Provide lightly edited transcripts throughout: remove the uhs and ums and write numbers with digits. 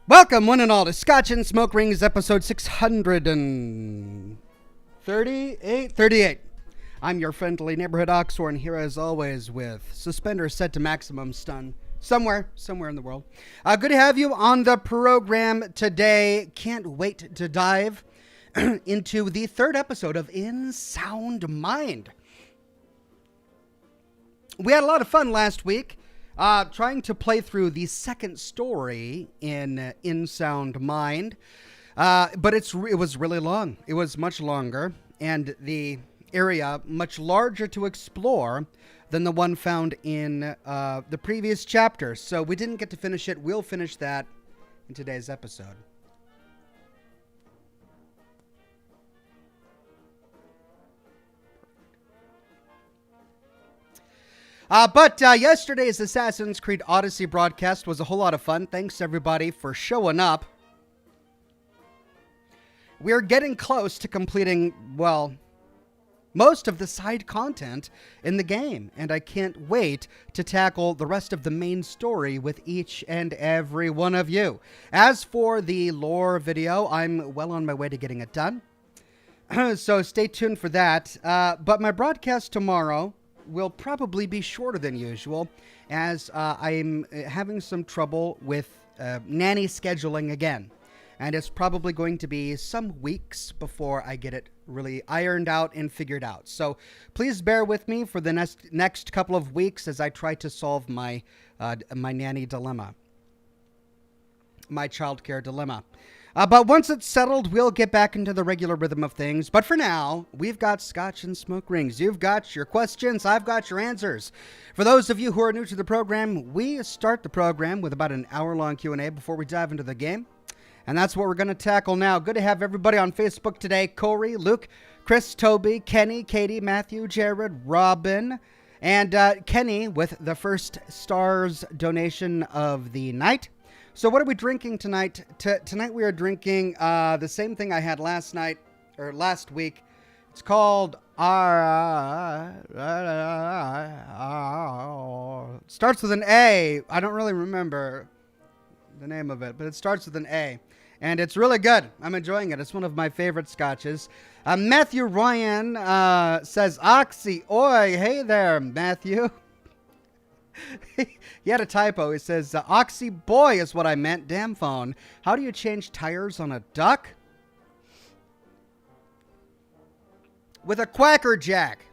Welcome, one and all, to Scotch and Smoke Rings, episode 638. I'm your friendly neighborhood Oxhorn, here as always with suspenders set to maximum stun. Somewhere in the world. Good to have you on the program today. Can't wait to dive into the third episode of In Sound Mind. We had a lot of fun last week. Trying to play through the second story in Sound Mind, but it was really long. It was much longer, and the area much larger to explore than the one found in the previous chapter. So we didn't get to finish it. We'll finish that in today's episode. But yesterday's Assassin's Creed Odyssey broadcast was a whole lot of fun. Thanks, everybody, for showing up. We're getting close to completing, well, most of the side content in the game, and I can't wait to tackle the rest of the main story with each and every one of you. As for the lore video, I'm well on my way to getting it done. So stay tuned for that. But my broadcast tomorrow will probably be shorter than usual, as I'm having some trouble with nanny scheduling again. And it's probably going to be some weeks before I get it really ironed out and figured out. So please bear with me for the next couple of weeks as I try to solve my nanny dilemma, my childcare dilemma. But once it's settled, we'll get back into the regular rhythm of things. But for now, we've got Scotch and Smoke Rings. You've got your questions. I've got your answers. For those of you who are new to the program, we start the program with about an hour-long Q&A before we dive into the game. And that's what we're going to tackle now. Good to have everybody on Facebook today. Corey, Luke, Chris, Toby, Kenny, Katie, Matthew, Jared, Robin, and Kenny with the first stars donation of the night. So what are we drinking tonight? Tonight we are drinking the same thing I had last week. It's called starts with an A. I don't really remember the name of it, but it starts with an A. And it's really good. I'm enjoying it. It's one of my favorite scotches. Matthew Ryan says, Oxy, oi. Hey there, Matthew. He had a typo. He says, Oxy boy is what I meant. Damn phone. How do you change tires on a duck? With a Quacker Jack.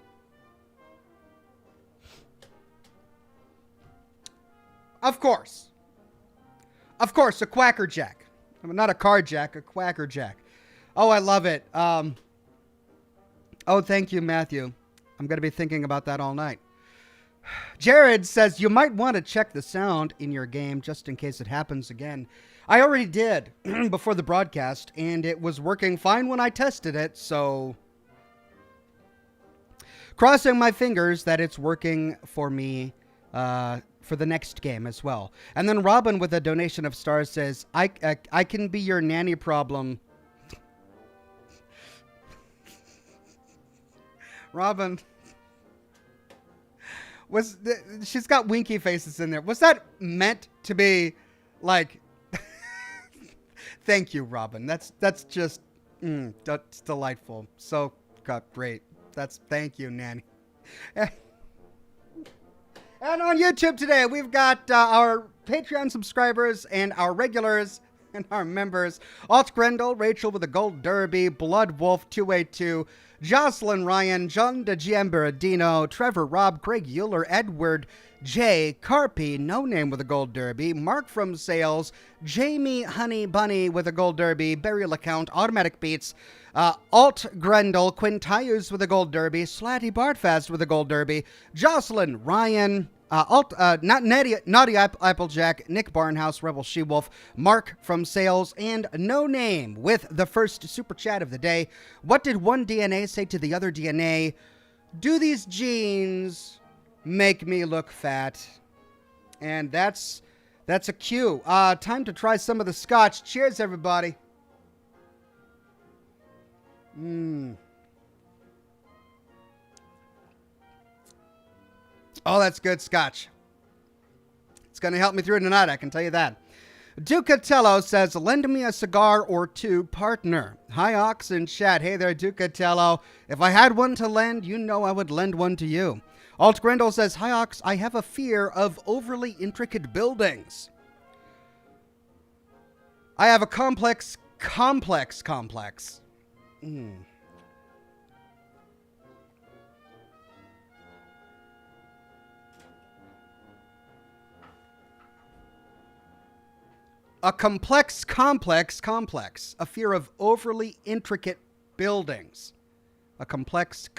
Of course, a Quacker Jack. I mean, not a car jack, a Quacker Jack. Oh, I love it. Oh, thank you, Matthew. I'm going to be thinking about that all night. Jared says, you might want to check the sound in your game just in case it happens again. I already did before the broadcast, and it was working fine when I tested it, so crossing my fingers that it's working for me for the next game as well. And then Robin with a donation of stars says, I can be your nanny problem. Robin, she's got winky faces in there. Was that meant to be like, thank you, Robin. That's just, that's delightful. So great. Thank you, nanny. And on YouTube today, we've got our Patreon subscribers and our regulars and our members. Alt Grendel, Rachel with a Gold Derby, Blood Wolf 282, Jocelyn Ryan, John DeGiamberadino, Trevor Rob, Craig Euler, Edward J, Carpy, No Name with a Gold Derby, Mark from Sales, Jamie Honey Bunny with a Gold Derby, Barry LeCount, Automatic Beats, Alt Grendel, Quintius with a Gold Derby, Slatty Bartfast with a Gold Derby, Jocelyn Ryan, Naughty Applejack, Nick Barnhouse, Rebel She-Wolf, Mark from Sales, and No Name with the first super chat of the day. What did one DNA say to the other DNA? Do these jeans make me look fat? And that's a cue. Time to try some of the scotch. Cheers, everybody. Oh, that's good scotch. It's going to help me through tonight, I can tell you that. Ducatello says, lend me a cigar or two, partner. Hi, Ox in chat. Hey there, Ducatello. If I had one to lend, you know I would lend one to you. Alt Grindle says, hi, Ox. I have a fear of overly intricate buildings. I have a complex. A complex. A fear of overly intricate buildings. A complex.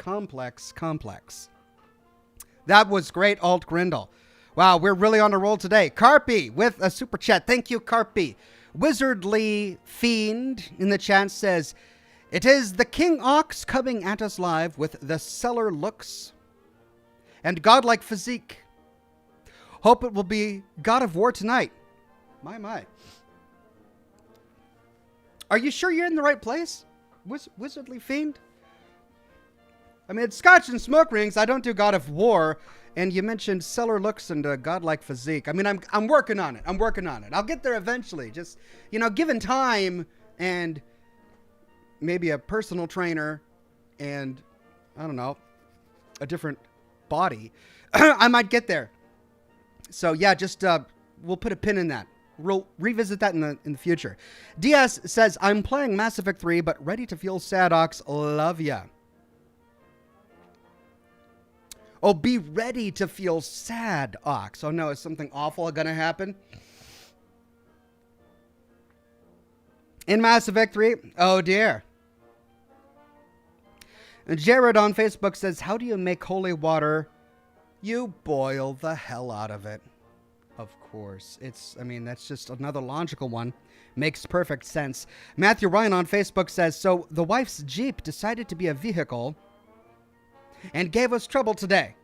That was great, Alt Grindle. Wow, we're really on a roll today. Carpy with a super chat. Thank you, Carpy. Wizardly Fiend in the chat says, it is the King Ox coming at us live with the stellar looks and godlike physique. Hope it will be God of War tonight. My. Are you sure you're in the right place? Wizardly Fiend? I mean, it's Scotch and Smoke Rings. I don't do God of War. And you mentioned stellar looks and a godlike physique. I mean, I'm working on it. I'll get there eventually. Just, given time and maybe a personal trainer and, I don't know, a different body, I might get there. So, yeah, just we'll put a pin in that. We'll revisit that in the future. DS says, I'm playing Mass Effect 3, but ready to feel sad, Ox. Love ya. Oh, be ready to feel sad, Ox. Oh, no, is something awful going to happen? In Mass Effect 3? Oh, dear. And Jared on Facebook says, how do you make holy water? You boil the hell out of it. Of course. That's just another logical one. Makes perfect sense. Matthew Ryan on Facebook says, so the wife's Jeep decided to be a vehicle and gave us trouble today.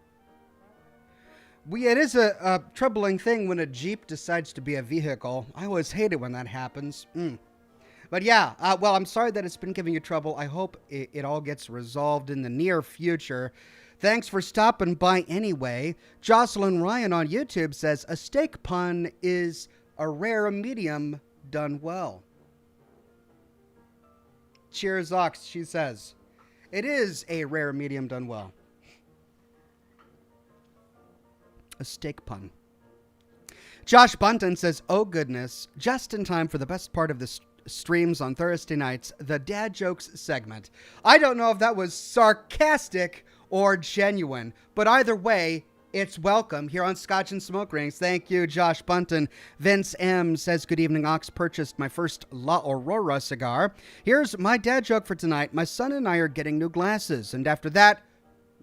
It is a troubling thing when a Jeep decides to be a vehicle. I always hate it when that happens. But yeah, well, I'm sorry that it's been giving you trouble. I hope it all gets resolved in the near future. Thanks for stopping by anyway. Jocelyn Ryan on YouTube says, a steak pun is a rare medium done well. Cheers, Ox, she says. It is a rare medium done well. A steak pun. Josh Bunton says, oh goodness, just in time for the best part of the streams on Thursday nights, the dad jokes segment. I don't know if that was sarcastic or genuine, but either way, it's welcome here on Scotch and Smoke Rings. Thank you, Josh Bunton. Vince M says, good evening, Ox. Purchased my first La Aurora cigar. Here's my dad joke for tonight. My son and I are getting new glasses, and after that,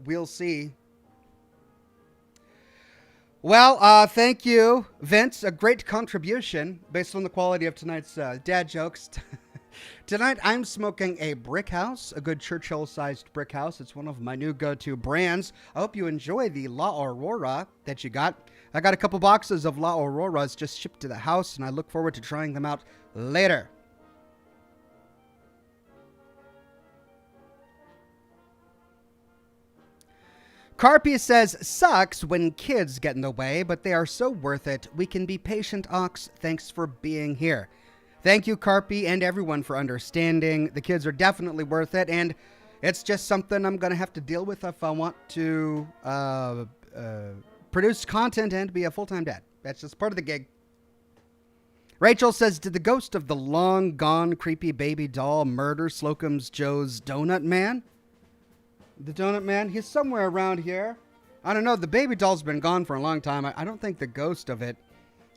we'll see. Well, thank you, Vince. A great contribution based on the quality of tonight's dad jokes. Tonight, I'm smoking a brick house, a good Churchill-sized brick house. It's one of my new go-to brands. I hope you enjoy the La Aurora that you got. I got a couple boxes of La Auroras just shipped to the house, and I look forward to trying them out later. Carpy says, sucks when kids get in the way, but they are so worth it. We can be patient, Ox. Thanks for being here. Thank you, Carpy, and everyone for understanding. The kids are definitely worth it, and it's just something I'm going to have to deal with if I want to produce content and be a full-time dad. That's just part of the gig. Rachel says, did the ghost of the long-gone creepy baby doll murder Slocum's Joe's Donut Man? The Donut Man? He's somewhere around here. I don't know. The baby doll's been gone for a long time. I don't think the ghost of it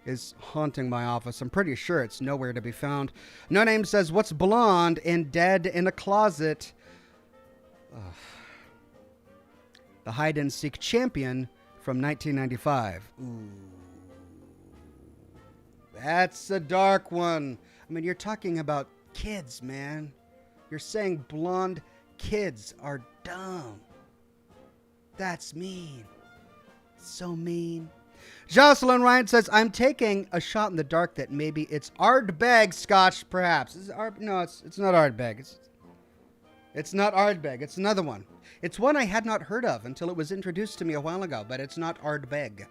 is haunting my office. I'm pretty sure it's nowhere to be found. No Name says, what's blonde and dead in a closet? Ugh. The hide and seek champion from 1995. Ooh. That's a dark one. I mean, you're talking about kids, man. You're saying blonde kids are dumb. That's mean. So mean. Jocelyn Ryan says, I'm taking a shot in the dark that maybe it's Ardbeg Scotch, perhaps. No, it's not Ardbeg. It's not Ardbeg. It's another one. It's one I had not heard of until it was introduced to me a while ago, but it's not Ardbeg.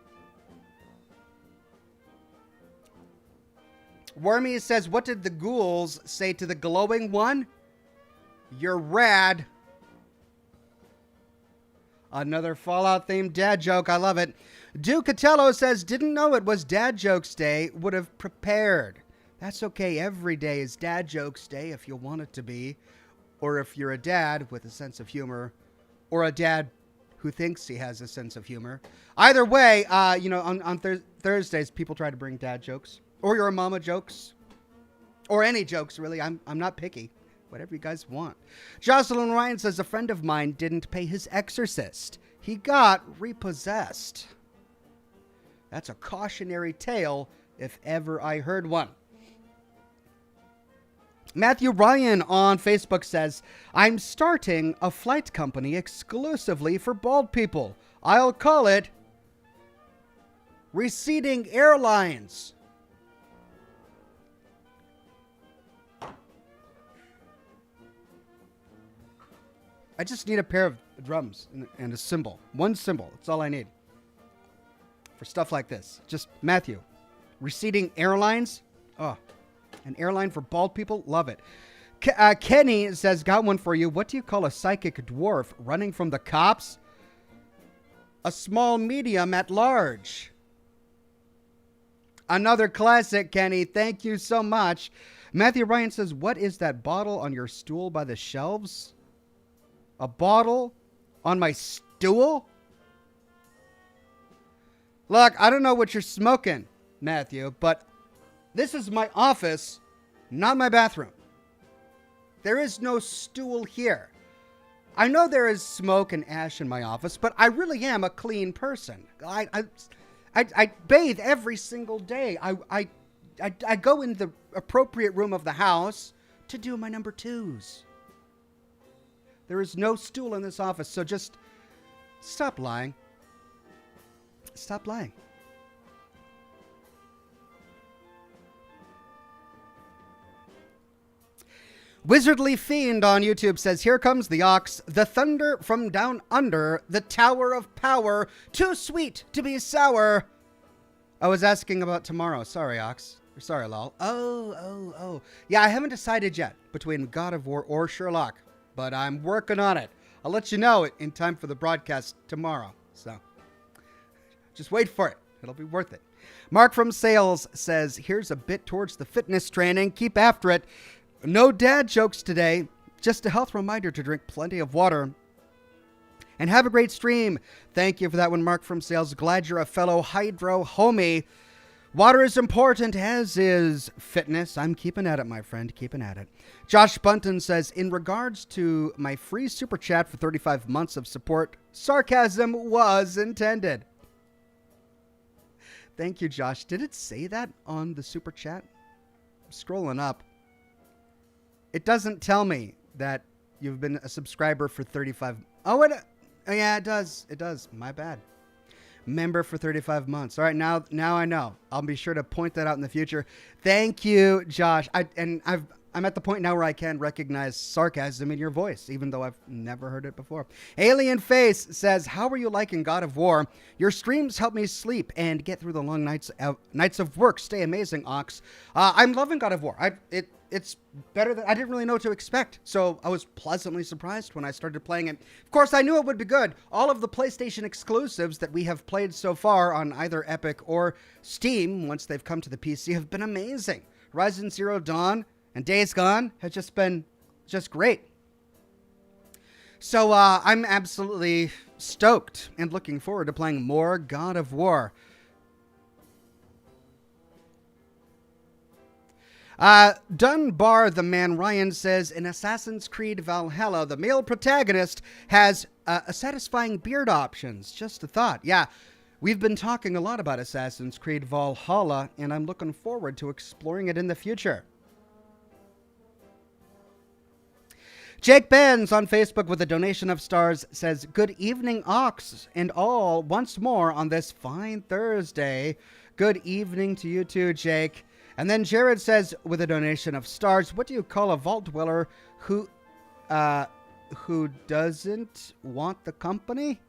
Wormy says, what did the ghouls say to the glowing one? You're rad. Another Fallout-themed dad joke. I love it. Ducatello says, didn't know it was Dad Jokes Day. Would have prepared. That's okay. Every day is Dad Jokes Day if you want it to be. Or if you're a dad with a sense of humor. Or a dad who thinks he has a sense of humor. Either way, on Thursdays, people try to bring dad jokes. Or your mama jokes. Or any jokes, really. I'm not picky. Whatever you guys want. Jocelyn Ryan says, a friend of mine didn't pay his exorcist. He got repossessed. That's a cautionary tale if ever I heard one. Matthew Ryan on Facebook says, I'm starting a flight company exclusively for bald people. I'll call it Receding Airlines. I just need a pair of drums and a cymbal. One cymbal. That's all I need for stuff like this. Just Matthew. Receding Airlines. Oh, an airline for bald people. Love it. Kenny says, got one for you. What do you call a psychic dwarf running from the cops? A small medium at large. Another classic, Kenny. Thank you so much. Matthew Ryan says, what is that bottle on your stool by the shelves? A bottle on my stool? Look, I don't know what you're smoking, Matthew, but this is my office, not my bathroom. There is no stool here. I know there is smoke and ash in my office, but I really am a clean person. I bathe every single day. I go in the appropriate room of the house to do my number twos. There is no stool in this office, so just stop lying. Stop lying. Wizardly Fiend on YouTube says, here comes the ox, the thunder from down under, the tower of power, too sweet to be sour. I was asking about tomorrow. Sorry, ox. Sorry, lol. Oh. Yeah, I haven't decided yet between God of War or Sherlock, but I'm working on it. I'll let you know in time for the broadcast tomorrow. So just wait for it. It'll be worth it. Mark from Sales says, here's a bit towards the fitness training. Keep after it. No dad jokes today. Just a health reminder to drink plenty of water. And have a great stream. Thank you for that one, Mark from Sales. Glad you're a fellow hydro homie. Water is important, as is fitness. I'm keeping at it, my friend. Keeping at it. Josh Bunton says, in regards to my free super chat for 35 months of support, sarcasm was intended. Thank you, Josh. Did it say that on the super chat? I'm scrolling up. It doesn't tell me that you've been a subscriber for 35. Oh, yeah, it does. It does. My bad. Member for 35 months. All right, now I know. I'll be sure to point that out in the future. Thank you, Josh. I'm at the point now where I can recognize sarcasm in your voice, even though I've never heard it before. Alien Face says, how are you liking God of War? Your streams help me sleep and get through the long nights of work. Stay amazing, Ox. I'm loving God of War. It's better than I didn't really know what to expect. So I was pleasantly surprised when I started playing it. Of course, I knew it would be good. All of the PlayStation exclusives that we have played so far on either Epic or Steam, once they've come to the PC, have been amazing. Horizon Zero Dawn and Days Gone have just been great. So I'm absolutely stoked and looking forward to playing more God of War. Dunbar the Man Ryan says, in Assassin's Creed Valhalla, the male protagonist has a satisfying beard options. Just a thought. Yeah, we've been talking a lot about Assassin's Creed Valhalla, and I'm looking forward to exploring it in the future. Jake Benz on Facebook with a donation of stars says, good evening, Ox, and all once more on this fine Thursday. Good evening to you too, Jake. And then Jared says, with a donation of stars, what do you call a vault dweller who doesn't want the company?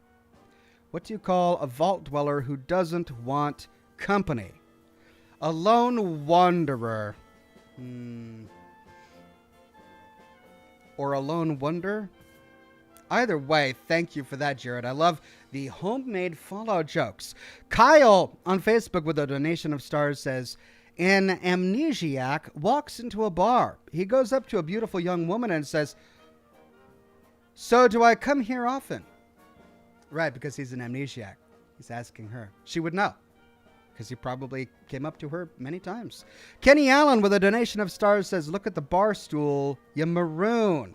What do you call a vault dweller who doesn't want company? A lone wanderer. Or a lone wonder? Either way, thank you for that, Jared. I love the homemade Fallout jokes. Kyle on Facebook with a donation of stars says, an amnesiac walks into a bar. He goes up to a beautiful young woman and says, so do I come here often? Right, because he's an amnesiac. He's asking her. She would know, because he probably came up to her many times. Kenny Allen with a donation of stars says, look at the bar stool, you maroon.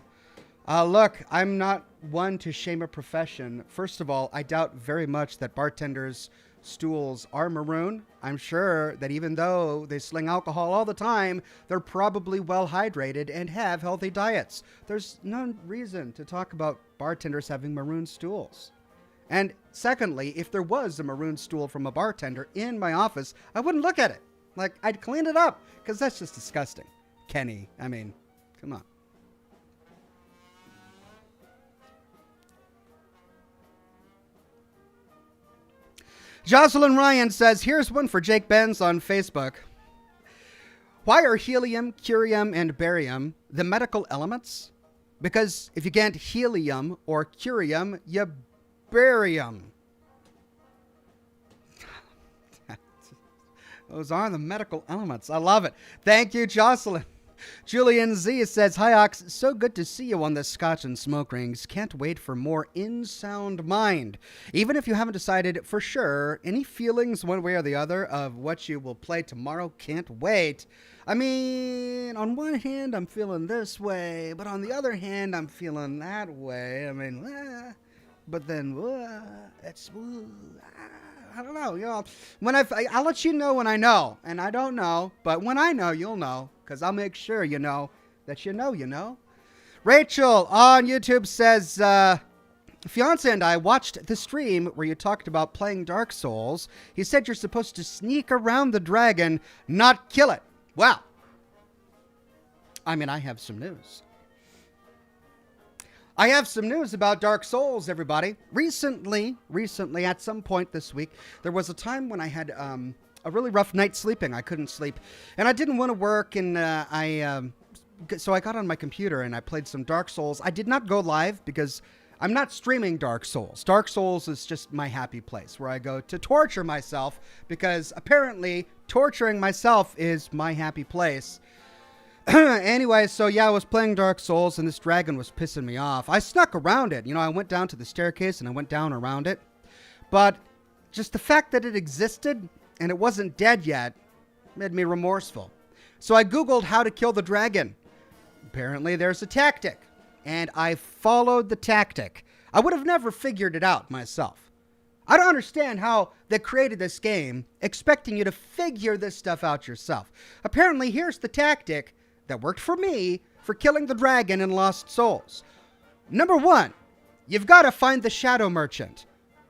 Look, I'm not one to shame a profession. First of all, I doubt very much that bartenders' stools are maroon. I'm sure that even though they sling alcohol all the time, they're probably well hydrated and have healthy diets. There's no reason to talk about bartenders having maroon stools. And secondly, if there was a maroon stool from a bartender in my office, I wouldn't look at it. Like, I'd clean it up, because that's just disgusting. Kenny, I mean, come on. Jocelyn Ryan says, here's one for Jake Benz on Facebook. Why are helium, curium, and barium the medical elements? Because if you can't helium or curium, you barium. Those are the medical elements. I love it. Thank you, Jocelyn. Julian Z says, hi, Ox. So good to see you on the Scotch and Smoke Rings. Can't wait for more In Sound Mind. Even if you haven't decided for sure, any feelings one way or the other of what you will play tomorrow? Can't wait. I mean, on one hand, I'm feeling this way, but on the other hand, I'm feeling that way. I mean, but then, it's... I don't know. You know, when I'll let you know when I know, and I don't know, but when I know, you'll know, because I'll make sure you know that you know, you know. Rachel on YouTube says, fiance and I watched the stream where you talked about playing Dark Souls. He said you're supposed to sneak around the dragon, not kill it. Well, I mean, I have some news. I have some news about Dark Souls, everybody. Recently, at some point this week, there was a time when I had a really rough night sleeping. I couldn't sleep, and I didn't want to work, and so I got on my computer and I played some Dark Souls. I did not go live because I'm not streaming Dark Souls. Dark Souls is just my happy place where I go to torture myself, because apparently torturing myself is my happy place. Anyway, so yeah, I was playing Dark Souls and this dragon was pissing me off. I snuck around it. You know, I went down to the staircase and I went down around it. But just the fact that it existed and it wasn't dead yet made me remorseful. So I Googled how to kill the dragon. Apparently there's a tactic. And I followed the tactic. I would have never figured it out myself. I don't understand how they created this game expecting you to figure this stuff out yourself. Apparently here's the tactic that worked for me for killing the dragon in Lost Souls. Number one, you've got to find the Shadow Merchant,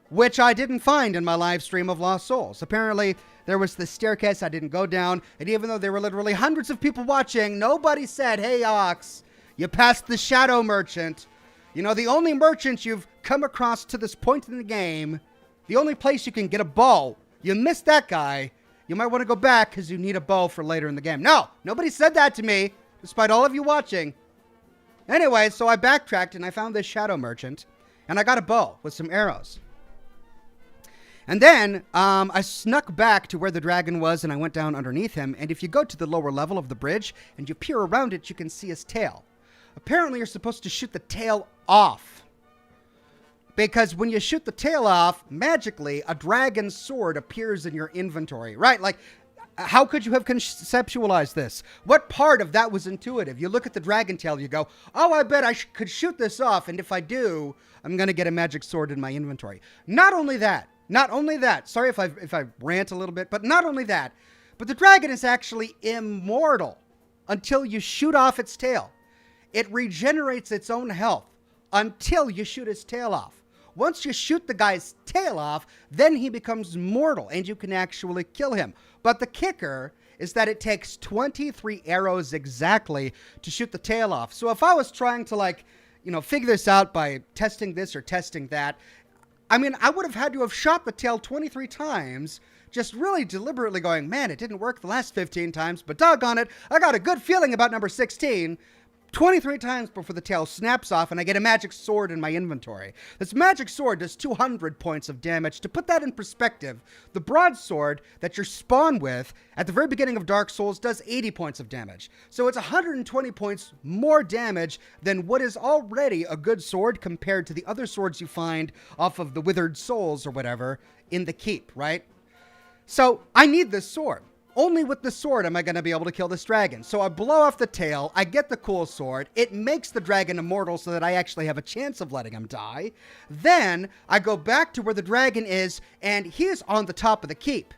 which I didn't find in my live stream of Lost Souls. Apparently, there was this staircase I didn't go down, and even though there were literally hundreds of people watching, nobody said, hey, Ox, you passed the Shadow Merchant. You know, the only merchant you've come across to this point in the game, the only place you can get a bow, you missed that guy. You might want to go back because you need a bow for later in the game. No, nobody said that to me, despite all of you watching. Anyway, so I backtracked and I found this Shadow Merchant, and I got a bow with some arrows. And then I snuck back to where the dragon was, and I went down underneath him. And if you go to the lower level of the bridge and you peer around it, you can see his tail. Apparently, you're supposed to shoot the tail off. Because when you shoot the tail off, magically, a dragon's sword appears in your inventory. Right? Like, how could you have conceptualized this? What part of that was intuitive? You look at the dragon tail, you go, oh, I bet I could shoot this off, and if I do, I'm going to get a magic sword in my inventory. Not only that, sorry if I rant a little bit, but not only that, but the dragon is actually immortal until you shoot off its tail. It regenerates its own health until you shoot its tail off. Once you shoot the guy's tail off, then he becomes mortal and you can actually kill him. But the kicker is that it takes 23 arrows exactly to shoot the tail off. So if I was trying to figure this out by testing this or testing that, I mean, I would have had to have shot the tail 23 times just really deliberately going, man, it didn't work the last 15 times, but doggone it, I got a good feeling about number 16. 23 times before the tail snaps off and I get a magic sword in my inventory. This magic sword does 200 points of damage. To put that in perspective, the broadsword that you're spawned with at the very beginning of Dark Souls does 80 points of damage. So it's 120 points more damage than what is already a good sword compared to the other swords you find off of the Withered Souls or whatever in the keep, right? So I need this sword. Only with the sword am I going to be able to kill this dragon. So I blow off the tail, I get the cool sword, it makes the dragon immortal so that I actually have a chance of letting him die. Then I go back to where the dragon is, and he is on the top of the keep.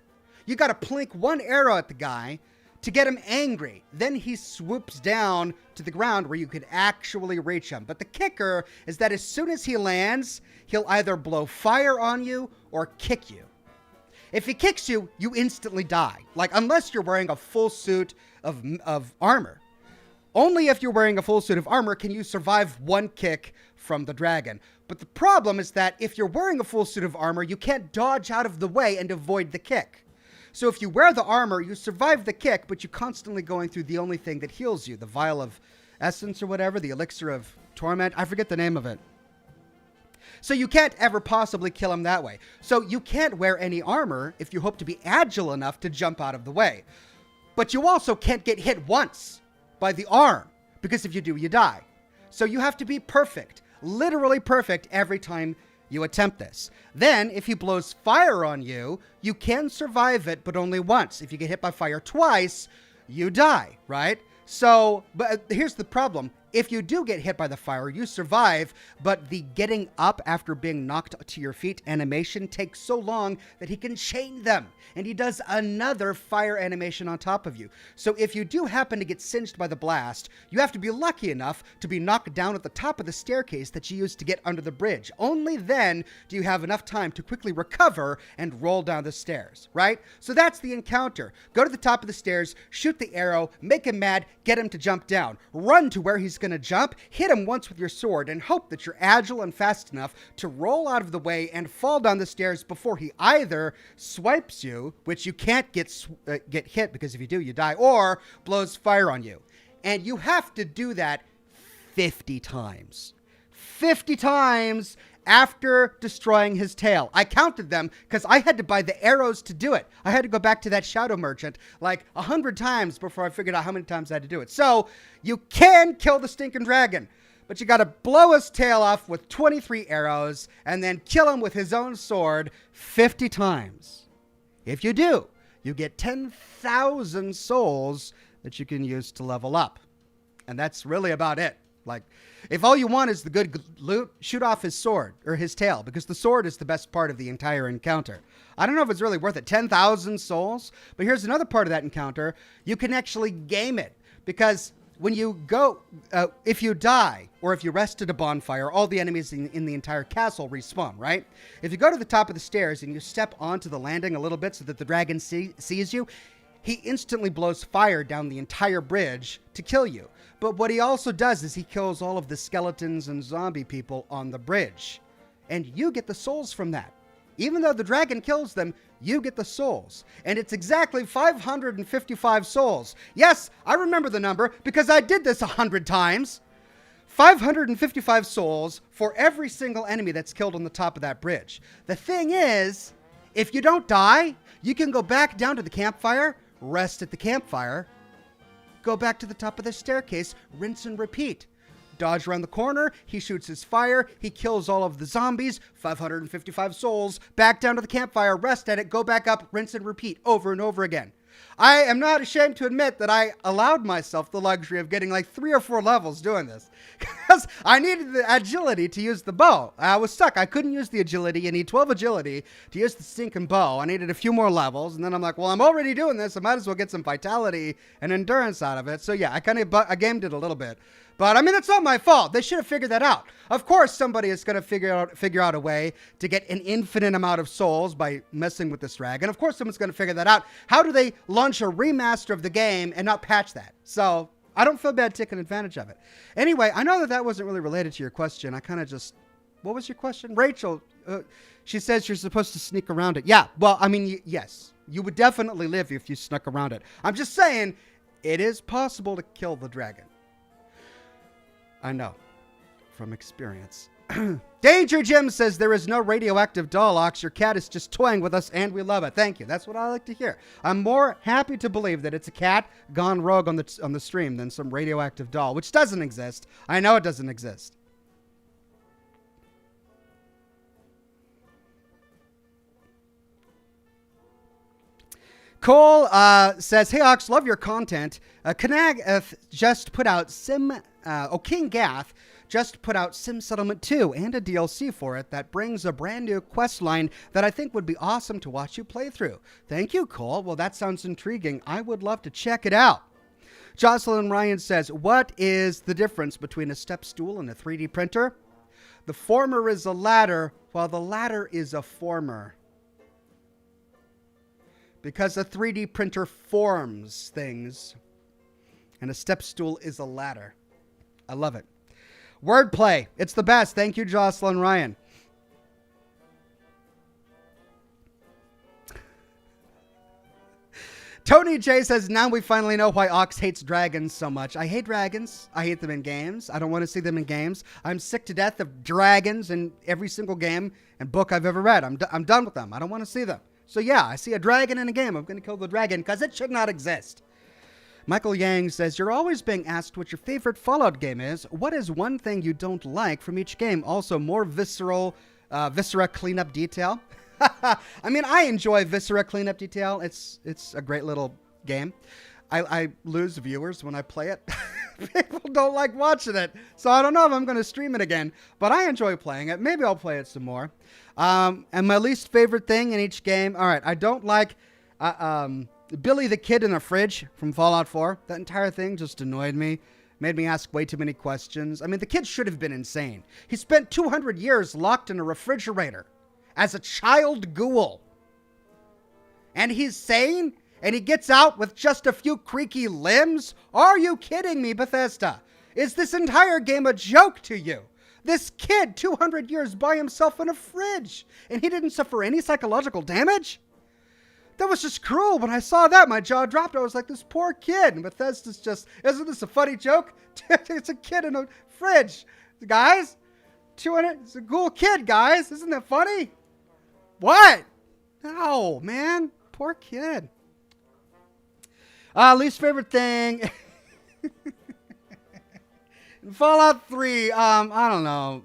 You got to plink one arrow at the guy to get him angry. Then he swoops down to the ground where you could actually reach him. But the kicker is that as soon as he lands, he'll either blow fire on you or kick you. If he kicks you, you instantly die. Like, unless you're wearing a full suit of armor. Only if you're wearing a full suit of armor can you survive one kick from the dragon. But the problem is that if you're wearing a full suit of armor, you can't dodge out of the way and avoid the kick. So if you wear the armor, you survive the kick, but you're constantly going through the only thing that heals you. The vial of essence or whatever, the elixir of torment. I forget the name of it. So you can't ever possibly kill him that way. So you can't wear any armor if you hope to be agile enough to jump out of the way. But you also can't get hit once by the arm, because if you do, you die. So you have to be perfect, literally perfect every time you attempt this. Then, if he blows fire on you, you can survive it, but only once. If you get hit by fire twice, you die, right? So, but here's the problem. If you do get hit by the fire, you survive, but the getting up after being knocked to your feet animation takes so long that he can chain them, and he does another fire animation on top of you. So if you do happen to get singed by the blast, you have to be lucky enough to be knocked down at the top of the staircase that you used to get under the bridge. Only then do you have enough time to quickly recover and roll down the stairs, right? So that's the encounter. Go to the top of the stairs, shoot the arrow, make him mad, get him to jump down, run to where he's going to jump, hit him once with your sword, and hope that you're agile and fast enough to roll out of the way and fall down the stairs before he either swipes you, which you can't get hit because if you do, you die, or blows fire on you. And you have to do that 50 times. 50 times after destroying his tail. I counted them because I had to buy the arrows to do it. I had to go back to that shadow merchant like 100 times before I figured out how many times I had to do it. So you can kill the stinking dragon, but you got to blow his tail off with 23 arrows and then kill him with his own sword 50 times. If you do, you get 10,000 souls that you can use to level up. And that's really about it. Like, if all you want is the good loot, shoot off his sword or his tail, because the sword is the best part of the entire encounter. I don't know if it's really worth it. 10,000 souls. But here's another part of that encounter. You can actually game it, because when you go, if you die or if you rest at a bonfire, all the enemies in the entire castle respawn, right? If you go to the top of the stairs and you step onto the landing a little bit so that the dragon sees you, he instantly blows fire down the entire bridge to kill you. But what he also does is he kills all of the skeletons and zombie people on the bridge. And you get the souls from that. Even though the dragon kills them, you get the souls. And it's exactly 555 souls. Yes, I remember the number because I did this 100 times. 555 souls for every single enemy that's killed on the top of that bridge. The thing is, if you don't die, you can go back down to the campfire, rest at the campfire, go back to the top of the staircase, rinse and repeat. Dodge around the corner, he shoots his fire, he kills all of the zombies, 555 souls, back down to the campfire, rest at it, go back up, rinse and repeat over and over again. I am not ashamed to admit that I allowed myself the luxury of getting like 3 or 4 levels doing this because I needed the agility to use the bow. I was stuck. I couldn't use the agility. You need 12 agility to use the stinking bow. I needed a few more levels, and then I'm like, well, I'm already doing this. I might as well get some vitality and endurance out of it. So yeah, I gamed it a little bit. But I mean, it's not my fault. They should have figured that out. Of course, somebody is going to figure out a way to get an infinite amount of souls by messing with this dragon. Of course, someone's going to figure that out. How do they launch a remaster of the game and not patch that? So I don't feel bad taking advantage of it. Anyway, I know that wasn't really related to your question. I kind of just, what was your question? Rachel, she says you're supposed to sneak around it. Yeah, well, I mean, yes. You would definitely live if you snuck around it. I'm just saying, it is possible to kill the dragon. I know, from experience. Danger Jim says, there is no radioactive doll, Ox. Your cat is just toying with us, and we love it. Thank you. That's what I like to hear. I'm more happy to believe that it's a cat gone rogue on the stream than some radioactive doll, which doesn't exist. I know it doesn't exist. Cole says, hey, Ox, love your content. Kanag just put out King Gath just put out Sim Settlement 2 and a DLC for it that brings a brand new quest line that I think would be awesome to watch you play through. Thank you, Cole. Well, that sounds intriguing. I would love to check it out. Jocelyn Ryan says, what is the difference between a step stool and a 3D printer? The former is a ladder, while the latter is a former. Because a 3D printer forms things, and a step stool is a ladder. I love it. Wordplay. It's the best. Thank you, Jocelyn Ryan. Tony J says, now we finally know why Ox hates dragons so much. I hate dragons. I hate them in games. I don't want to see them in games. I'm sick to death of dragons in every single game and book I've ever read. I'm done with them. I don't want to see them. So yeah, I see a dragon in a game. I'm going to kill the dragon because it should not exist. Michael Yang says, you're always being asked what your favorite Fallout game is. What is one thing you don't like from each game? Also, more viscera cleanup detail. I mean, I enjoy viscera cleanup detail. It's a great little game. I lose viewers when I play it. People don't like watching it. So I don't know if I'm going to stream it again. But I enjoy playing it. Maybe I'll play it some more. And my least favorite thing in each game. All right, I don't like... Billy the Kid in the fridge from Fallout 4. That entire thing just annoyed me. Made me ask way too many questions. I mean, the kid should have been insane. He spent 200 years locked in a refrigerator as a child ghoul. And he's sane? And he gets out with just a few creaky limbs? Are you kidding me, Bethesda? Is this entire game a joke to you? This kid, 200 years by himself in a fridge, and he didn't suffer any psychological damage? That was just cruel. When I saw that, my jaw dropped. I was like, this poor kid. And Bethesda's just, isn't this a funny joke? It's a kid in a fridge. Guys, 200, it's a cool kid, guys. Isn't that funny? What? No, man. Poor kid. Least favorite thing. In Fallout 3, I don't know.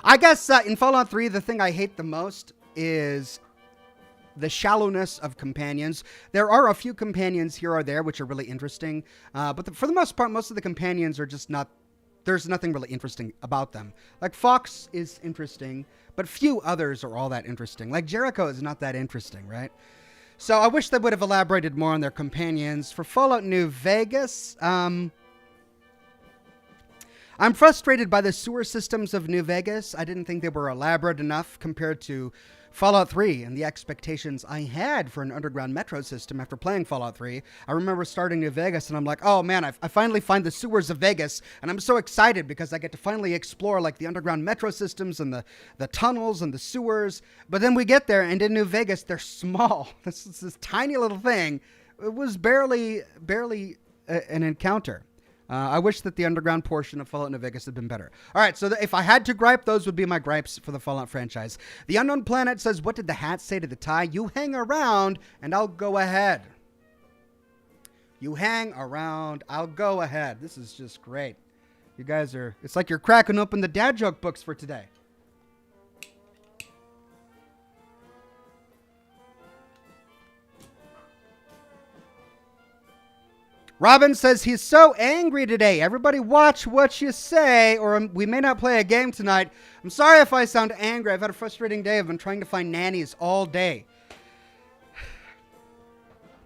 I guess in Fallout 3, the thing I hate the most is the shallowness of companions. There are a few companions here or there which are really interesting, but for the most part, most of the companions are just not, there's nothing really interesting about them. Like Fox is interesting, but few others are all that interesting. Like Jericho is not that interesting, right? So I wish they would have elaborated more on their companions. For Fallout New Vegas, I'm frustrated by the sewer systems of New Vegas. I didn't think they were elaborate enough compared to Fallout 3 and the expectations I had for an underground metro system after playing Fallout 3. I remember starting New Vegas and I'm like, oh man, I finally find the sewers of Vegas, and I'm so excited because I get to finally explore like the underground metro systems and the tunnels and the sewers. But then we get there, and in New Vegas, they're small. This is this tiny little thing. It was barely an encounter. I wish that the underground portion of Fallout New Vegas had been better. All right, so if I had to gripe, those would be my gripes for the Fallout franchise. The Unknown Planet says, what did the hat say to the tie? You hang around, and I'll go ahead. You hang around, I'll go ahead. This is just great. You guys are, it's like you're cracking open the dad joke books for today. Robin says he's so angry today. Everybody watch what you say, or we may not play a game tonight. I'm sorry if I sound angry. I've had a frustrating day. I've been trying to find nannies all day.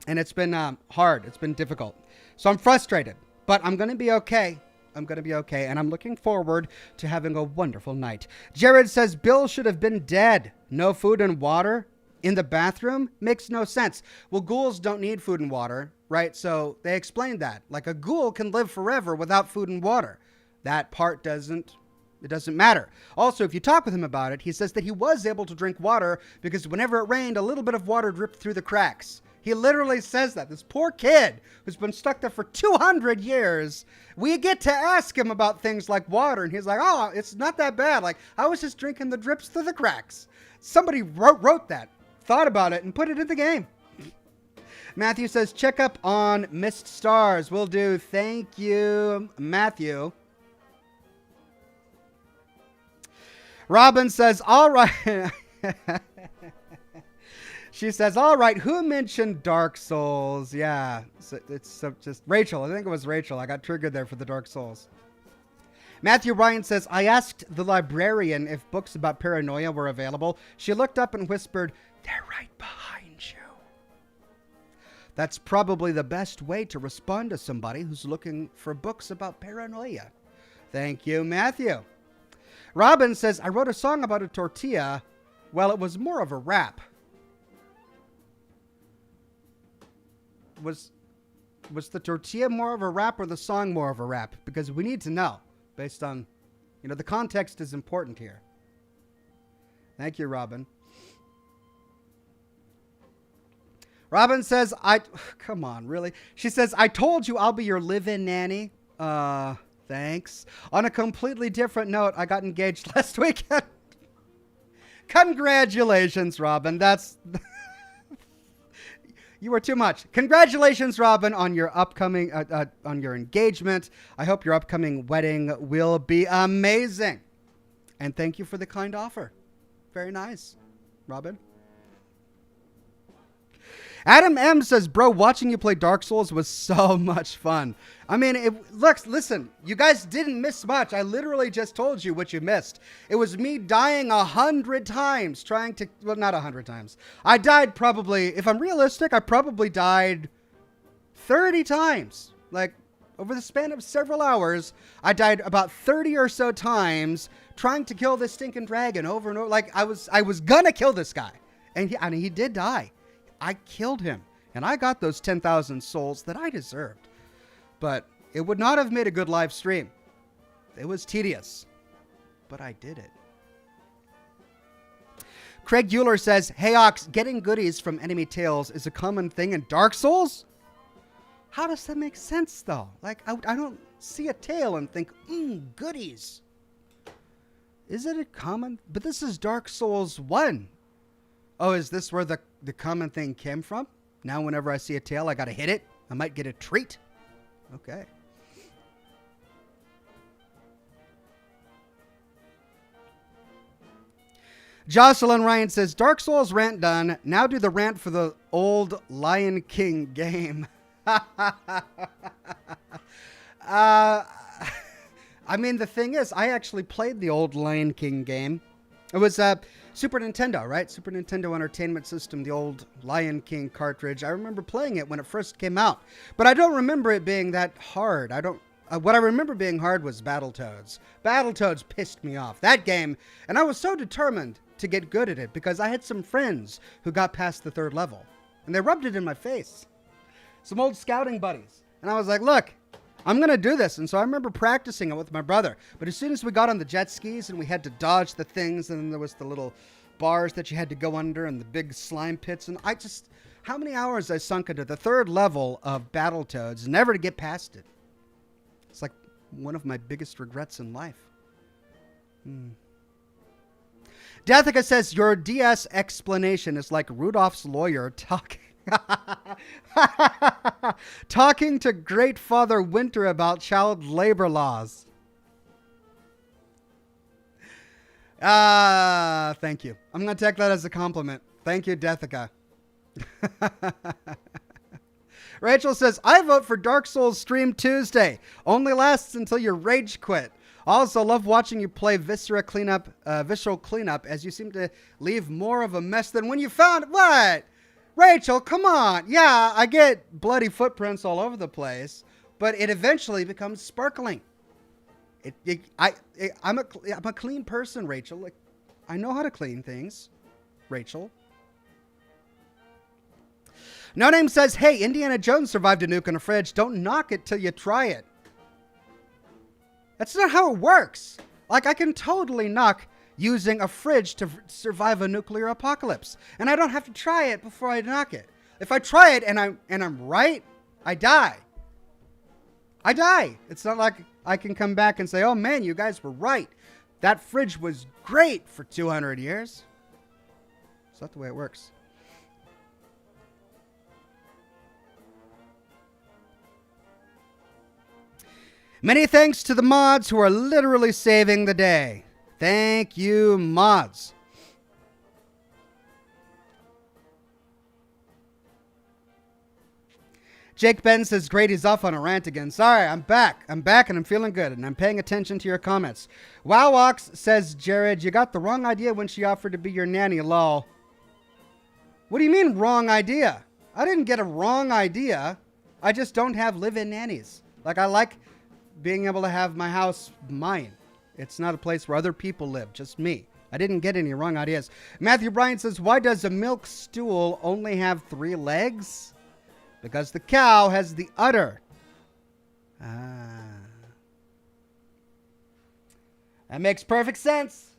And it's been hard. It's been difficult. So I'm frustrated, but I'm going to be okay. I'm going to be okay, and I'm looking forward to having a wonderful night. Jared says Bill should have been dead. No food and water in the bathroom? Makes no sense. Well, ghouls don't need food and water, right? So they explained that. Like a ghoul can live forever without food and water. That part doesn't It doesn't matter. Also, if you talk with him about it, he says that he was able to drink water because whenever it rained, a little bit of water dripped through the cracks. He literally says that. This poor kid who's been stuck there for 200 years, we get to ask him about things like water, and he's like, oh, it's not that bad. Like, I was just drinking the drips through the cracks. Somebody wrote that, thought about it, and put it in the game. Matthew says, check up on Missed Stars. Will do. Thank you, Matthew. Robin says, all right. She says, all right, who mentioned Dark Souls? Yeah, it's just Rachel. I think it was Rachel. I got triggered there for the Dark Souls. Matthew Ryan says, I asked the librarian if books about paranoia were available. She looked up and whispered, they're right behind you. That's probably the best way to respond to somebody who's looking for books about paranoia. Thank you, Matthew. Robin says, I wrote a song about a tortilla. Well, it was more of a rap. Was the tortilla more of a rap or the song more of a rap? Because we need to know based on, the context is important here. Thank you, Robin. Robin says, come on, really? She says, I told you I'll be your live-in nanny. Thanks. On a completely different note, I got engaged last weekend. Congratulations, Robin. You were too much. Congratulations, Robin, on your upcoming, on your engagement. I hope your upcoming wedding will be amazing. And thank you for the kind offer. Very nice, Robin. Adam M says, bro, watching you play Dark Souls was so much fun. I mean, listen, you guys didn't miss much. I literally just told you what you missed. It was me dying 100 times well, not 100 times. I died probably, if I'm realistic, I probably died 30 times. Like, over the span of several hours, I died about 30 or so times trying to kill this stinking dragon over and over. Like, I was gonna kill this guy. And he did die. I killed him, and I got those 10,000 souls that I deserved. But it would not have made a good live stream. It was tedious, but I did it. Craig Euler says, hey, Ox, getting goodies from enemy tails is a common thing in Dark Souls? How does that make sense, though? Like, I don't see a tail and think, goodies. Is it a common? But this is Dark Souls 1. Oh, is this where the common thing came from? Now whenever I see a tail, I gotta hit it. I might get a treat. Okay. Jocelyn Ryan says, Dark Souls rant done. Now do the rant for the old Lion King game. I mean, the thing is, I actually played the old Lion King game. It was Super Nintendo, right? Super Nintendo Entertainment System, the old Lion King cartridge. I remember playing it when it first came out, but I don't remember it being that hard. What I remember being hard was Battletoads. Battletoads pissed me off. That game, and I was so determined to get good at it because I had some friends who got past the 3rd level, and they rubbed it in my face. Some old scouting buddies. And I was like, look, I'm going to do this. And so I remember practicing it with my brother. But as soon as we got on the jet skis and we had to dodge the things, and then there was the little bars that you had to go under and the big slime pits. And how many hours I sunk into the 3rd level of Battletoads, never to get past it. It's like one of my biggest regrets in life. Dathica says, your DS explanation is like Rudolph's lawyer talking to Great Father Winter about child labor laws. Thank you. I'm going to take that as a compliment. Thank you, Dathica. Rachel says, I vote for Dark Souls Stream Tuesday. Only lasts until you rage quit. Also, love watching you play Visceral Cleanup as you seem to leave more of a mess than when you found... What? Rachel, come on. Yeah, I get bloody footprints all over the place, but it eventually becomes sparkling. I'm a clean person, Rachel. Like, I know how to clean things, Rachel. No Name says, hey, Indiana Jones survived a nuke in a fridge. Don't knock it till you try it. That's not how it works. Like, I can totally knock using a fridge to survive a nuclear apocalypse. And I don't have to try it before I knock it. If I try it and I'm right, I die. I die. It's not like I can come back and say, oh man, you guys were right. That fridge was great for 200 years. It's not the way it works. Many thanks to the mods who are literally saving the day. Thank you, mods. Jake Ben says, great, he's off on a rant again. Sorry, I'm back. I'm back and I'm feeling good and I'm paying attention to your comments. WowWox says, Jared, you got the wrong idea when she offered to be your nanny, lol. What do you mean wrong idea? I didn't get a wrong idea. I just don't have live-in nannies. Like, I like being able to have my house mine. It's not a place where other people live, just me. I didn't get any wrong ideas. Matthew Bryan says, why does a milk stool only have 3 legs? Because the cow has the udder. That makes perfect sense.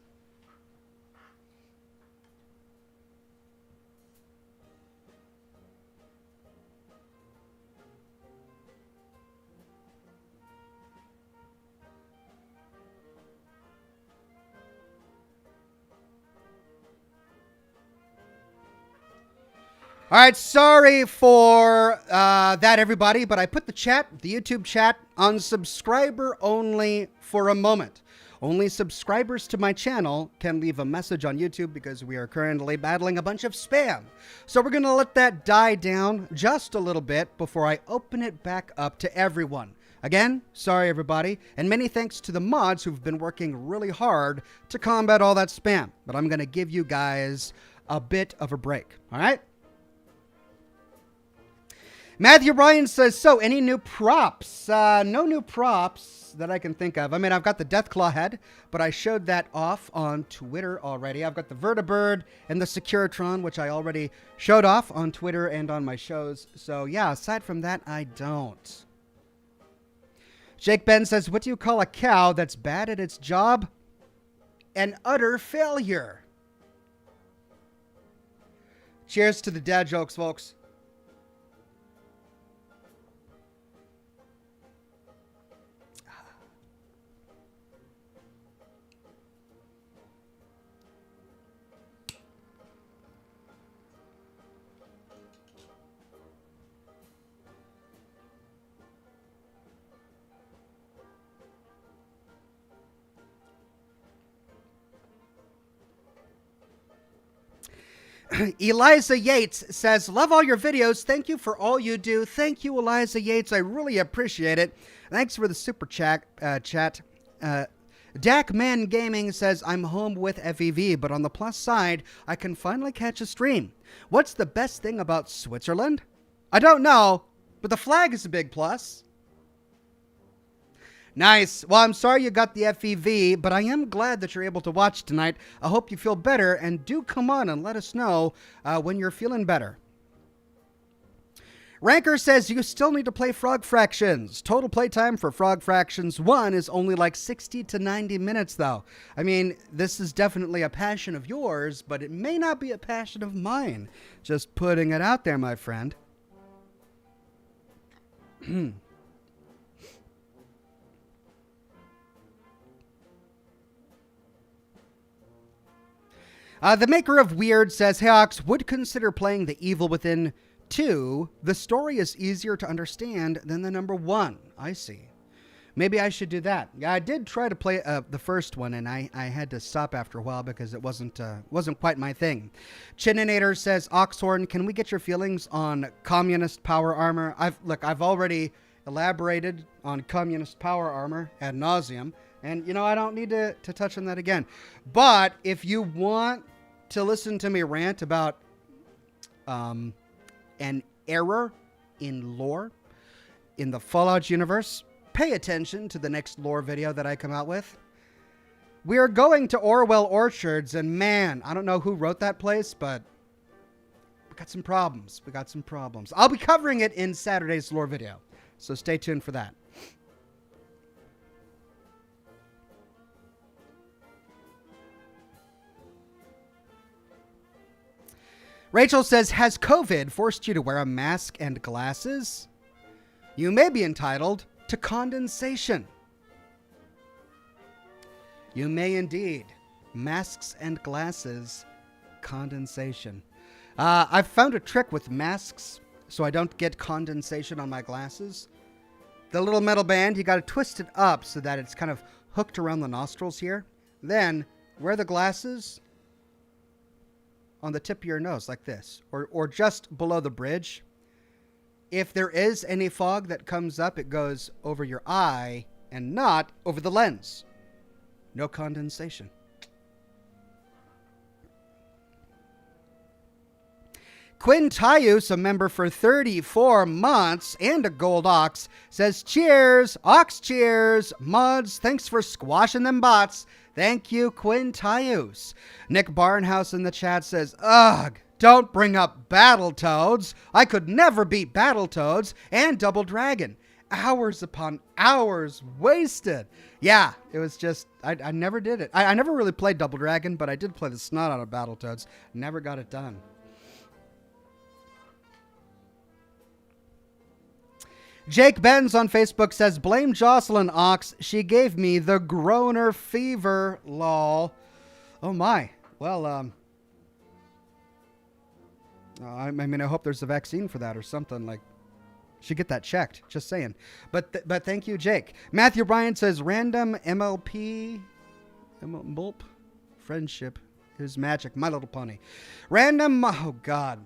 All right, sorry for that, everybody, but I put the YouTube chat, on subscriber only for a moment. Only subscribers to my channel can leave a message on YouTube because we are currently battling a bunch of spam. So we're going to let that die down just a little bit before I open it back up to everyone. Again, sorry, everybody, and many thanks to the mods who've been working really hard to combat all that spam. But I'm going to give you guys a bit of a break, all right? Matthew Bryan says, so any new props? No new props that I can think of. I mean, I've got the Deathclaw head, but I showed that off on Twitter already. I've got the Vertibird and the Securitron, which I already showed off on Twitter and on my shows. So yeah, aside from that, I don't. Jake Ben says, what do you call a cow that's bad at its job? An utter failure. Cheers to the dad jokes, folks. Eliza Yates says, love all your videos. Thank you for all you do. Thank you, Eliza Yates. I really appreciate it. Thanks for the super chat. Dakman Gaming says, I'm home with FEV, but on the plus side, I can finally catch a stream. What's the best thing about Switzerland? I don't know, but the flag is a big plus. Nice. Well, I'm sorry you got the FEV, but I am glad that you're able to watch tonight. I hope you feel better, and do come on and let us know when you're feeling better. Ranker says you still need to play Frog Fractions. Total playtime for Frog Fractions 1 is only like 60 to 90 minutes, though. I mean, this is definitely a passion of yours, but it may not be a passion of mine. Just putting it out there, my friend. The maker of Weird says, hey, Ox, would consider playing The Evil Within 2. The story is easier to understand than the number 1. I see. Maybe I should do that. Yeah, I did try to play the first one, and I had to stop after a while because it wasn't quite my thing. Chininator says, Oxhorn, can we get your feelings on communist power armor? I've already elaborated on communist power armor ad nauseum. And, you know, I don't need to touch on that again. But if you want to listen to me rant about an error in lore in the Fallout universe, pay attention to the next lore video that I come out with. We are going to Orwell Orchards, and man, I don't know who wrote that place, but we got some problems. I'll be covering it in Saturday's lore video, so stay tuned for that. Rachel says, has COVID forced you to wear a mask and glasses? You may be entitled to condensation. You may indeed. Masks and glasses, condensation. I've found a trick with masks so I don't get condensation on my glasses. The little metal band, you got to twist it up so that it's kind of hooked around the nostrils here. Then wear the glasses on the tip of your nose like this, or just below the bridge. If there is any fog that comes up, it goes over your eye and not over the lens. No condensation. Quinn Tyus, a member for 34 months and a gold ox, says, cheers, ox cheers, mods, thanks for squashing them bots. Thank you, Quinn Tyus. Nick Barnhouse in the chat says, ugh, don't bring up Battletoads. I could never beat Battletoads and Double Dragon. Hours upon hours wasted. Yeah, it was just, I never did it. I never really played Double Dragon, but I did play the snot out of Battletoads. Never got it done. Jake Benz on Facebook says, blame Jocelyn Ox. She gave me the groaner fever, lol. Oh my. Well, I mean, I hope there's a vaccine for that or something. Like, should get that checked. Just saying. But thank you, Jake. Matthew Bryan says, random MLP, MLP, friendship is magic. My Little Pony. Random, oh God.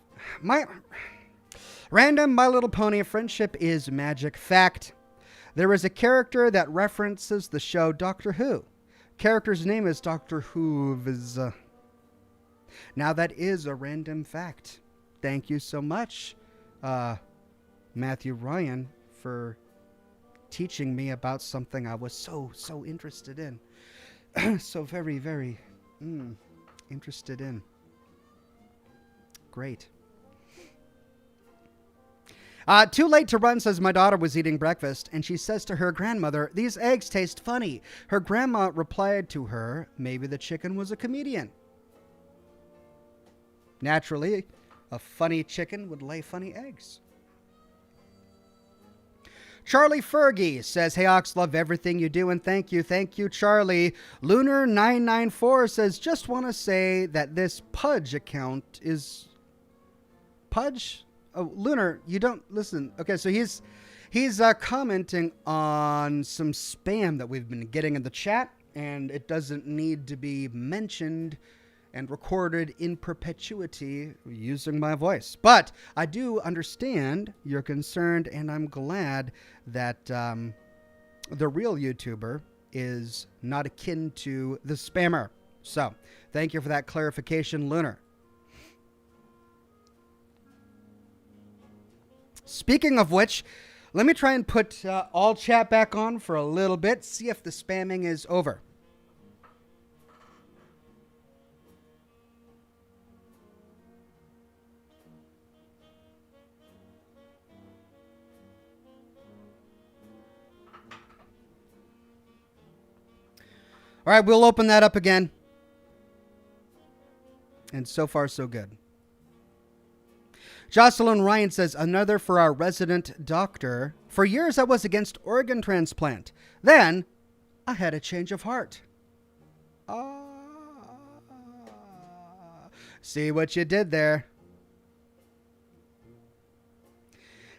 Random My Little Pony, friendship is magic. Fact. There is a character that references the show Doctor Who. Character's name is Doctor Who's. Now that is a random fact. Thank you so much, Matthew Ryan, for teaching me about something I was so interested in. So very, very interested in. Great. Too late to run says, my daughter was eating breakfast and she says to her grandmother, these eggs taste funny. Her grandma replied to her, maybe the chicken was a comedian. Naturally, a funny chicken would lay funny eggs. Charlie Fergie says, hey Ox, love everything you do and thank you. Thank you, Charlie. Lunar994 says, just want to say that this Pudge account is... Pudge? Oh, Lunar, you don't listen. Okay, so he's commenting on some spam that we've been getting in the chat, and it doesn't need to be mentioned and recorded in perpetuity using my voice. But I do understand you're concerned, and I'm glad that the real YouTuber is not akin to the spammer. So thank you for that clarification, Lunar. Speaking of which, let me try and put all chat back on for a little bit, see if the spamming is over. All right, we'll open that up again. And so far, so good. Jocelyn Ryan says, another for our resident doctor. For years I was against organ transplant. Then I had a change of heart. See what you did there.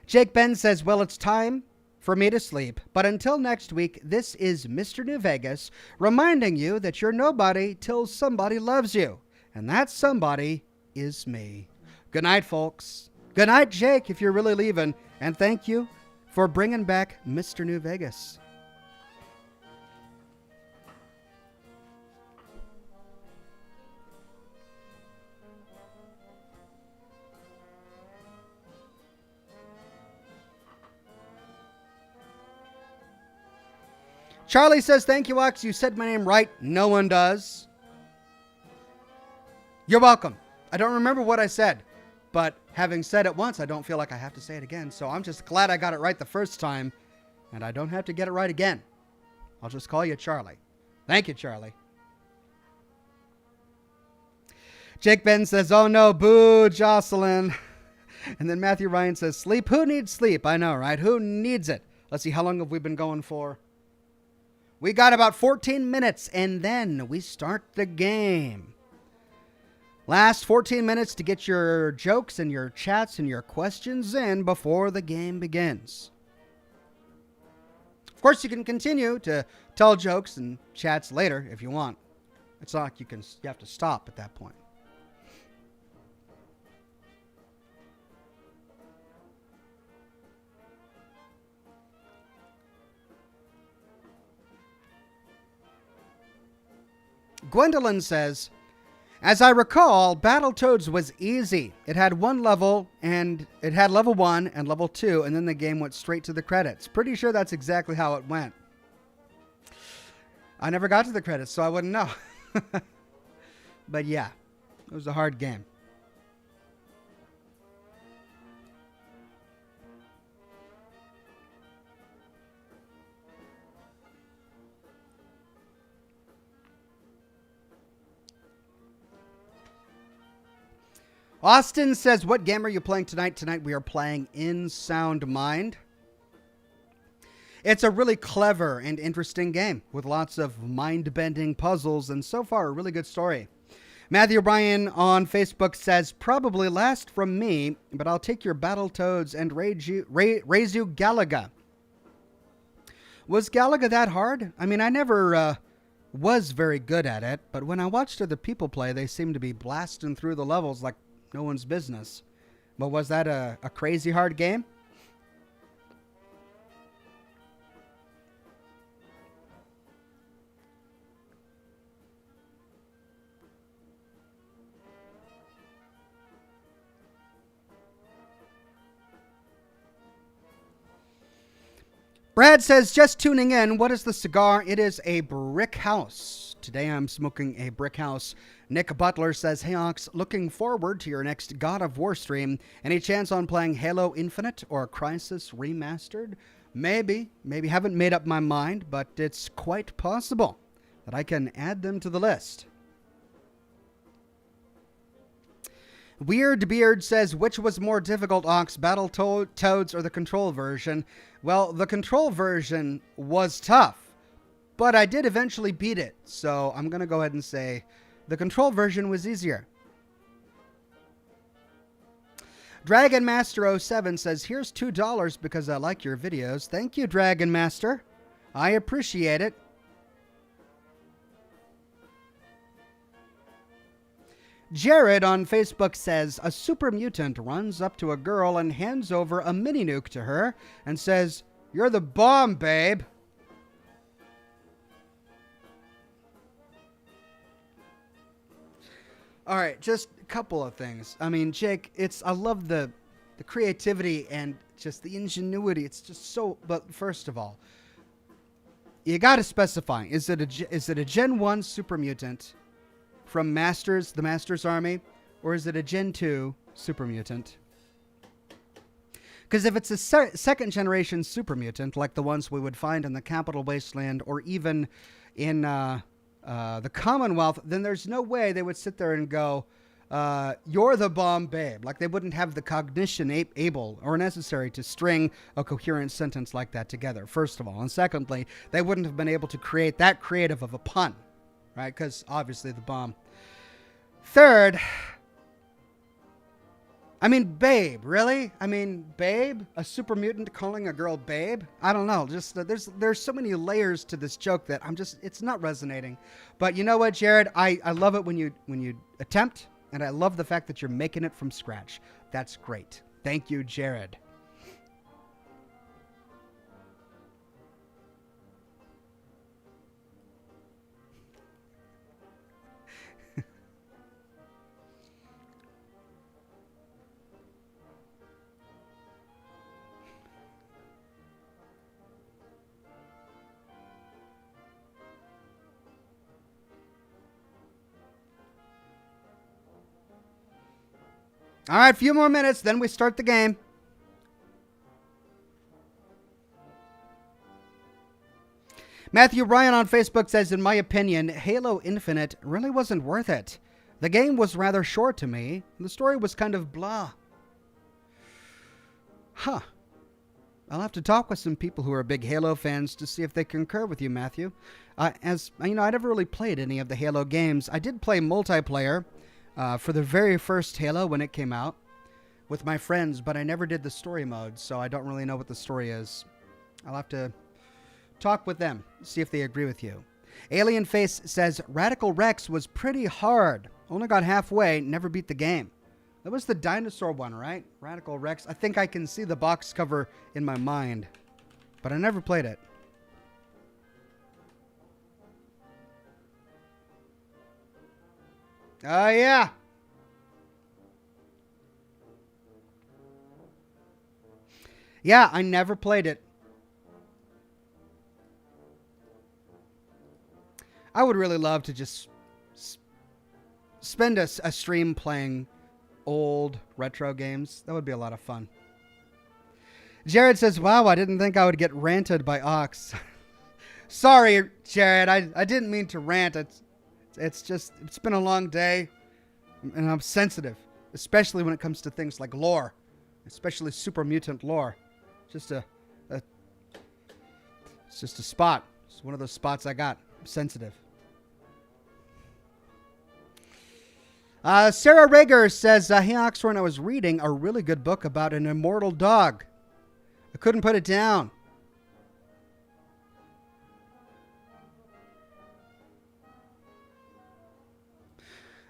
Jake Ben says, well, it's time for me to sleep. But until next week, this is Mr. New Vegas reminding you that you're nobody till somebody loves you. And that somebody is me. Good night, folks. Good night, Jake, if you're really leaving. And thank you for bringing back Mr. New Vegas. Charlie says, thank you, Ox. You said my name right. No one does. You're welcome. I don't remember what I said. But having said it once, I don't feel like I have to say it again. So I'm just glad I got it right the first time. And I don't have to get it right again. I'll just call you Charlie. Thank you, Charlie. Jake Ben says, oh no, boo, Jocelyn. And then Matthew Ryan says, sleep? Who needs sleep? I know, right? Who needs it? Let's see, how long have we been going for? We got about 14 minutes, and then we start the game. Last 14 minutes to get your jokes and your chats and your questions in before the game begins. Of course, you can continue to tell jokes and chats later if you want. It's not like you have to stop at that point. Gwendolyn says, as I recall, Battletoads was easy. It had one level, and it had level 1 and level 2, and then the game went straight to the credits. Pretty sure that's exactly how it went. I never got to the credits, so I wouldn't know. But yeah, it was a hard game. Austin says, what game are you playing tonight? Tonight we are playing In Sound Mind. It's a really clever and interesting game with lots of mind-bending puzzles and so far a really good story. Matthew O'Brien on Facebook says, probably last from me, but I'll take your Battletoads and raise you Galaga. Was Galaga that hard? I mean, I never was very good at it, but when I watched other people play, they seemed to be blasting through the levels like no one's business. But was that a crazy hard game? Brad says, just tuning in, what is the cigar? It is a Brick House. Today I'm smoking a Brick House. Nick Butler says, hey Ox, looking forward to your next God of War stream. Any chance on playing Halo Infinite or Crysis Remastered? Maybe. Haven't made up my mind, but it's quite possible that I can add them to the list. Weird Beard says, which was more difficult, Ox, Battletoads or the control version? Well, the control version was tough, but I did eventually beat it, so I'm going to go ahead and say the control version was easier. Dragon Master 07 says, here's $2 because I like your videos. Thank you, Dragon Master. I appreciate it. Jared on Facebook says, a super mutant runs up to a girl and hands over a mini nuke to her and says, you're the bomb, babe. All right, just a couple of things. I mean, Jake, I love the creativity and just the ingenuity. It's just so, but first of all, you got to specify, is it a Gen 1 super mutant from the Masters Army, or is it a Gen 2 super mutant? Because if it's a second generation super mutant, like the ones we would find in the Capital Wasteland or even in the Commonwealth, then there's no way they would sit there and go, you're the bomb, babe. Like they wouldn't have the cognition able or necessary to string a coherent sentence like that together, first of all. And secondly, they wouldn't have been able to create that creative of a pun. Right, because obviously the bomb. Third, I mean, babe, really? I mean, babe? A super mutant calling a girl babe? I don't know. Just there's so many layers to this joke that it's not resonating. But you know what, Jared? I love it when you attempt, and I love the fact that you're making it from scratch. That's great. Thank you, Jared. All right, a few more minutes, then we start the game. Matthew Ryan on Facebook says, in my opinion, Halo Infinite really wasn't worth it. The game was rather short to me. The story was kind of blah. Huh. I'll have to talk with some people who are big Halo fans to see if they concur with you, Matthew. As you know, I never really played any of the Halo games. I did play multiplayer for the very first Halo when it came out with my friends, but I never did the story mode, so I don't really know what the story is. I'll have to talk with them, see if they agree with you. Alien Face says, Radical Rex was pretty hard. Only got halfway, never beat the game. That was the dinosaur one, right? Radical Rex. I think I can see the box cover in my mind, but I never played it. Oh, yeah. Yeah, I never played it. I would really love to just spend a stream playing old retro games. That would be a lot of fun. Jared says, wow, I didn't think I would get ranted by Ox. Sorry, Jared. I didn't mean to rant. It's been a long day, and I'm sensitive, especially when it comes to things like lore, especially super mutant lore. It's just a spot. It's one of those spots I got. I'm sensitive. Sarah Rager says, hey, Oxhorn, I was reading a really good book about an immortal dog. I couldn't put it down.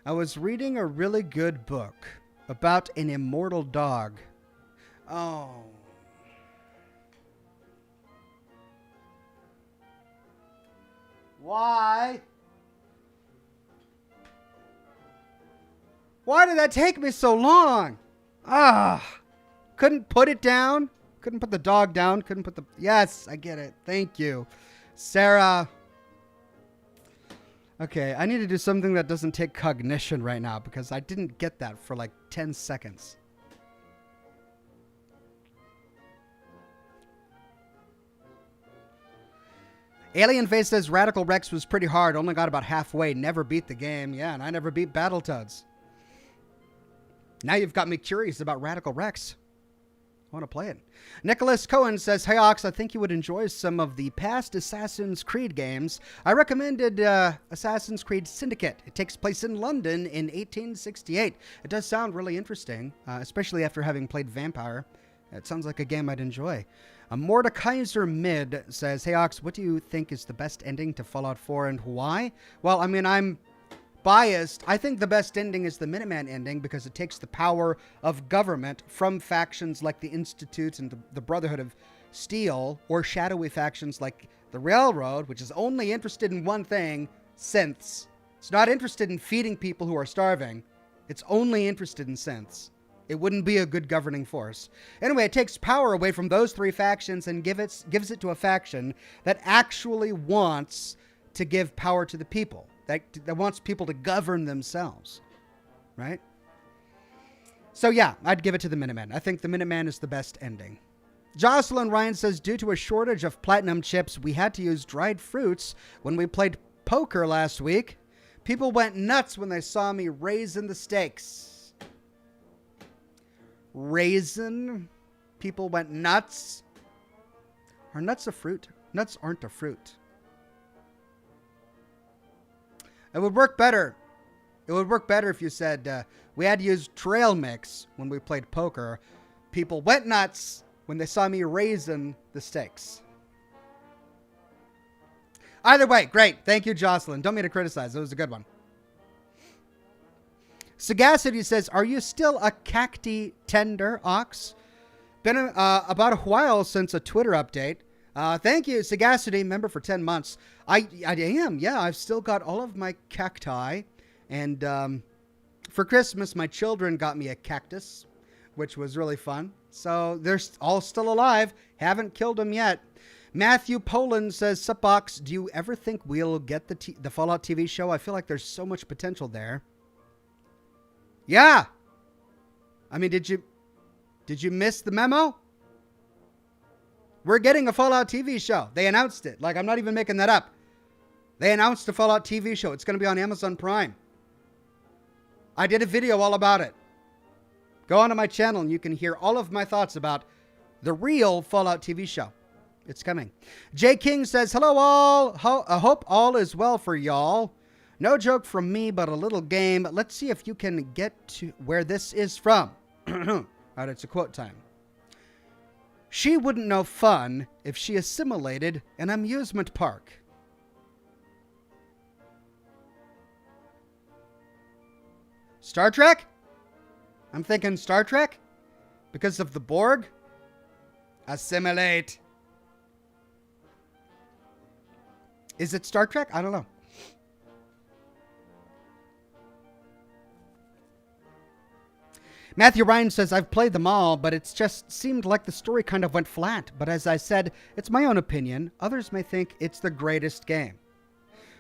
I was reading a really good book about an immortal dog. Oh. Why? Why did that take me so long? Couldn't put it down. Couldn't put the dog down. Couldn't put the... Yes, I get it. Thank you. Sarah. Okay, I need to do something that doesn't take cognition right now because I didn't get that for like 10 seconds. Alien Face says Radical Rex was pretty hard. Only got about halfway. Never beat the game. Yeah, and I never beat Battletoads. Now you've got me curious about Radical Rex. I want to play it. Nicholas Cohen says, hey, Ox, I think you would enjoy some of the past Assassin's Creed games. I recommended Assassin's Creed Syndicate. It takes place in London in 1868. It does sound really interesting, especially after having played Vampire. It sounds like a game I'd enjoy. Mordekaiser Mid says, hey, Ox, what do you think is the best ending to Fallout 4 and why? Well, I mean, I'm biased. I think the best ending is the Minuteman ending because it takes the power of government from factions like the Institute and the Brotherhood of Steel, or shadowy factions like the Railroad, which is only interested in one thing, synths. It's not interested in feeding people who are starving. It's only interested in synths. It wouldn't be a good governing force. Anyway, it takes power away from those three factions and gives it to a faction that actually wants to give power to the people. That wants people to govern themselves, right? So yeah, I'd give it to the Minuteman. I think the Minuteman is the best ending. Jocelyn Ryan says, due to a shortage of platinum chips, we had to use dried fruits when we played poker last week. People went nuts when they saw me raising the stakes. Raisin? People went nuts? Are nuts a fruit? Nuts aren't a fruit. It would work better. It would work better if you said we had to use trail mix when we played poker. People went nuts when they saw me raising the stakes. Either way, great. Thank you, Jocelyn. Don't mean to criticize. It was a good one. Sagacity says, are you still a cacti tender, Ox? Been about a while since a Twitter update. Thank you, Sagacity, member for 10 months. I am, yeah. I've still got all of my cacti. And for Christmas, my children got me a cactus, which was really fun. So they're all still alive. Haven't killed them yet. Matthew Poland says, Sup, Ox, do you ever think we'll get the Fallout TV show? I feel like there's so much potential there. Yeah. I mean, did you miss the memo? We're getting a Fallout TV show. They announced it. Like, I'm not even making that up. They announced a Fallout TV show. It's going to be on Amazon Prime. I did a video all about it. Go onto my channel and you can hear all of my thoughts about the real Fallout TV show. It's coming. Jay King says, hello all. I hope all is well for y'all. No joke from me, but a little game. Let's see if you can get to where this is from. All right, it's a quote time. She wouldn't know fun if she assimilated an amusement park. Star Trek? I'm thinking Star Trek? Because of the Borg? Assimilate. Is it Star Trek? I don't know. Matthew Ryan says, I've played them all, but it's just seemed like the story kind of went flat. But as I said, it's my own opinion. Others may think it's the greatest game.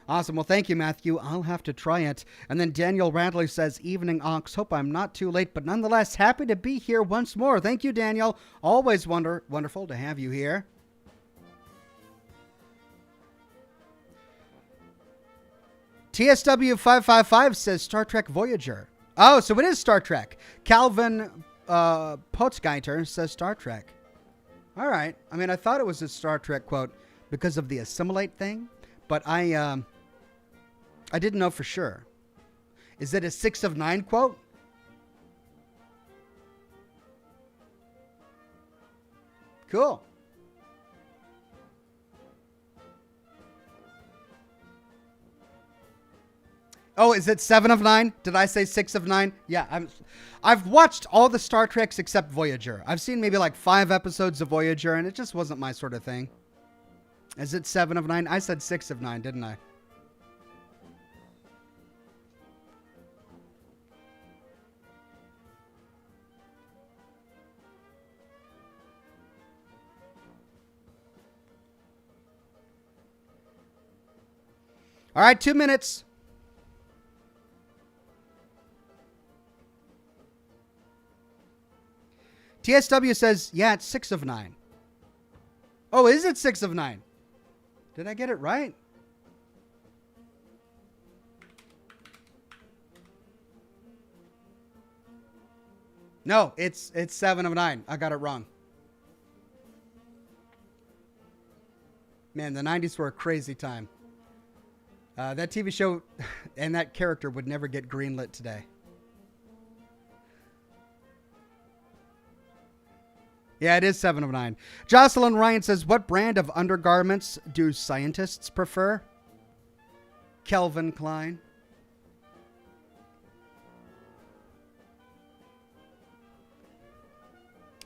Awesome. Well, thank you, Matthew. I'll have to try it. And then Daniel Radley says, evening, Ox. Hope I'm not too late, but nonetheless, happy to be here once more. Thank you, Daniel. Always wonderful to have you here. TSW555 says Star Trek Voyager. Oh, so it is Star Trek. Calvin Potsgeiter says Star Trek. All right. I mean, I thought it was a Star Trek quote because of the assimilate thing, but I didn't know for sure. Is it a 6 of 9 quote? Cool. Oh, is it 7 of 9? Did I say 6 of 9? Yeah, I've watched all the Star Treks except Voyager. I've seen maybe like 5 episodes of Voyager, and it just wasn't my sort of thing. Is it 7 of 9? I said 6 of 9, didn't I? All right, 2 minutes. TSW says, yeah, it's 6 of 9. Oh, is it 6 of 9? Did I get it right? No, it's 7 of 9. I got it wrong. Man, the 90s were a crazy time. That TV show and that character would never get greenlit today. Yeah, it is 7 of 9. Jocelyn Ryan says, what brand of undergarments do scientists prefer? Calvin Klein.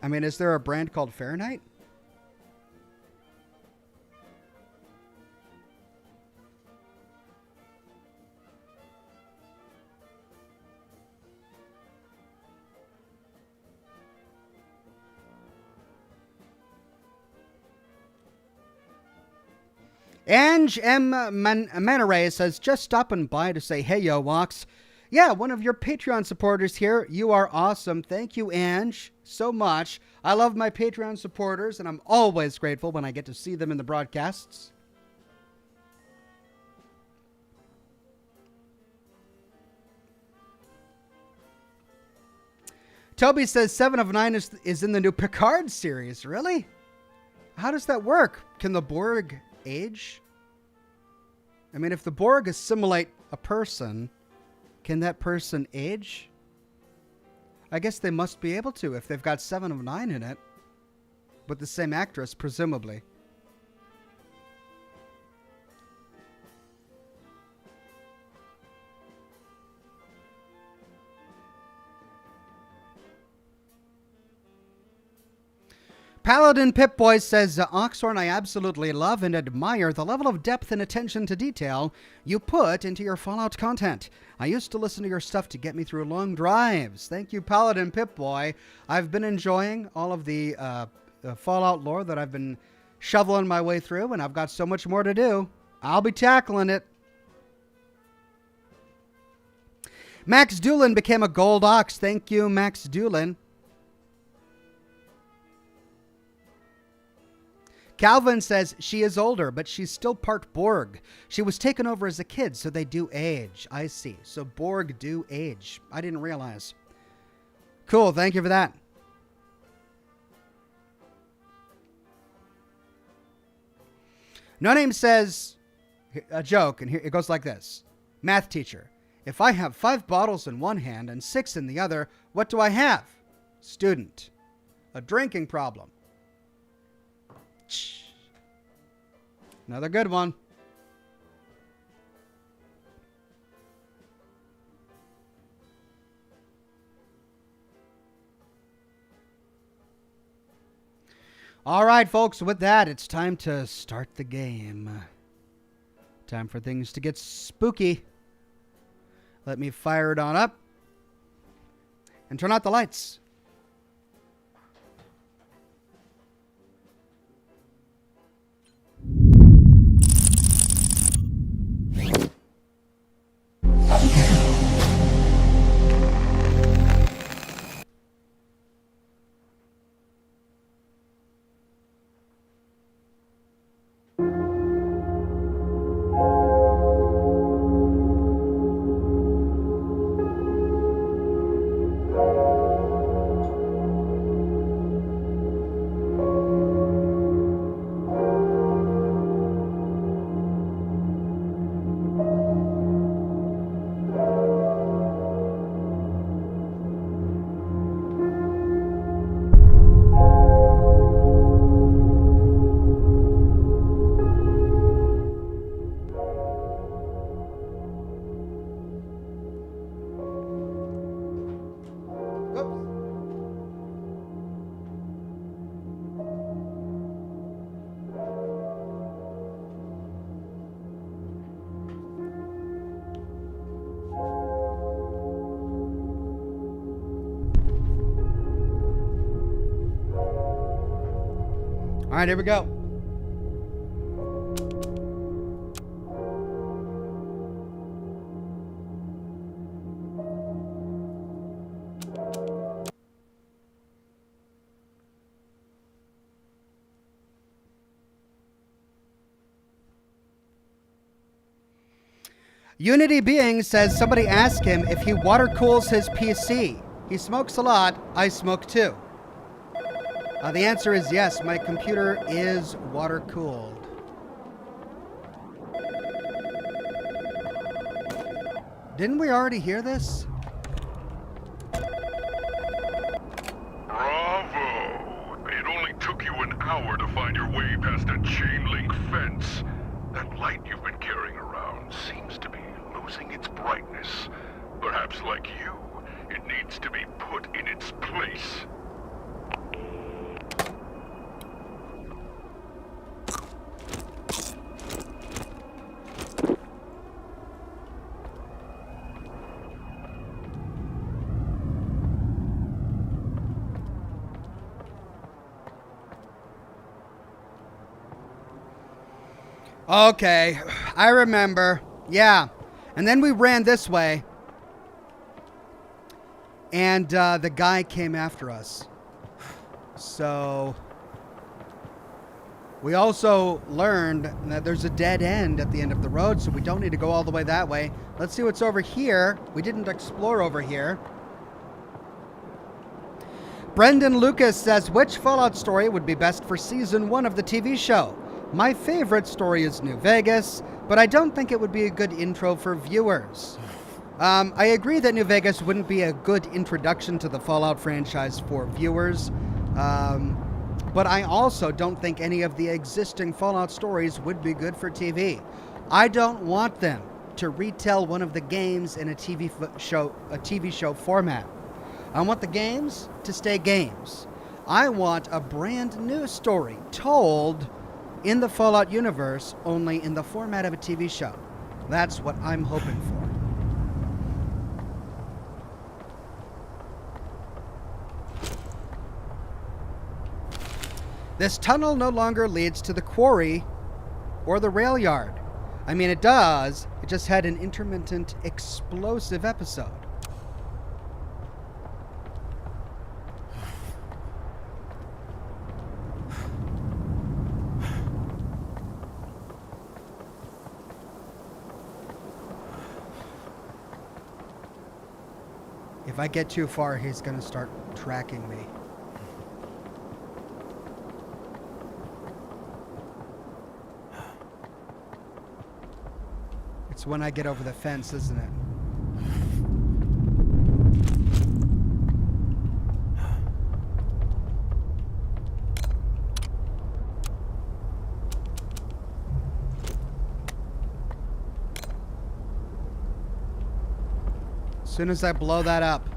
I mean, is there a brand called Fahrenheit? Ange M. Manaray says, just stopping by to say, hey, yo, Walks. Yeah, one of your Patreon supporters here. You are awesome. Thank you, Ange, so much. I love my Patreon supporters, and I'm always grateful when I get to see them in the broadcasts. Toby says 7 of 9 is in the new Picard series. Really? How does that work? Can the Borg age? I mean, if the Borg assimilate a person, can that person age? I guess they must be able to if they've got 7 of 9 in it. With the same actress, presumably. Paladin Pip-Boy says, Oxhorn, I absolutely love and admire the level of depth and attention to detail you put into your Fallout content. I used to listen to your stuff to get me through long drives. Thank you, Paladin Pip-Boy. I've been enjoying all of the Fallout lore that I've been shoveling my way through, and I've got so much more to do. I'll be tackling it. Max Doolin became a gold ox. Thank you, Max Doolin. Calvin says she is older, but she's still part Borg. She was taken over as a kid, so they do age. I see. So Borg do age. I didn't realize. Cool. Thank you for that. No Name says a joke, and here it goes like this. Math teacher. If I have 5 bottles in one hand and 6 in the other, what do I have? Student. A drinking problem. Another good one. All right, folks, with that, it's time to start the game. Time for things to get spooky. Let me fire it on up and turn out the lights. All right, here we go. Unity Being says somebody ask him if he water cools his PC. He smokes a lot. I smoke too. The answer is yes. My computer is water cooled. Didn't we already hear this? Bravo! It only took you an hour to find your way past a chain link fence. That light you've been carrying around seems to be losing its brightness. Perhaps like you, it needs to be put in its place. Okay, I remember. Yeah. And then we ran this way. And the guy came after us. So we also learned that there's a dead end at the end of the road, so we don't need to go all the way that way. Let's see what's over here. We didn't explore over here. Brendan Lucas says, which Fallout story would be best for season 1 of the TV show? My favorite story is New Vegas, but I don't think it would be a good intro for viewers. I agree that New Vegas wouldn't be a good introduction to the Fallout franchise for viewers, but I also don't think any of the existing Fallout stories would be good for TV. I don't want them to retell one of the games in a TV show format. I want the games to stay games. I want a brand new story told in the Fallout universe, only in the format of a TV show. That's what I'm hoping for. This tunnel no longer leads to the quarry or the rail yard. I mean, it does. It just had an intermittent explosive episode. If I get too far, he's gonna start tracking me. It's when I get over the fence, isn't it? As soon as I blow that up.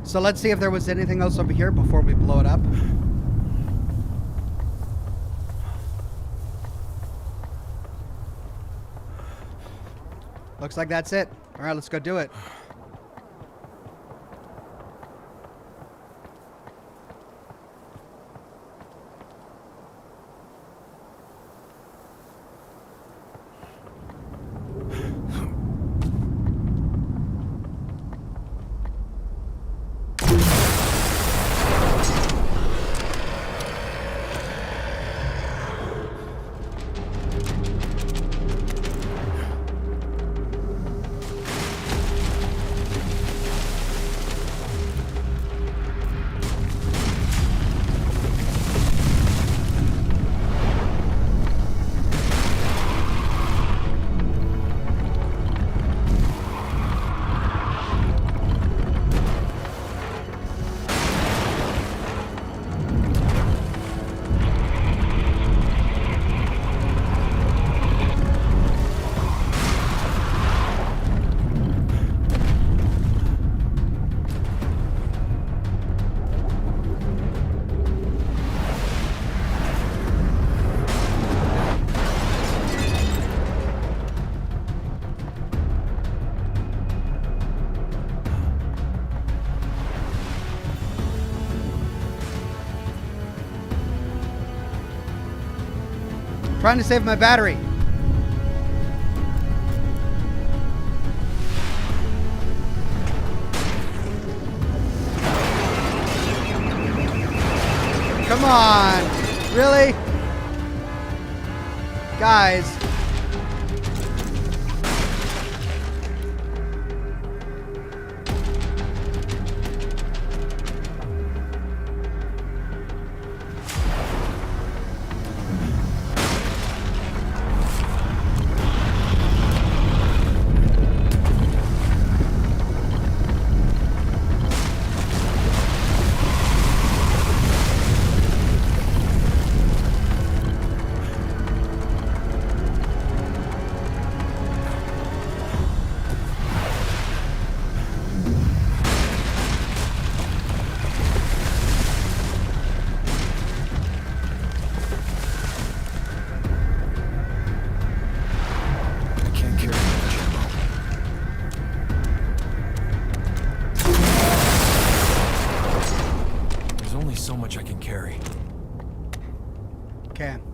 So let's see if there was anything else over here before we blow it up. Looks like that's it. All right, let's go do it. Trying to save my battery. Come on. Really? Guys.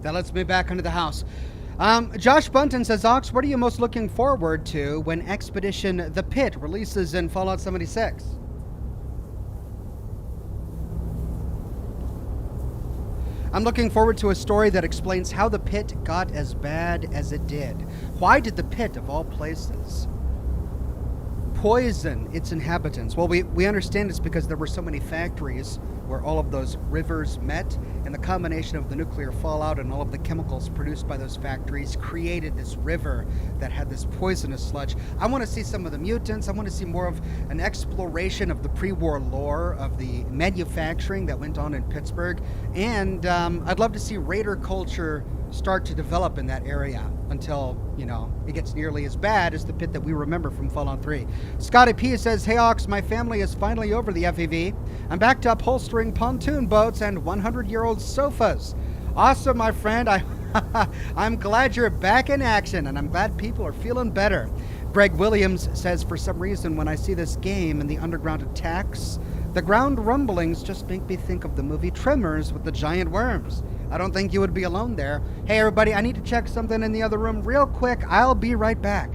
That lets me back into the house. Josh Bunton says, Ox, what are you most looking forward to when Expedition The Pit releases in Fallout 76? I'm looking forward to a story that explains how the pit got as bad as it did. Why did the pit, of all places, poison its inhabitants? Well, we understand it's because there were so many factories where all of those rivers met, and the combination of the nuclear fallout and all of the chemicals produced by those factories created this river that had this poisonous sludge. I want to see some of the mutants. I want to see more of an exploration of the pre-war lore of the manufacturing that went on in Pittsburgh, and I'd love to see raider culture start to develop in that area until, you know, it gets nearly as bad as the pit that we remember from Fallout 3. Scotty P says, hey Ox, my family is finally over the FEV. I'm back to upholstering pontoon boats and 100-year-old sofas. Awesome, my friend. I'm glad you're back in action, and I'm glad people are feeling better. Greg Williams says, for some reason, when I see this game and the underground attacks, the ground rumblings just make me think of the movie Tremors with the giant worms. I don't think you would be alone there. Hey, everybody, I need to check something in the other room real quick. I'll be right back.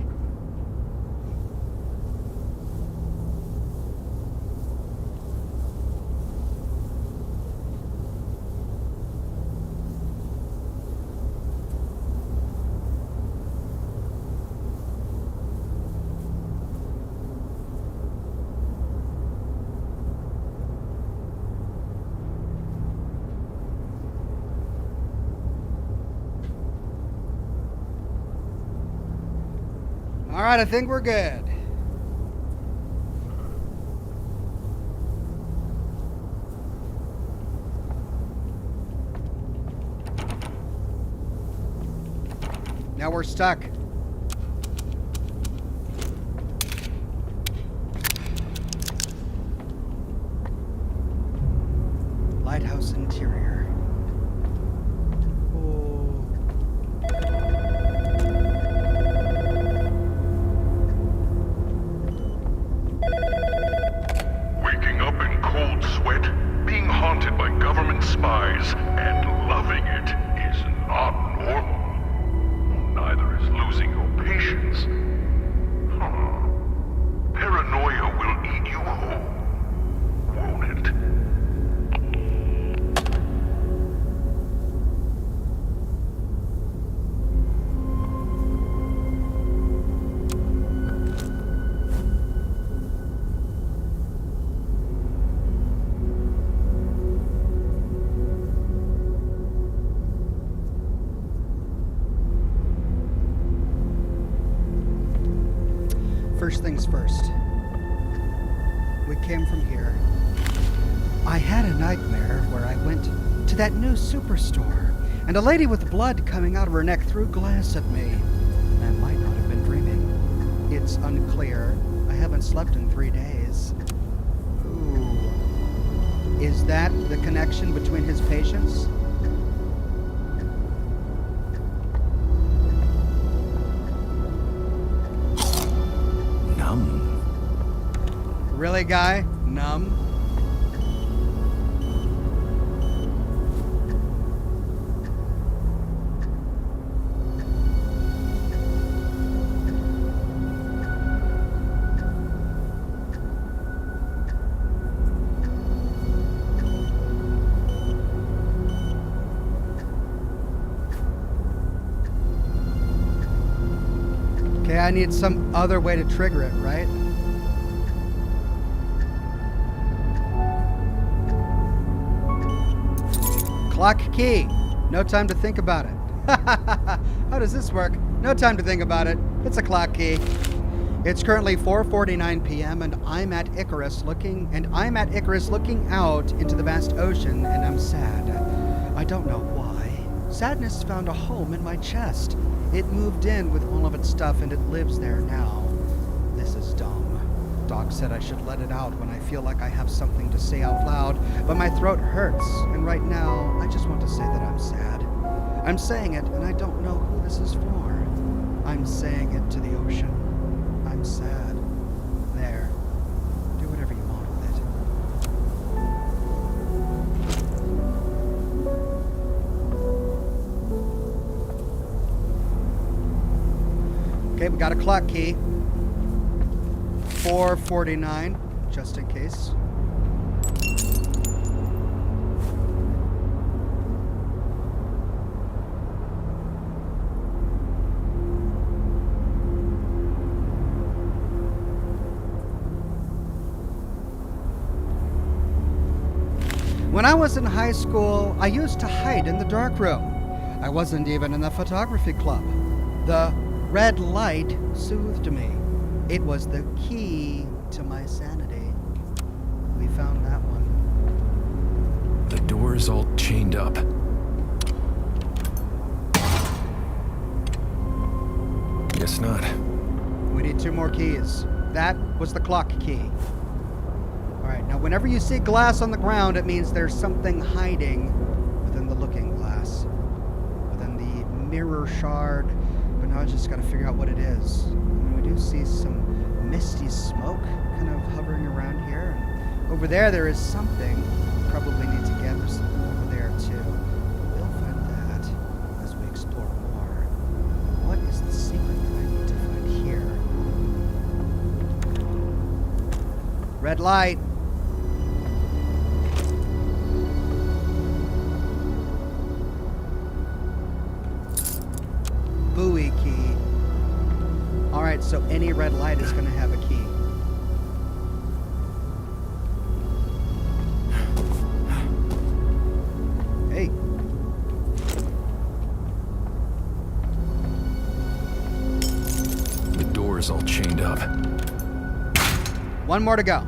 All right, I think we're good. Now we're stuck. Lighthouse interior. Oh. Waking up in cold sweat, being haunted by government spies, and loving it is not normal. Neither is losing your patience. Paranoia will eat you whole, won't it? First things first. We came from here. I had a nightmare where I went to that new superstore, and a lady with blood coming out of her neck threw glass at me. I might not have been dreaming. It's unclear. I haven't slept in 3 days. Ooh. Is that the connection between his patients? Really, guy? Numb? Okay, I need some other way to trigger it, right? Clock key. No time to think about it. How does this work? No time to think about it. It's a clock key. It's currently 4:49 p.m. and I'm at Icarus looking out into the vast ocean, and I'm sad. I don't know why. Sadness found a home in my chest. It moved in with all of its stuff and it lives there now. This is dumb. Doc said I should let it out when I feel like I have something to say out loud, but my throat hurts, and right now, I just want to say that I'm sad. I'm saying it, and I don't know who this is for. I'm saying it to the ocean. I'm sad. There. Do whatever you want with it. Okay, we got a clock key. 4:49, just in case. When I was in high school, I used to hide in the dark room. I wasn't even in the photography club. The red light soothed me. It was the key to my sanity. We found that one. The door's all chained up. Guess not. We need 2 more keys. That was the clock key. Alright, now whenever you see glass on the ground, it means there's something hiding within the looking glass. Within the mirror shard. But now I just gotta figure out what it is. We do see some misty smoke kind of hovering around here. And over there is something. Probably need to gather something over there too. We'll find that as we explore more. What is the secret that I need to find here? Red light. Buoy key. Alright, so any red light is going to have a key. Hey. The door's all One more to go.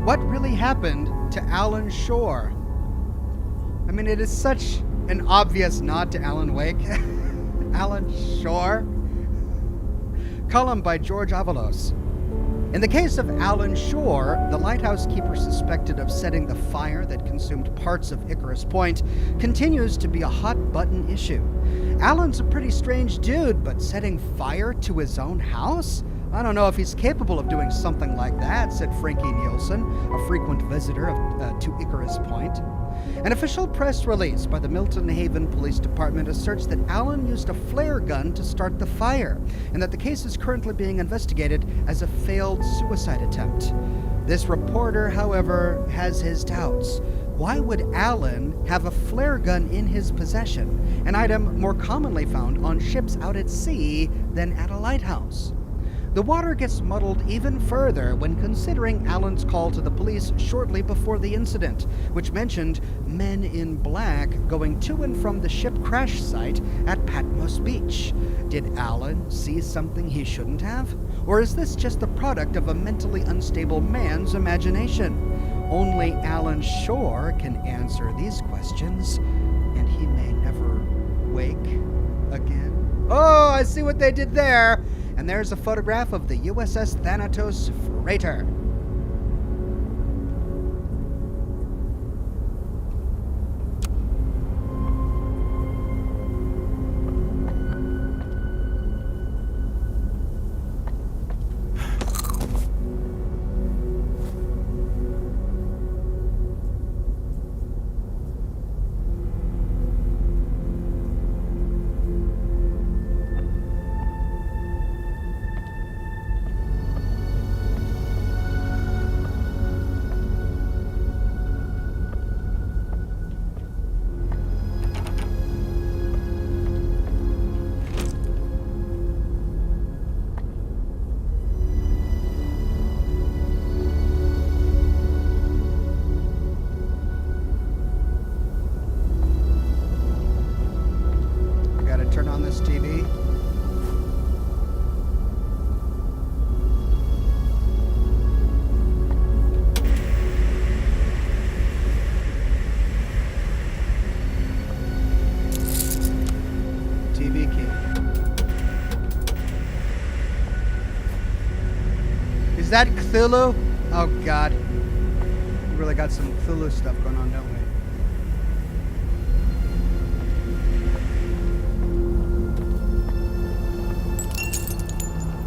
What really happened to Alan Shore? I mean, it is such an obvious nod to Alan Wake. Alan Shore? Column by George Avalos. In the case of Alan Shore, the lighthouse keeper suspected of setting the fire that consumed parts of Icarus Point continues to be a hot-button issue. Alan's a pretty strange dude, but setting fire to his own house? I don't know if he's capable of doing something like that, said Frankie Nielsen, a frequent visitor to Icarus Point. An official press release by the Milton Haven Police Department asserts that Alan used a flare gun to start the fire, and that the case is currently being investigated as a failed suicide attempt. This reporter, however, has his doubts. Why would Alan have a flare gun in his possession, an item more commonly found on ships out at sea than at a lighthouse? The water gets muddled even further when considering Alan's call to the police shortly before the incident, which mentioned men in black going to and from the ship crash site at Patmos Beach. Did Alan see something he shouldn't have? Or is this just the product of a mentally unstable man's imagination? Only Alan Shore can answer these questions, and he may never wake again. Oh, I see what they did there! And there's a photograph of the USS Thanatos freighter. Turn on this TV. TV key. Is that Cthulhu? Oh God. We really got some Cthulhu stuff going on, don't we?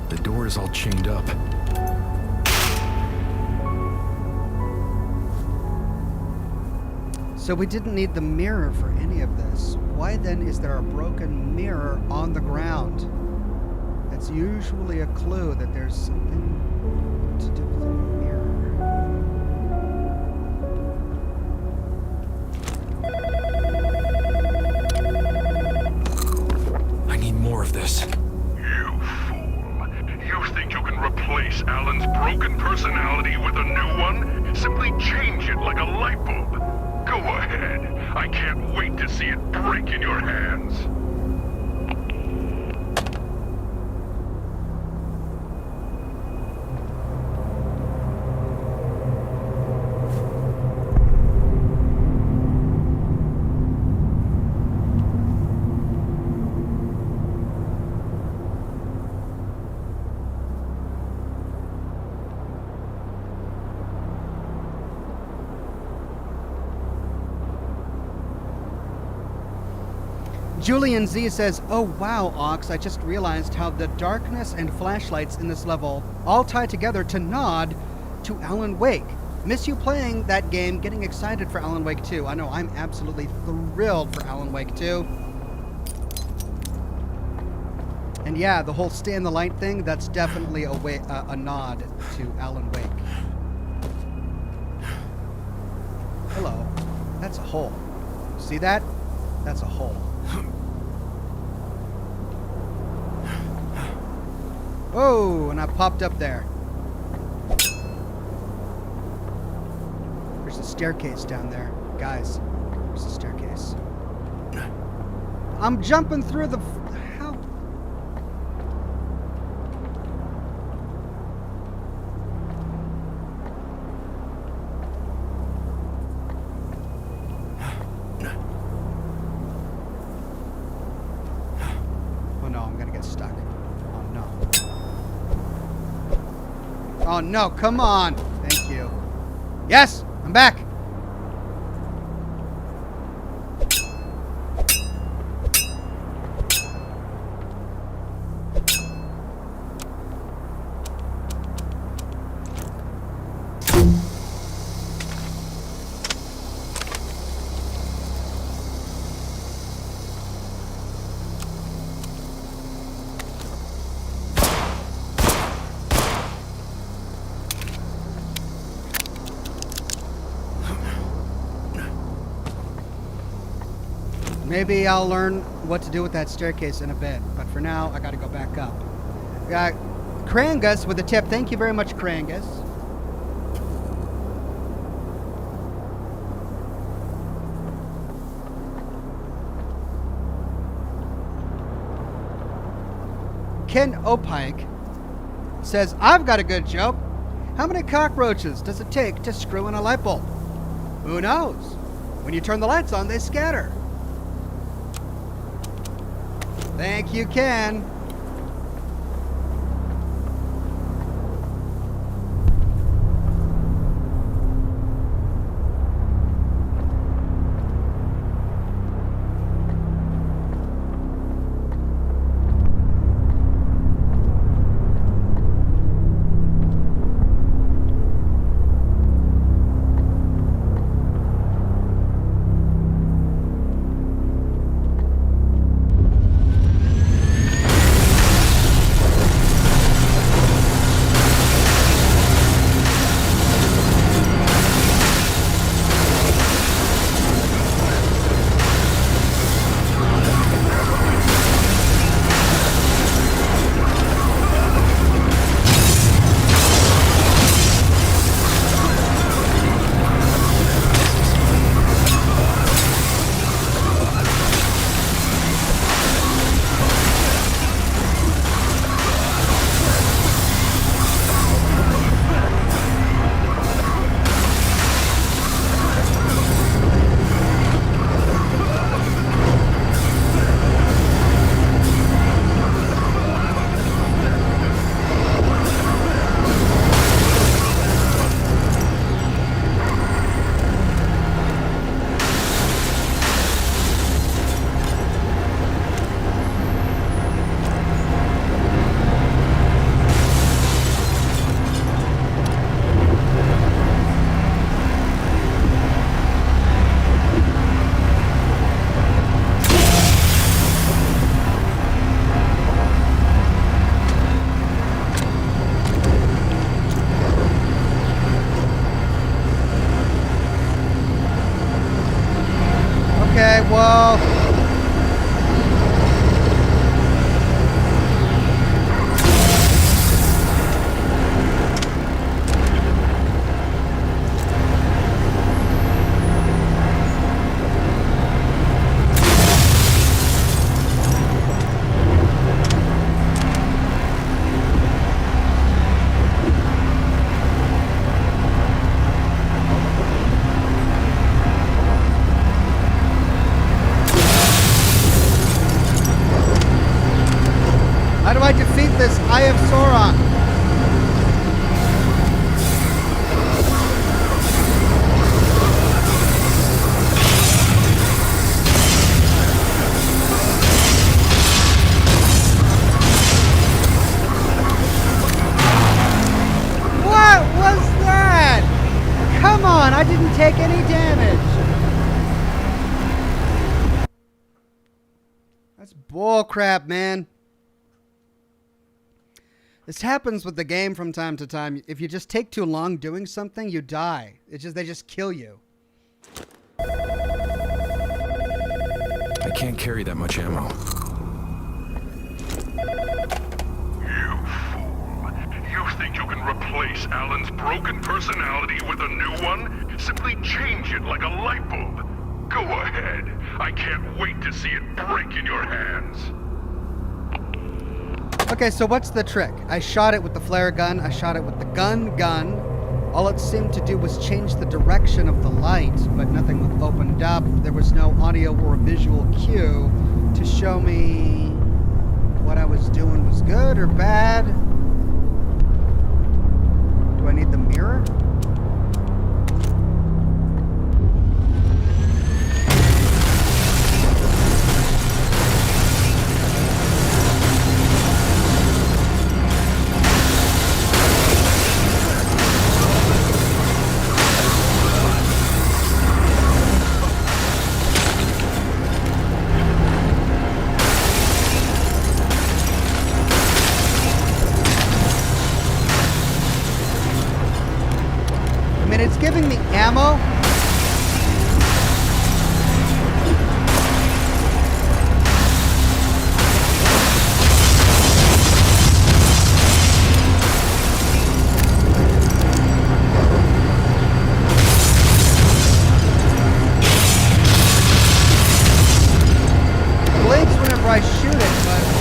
The door is all chained up. So we didn't need the mirror for any of this. Why then is there a broken mirror on the ground? That's usually a clue that there's something to do with a mirror. I need more of this. You fool. You think you can replace Alan's broken personality with a new one? Simply change it like a light bulb. Go ahead. I can't wait to see it break in your hands. Julian Z says, "Oh wow, Ox, I just realized how the darkness and flashlights in this level all tie together to nod to Alan Wake. Miss you playing that game, getting excited for Alan Wake 2. I know, I'm absolutely thrilled for Alan Wake 2. And yeah, the whole stay in the light thing, that's definitely a nod to Alan Wake. Hello. That's a hole. See that? That's a hole. Oh, and I popped up there. There's a staircase down there. Guys, there's a staircase. I'm jumping through the... How? Oh no, I'm gonna get stuck. Oh no. Oh no, come on. Thank you. Yes, I'm back. Maybe I'll learn what to do with that staircase in a bit, but for now, I gotta go back up. Krangus with a tip. Thank you very much, Krangus. Ken Opike says, I've got a good joke. How many cockroaches does it take to screw in a light bulb? Who knows? When you turn the lights on, they scatter. Thank you, Ken. Okay, well... How do I defeat this Eye of Sauron? What was that? Come on, I didn't take any damage. That's bullcrap, man. This happens with the game from time to time. If you just take too long doing something, you die. They just kill you. I can't carry that much ammo. You fool. replace Alan's broken personality with a new one? Simply change it like a light bulb. Go ahead. I can't wait to see it break in your hands. Okay, so what's the trick? I shot it with the flare gun. I shot it with the gun. All it seemed to do was change the direction of the light, but nothing opened up. There was no audio or visual cue to show me what I was doing was good or bad. Do I need the mirror? It's giving me ammo. It blinks whenever I shoot it, but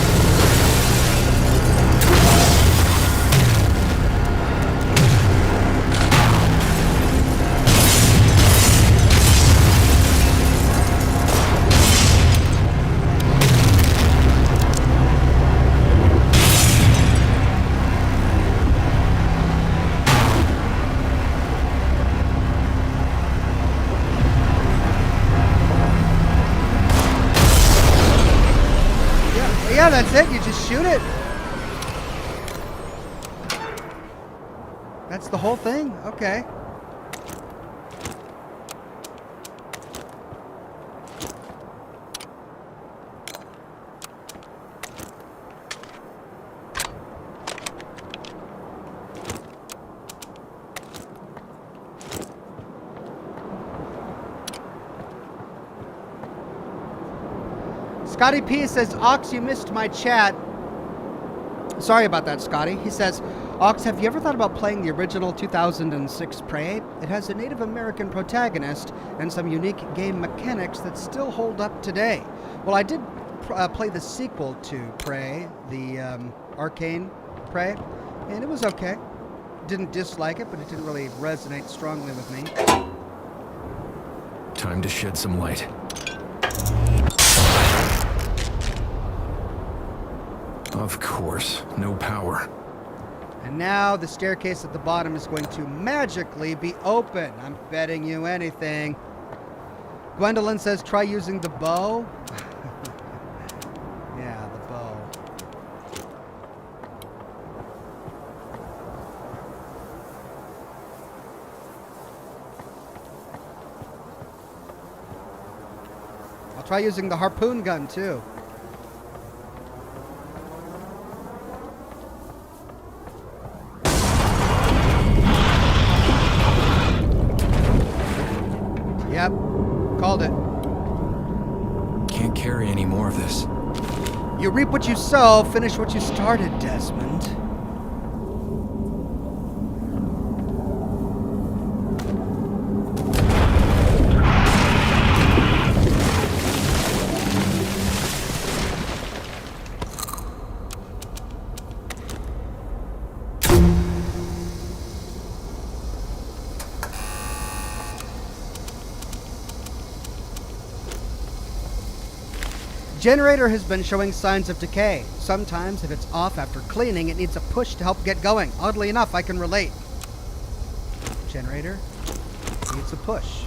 yeah, that's it. You just shoot it. That's the whole thing? Okay. Scotty P says, Ox, you missed my chat. Sorry about that, Scotty. He says, Ox, have you ever thought about playing the original 2006 Prey? It has a Native American protagonist and some unique game mechanics that still hold up today. Well, I did play the sequel to Prey, the Arcane Prey, and it was okay. Didn't dislike it, but it didn't really resonate strongly with me. Time to shed some light. Of course, no power. And now the staircase at the bottom is going to magically be open. I'm betting you anything. Gwendolyn says, try using the bow. Yeah, the bow. I'll try using the harpoon gun too. Yep, called it. Can't carry any more of this. You reap what you sow, finish what you started, Desmond. Generator has been showing signs of decay. Sometimes, if it's off after cleaning, it needs a push to help get going. Oddly enough, I can relate. Generator needs a push.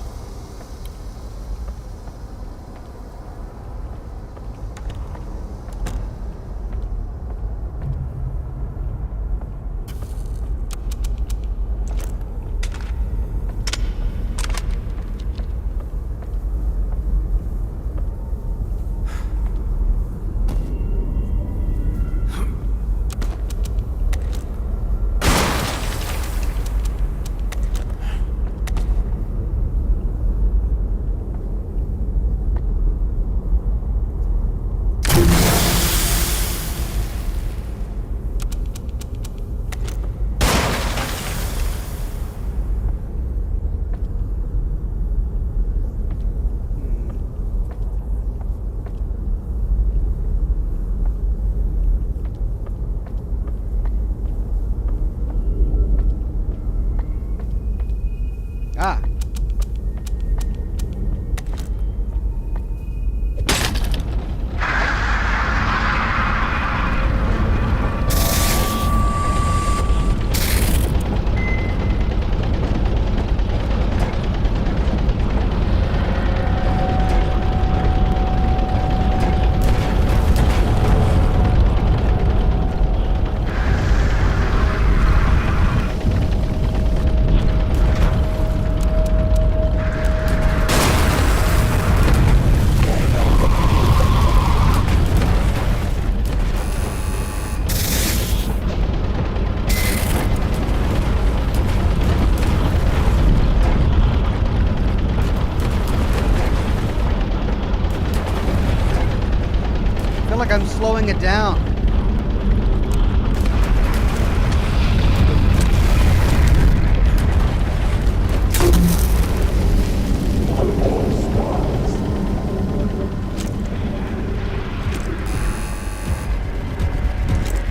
like I'm slowing it down.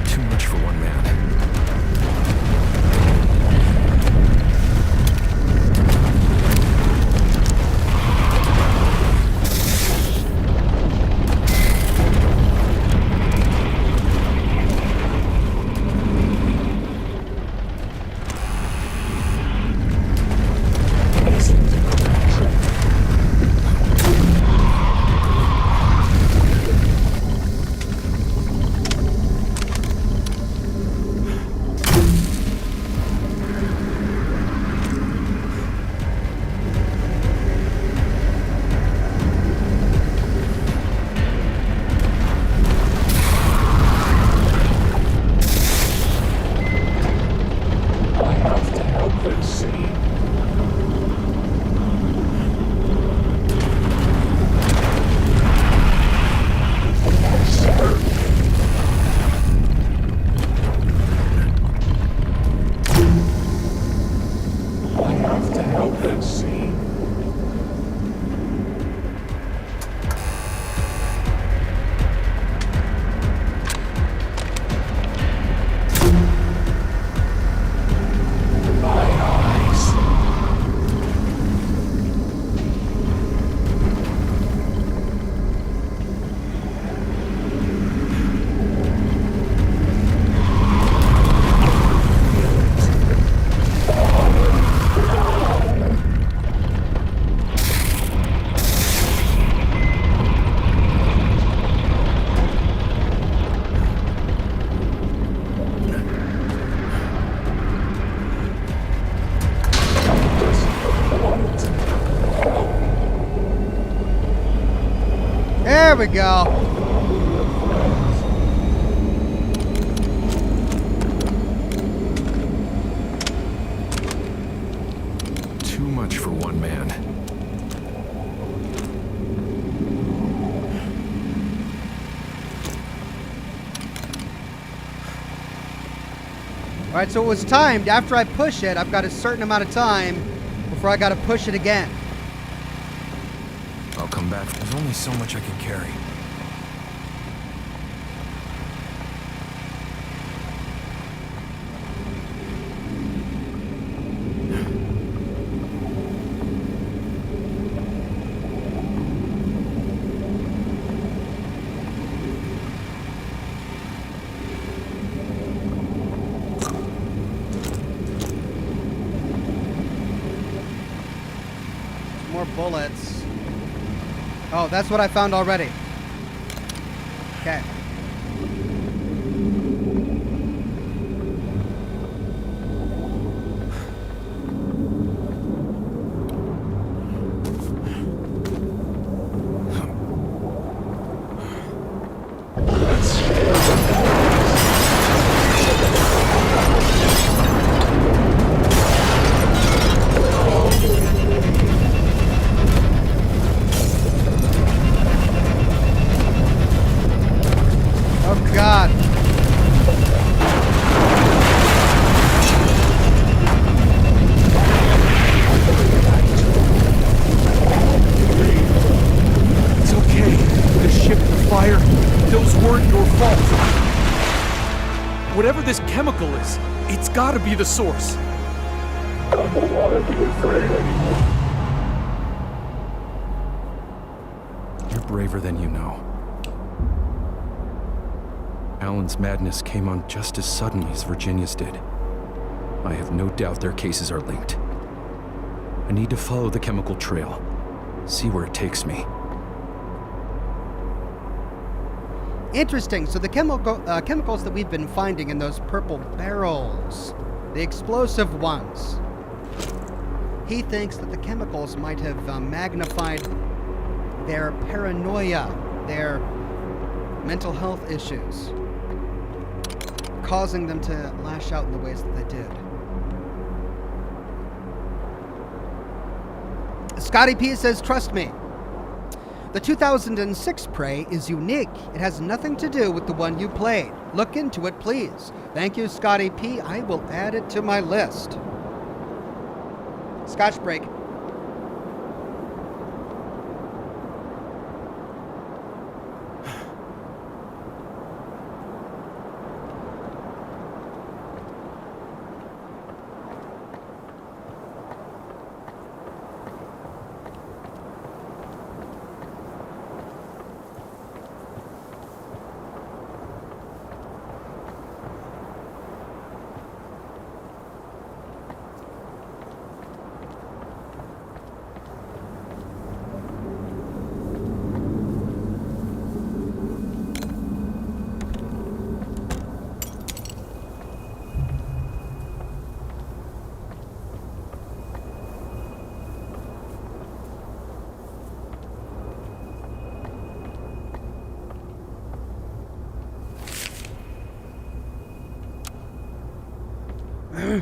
Too much for one man. There we go. Too much for one man. All right, so it was timed. After I push it, I've got a certain amount of time before I got to push it again. I'll come back. There's only so much I can carry. More bullets. Oh, that's what I found already. Okay. God. It's okay. The ship, the fire, those weren't your fault. Whatever this chemical is, it's gotta be the source. I don't want to be afraid anymore. You're braver than you know. Alan's madness came on just as suddenly as Virginia's did. I have no doubt their cases are linked. I need to follow the chemical trail, see where it takes me. Interesting. So the chemicals that we've been finding in those purple barrels, the explosive ones, he thinks that the chemicals might have magnified their paranoia, their mental health issues, causing them to lash out in the ways that they did. Scotty P says, trust me. The 2006 Prey is unique. It has nothing to do with the one you played. Look into it, please. Thank you, Scotty P. I will add it to my list. Scotch break.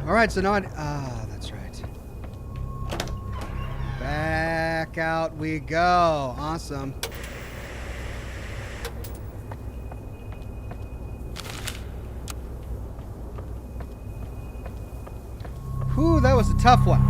All right, so now that's right. Back out we go. Awesome. Whew, that was a tough one.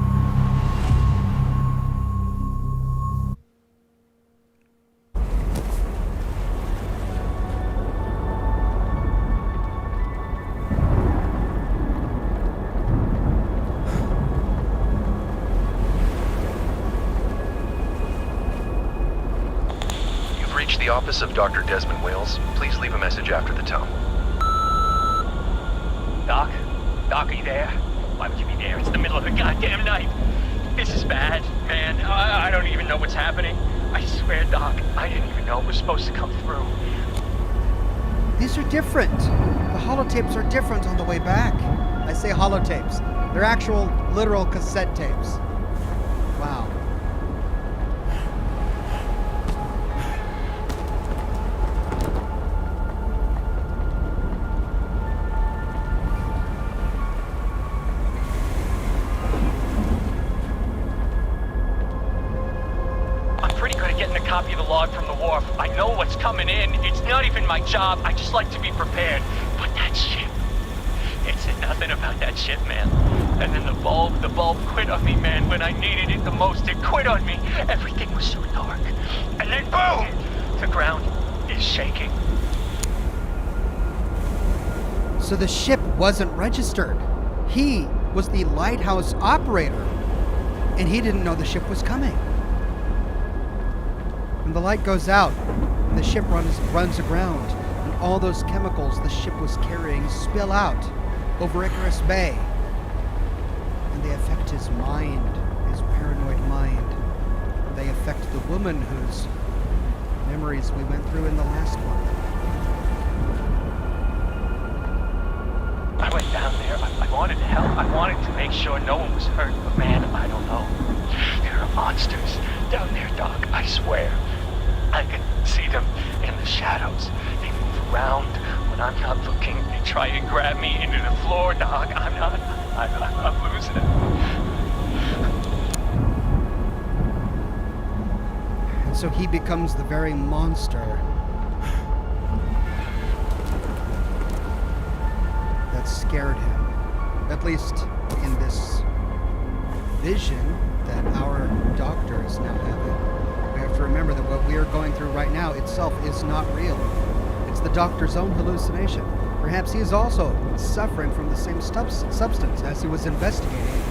The office of Dr. Desmond Wales. Please leave a message after the tone. Doc? Doc, are you there? Why would you be there? It's the middle of the goddamn night. This is bad, man. I don't even know what's happening. I swear, Doc, I didn't even know it was supposed to come through. These are different. The holotapes are different on the way back. I say holotapes. They're actual, literal cassette tapes. Wow. Copy of the log from the wharf. I know what's coming in. It's not even my job. I just like to be prepared. But that ship, it said nothing about that ship, man. And then the bulb quit on me, man. When I needed it the most, it quit on me. Everything was so dark. And then boom! The ground is shaking. So the ship wasn't registered. He was the lighthouse operator, and he didn't know the ship was coming. When the light goes out, and the ship runs aground, and all those chemicals the ship was carrying spill out over Icarus Bay. And they affect his mind, his paranoid mind. They affect the woman whose memories we went through in the last one. I went down there. I wanted to help. I wanted to make sure no one was hurt. But man, I don't know. There are monsters down there, Doc. I swear. I can see them in the shadows. They move around when I'm not looking. They try and grab me into the floor, Doc. I'm losing it. And so he becomes the very monster that scared him. At least in this vision that our doctor is now having. We have to remember that what we are going through right now itself is not real. It's the doctor's own hallucination. Perhaps he is also suffering from the same substance as he was investigating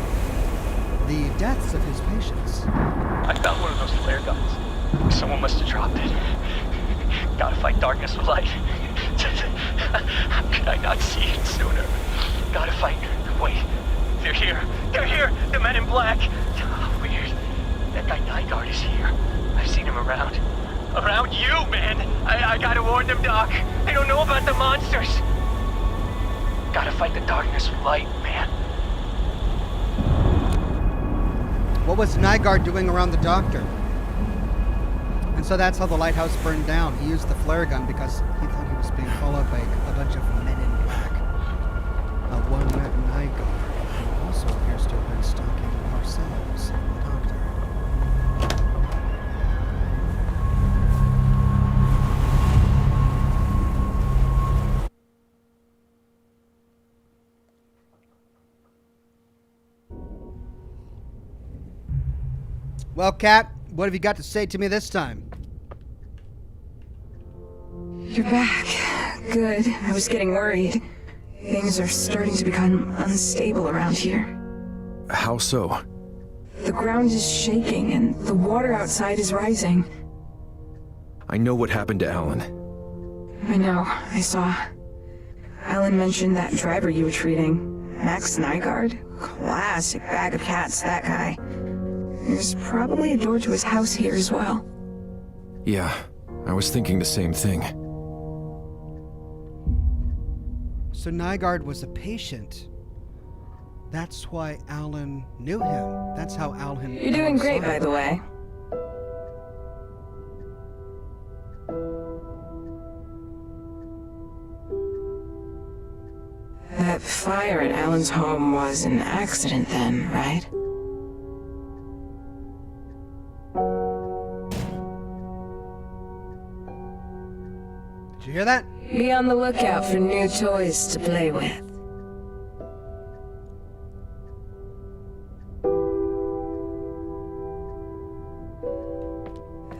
the deaths of his patients. I found one of those flare guns. Someone must have dropped it. Gotta fight darkness with light. How could I not see it sooner? Gotta fight. Wait. They're here. They're here. The men in black. Oh, weird. That guy Nygaard is here. I've seen him around. Around you, man! I gotta warn them, Doc. They don't know about the monsters. Gotta fight the darkness with light, man. What was Nygaard doing around the doctor? And so that's how the lighthouse burned down. He used the flare gun because he thought he was being followed by a bunch of men in black. One met Nygaard, who also appears to have been stalking ourselves, the doctor. Well, Kat, what have you got to say to me this time? You're back. Good. I was getting worried. Things are starting to become unstable around here. How so? The ground is shaking and the water outside is rising. I know what happened to Alan. I know. I saw. Alan mentioned that driver you were treating. Max Nygaard? Classic bag of cats, that guy. There's probably a door to his house here as well. Yeah, I was thinking the same thing. So Nygaard was a patient. That's why Alan knew him. That's how Alan... You're doing great, by the way. That fire at Alan's home was an accident then, right? Did you hear that? Be on the lookout for new toys to play with.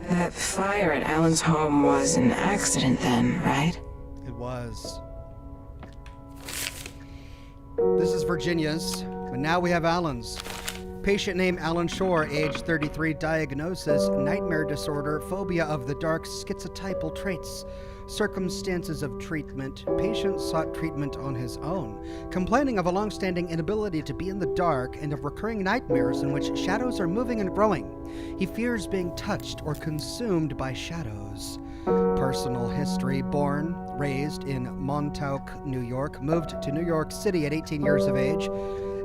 That fire at Alan's home was an accident then, right? It was. This is Virginia's, but now we have Alan's. Patient named Alan Shore, age 33, diagnosis, nightmare disorder, phobia of the dark, schizotypal traits. Circumstances of treatment. Patient sought treatment on his own, complaining of a long-standing inability to be in the dark and of recurring nightmares in which shadows are moving and growing. He fears being touched or consumed by shadows. Personal history: born, raised in Montauk, New York, moved to New York City at 18 years of age,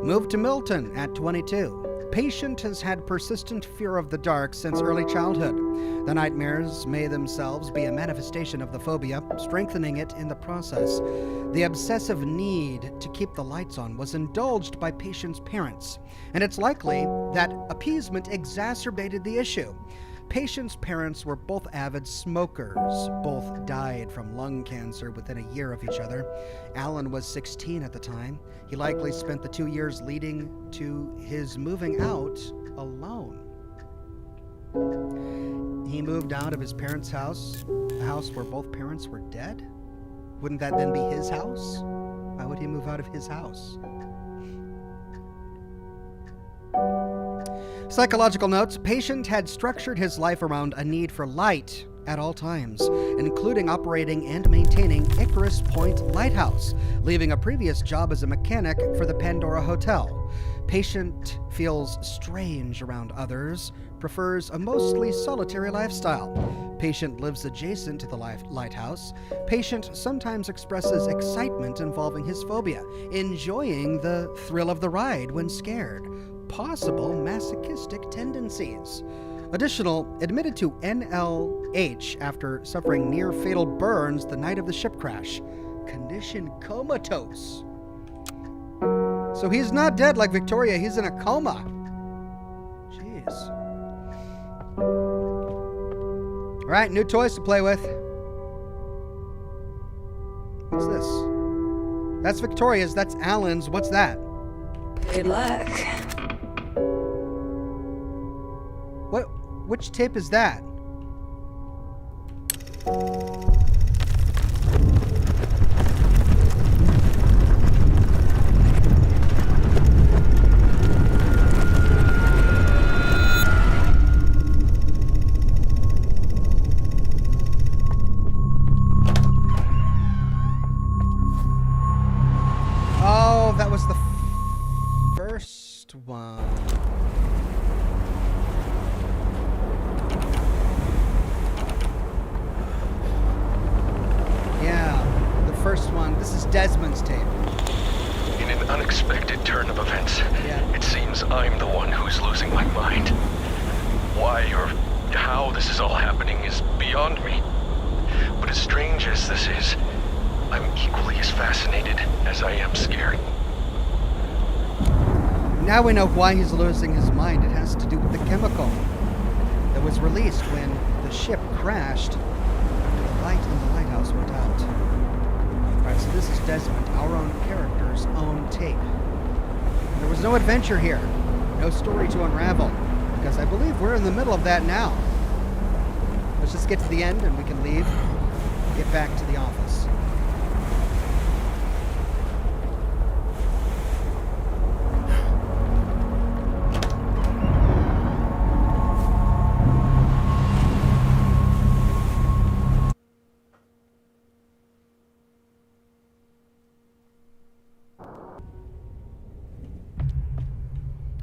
moved to Milton at 22. Patient has had persistent fear of the dark since early childhood. The nightmares may themselves be a manifestation of the phobia, strengthening it in the process. The obsessive need to keep the lights on was indulged by patient's parents, and it's likely that appeasement exacerbated the issue. Patient's parents were both avid smokers. Both died from lung cancer within a year of each other. Alan was 16 at the time. He likely spent the 2 years leading to his moving out alone. He moved out of his parents' house, a house where both parents were dead? Wouldn't that then be his house? Why would he move out of his house? Psychological notes: patient had structured his life around a need for light at all times, including operating and maintaining Icarus Point Lighthouse, leaving a previous job as a mechanic for the Pandora Hotel. Patient feels strange around others, prefers a mostly solitary lifestyle. Patient lives adjacent to the lighthouse. Patient sometimes expresses excitement involving his phobia, enjoying the thrill of the ride when scared. Possible masochistic tendencies. Additional, admitted to NLH after suffering near-fatal burns the night of the ship crash. Condition comatose. So he's not dead like Victoria, he's in a coma. Jeez. Alright, new toys to play with. What's this? That's Victoria's, that's Alan's. What's that? Good luck. Which tape is that? Oh, that was the first one. First one. This is Desmond's tape. In an unexpected turn of events, Yeah. it seems I'm the one who's losing my mind. Why or how this is all happening is beyond me. But as strange as this is, I'm equally as fascinated as I am scared. Now we know why he's losing his mind. It has to do with the chemical that was released when the ship crashed after the light in the lighthouse went out. Alright, so this is Desmond, our own character's own tape. There was no adventure here, no story to unravel. because I believe we're in the middle of that now. Let's just get to the end and we can leave, get back to the office.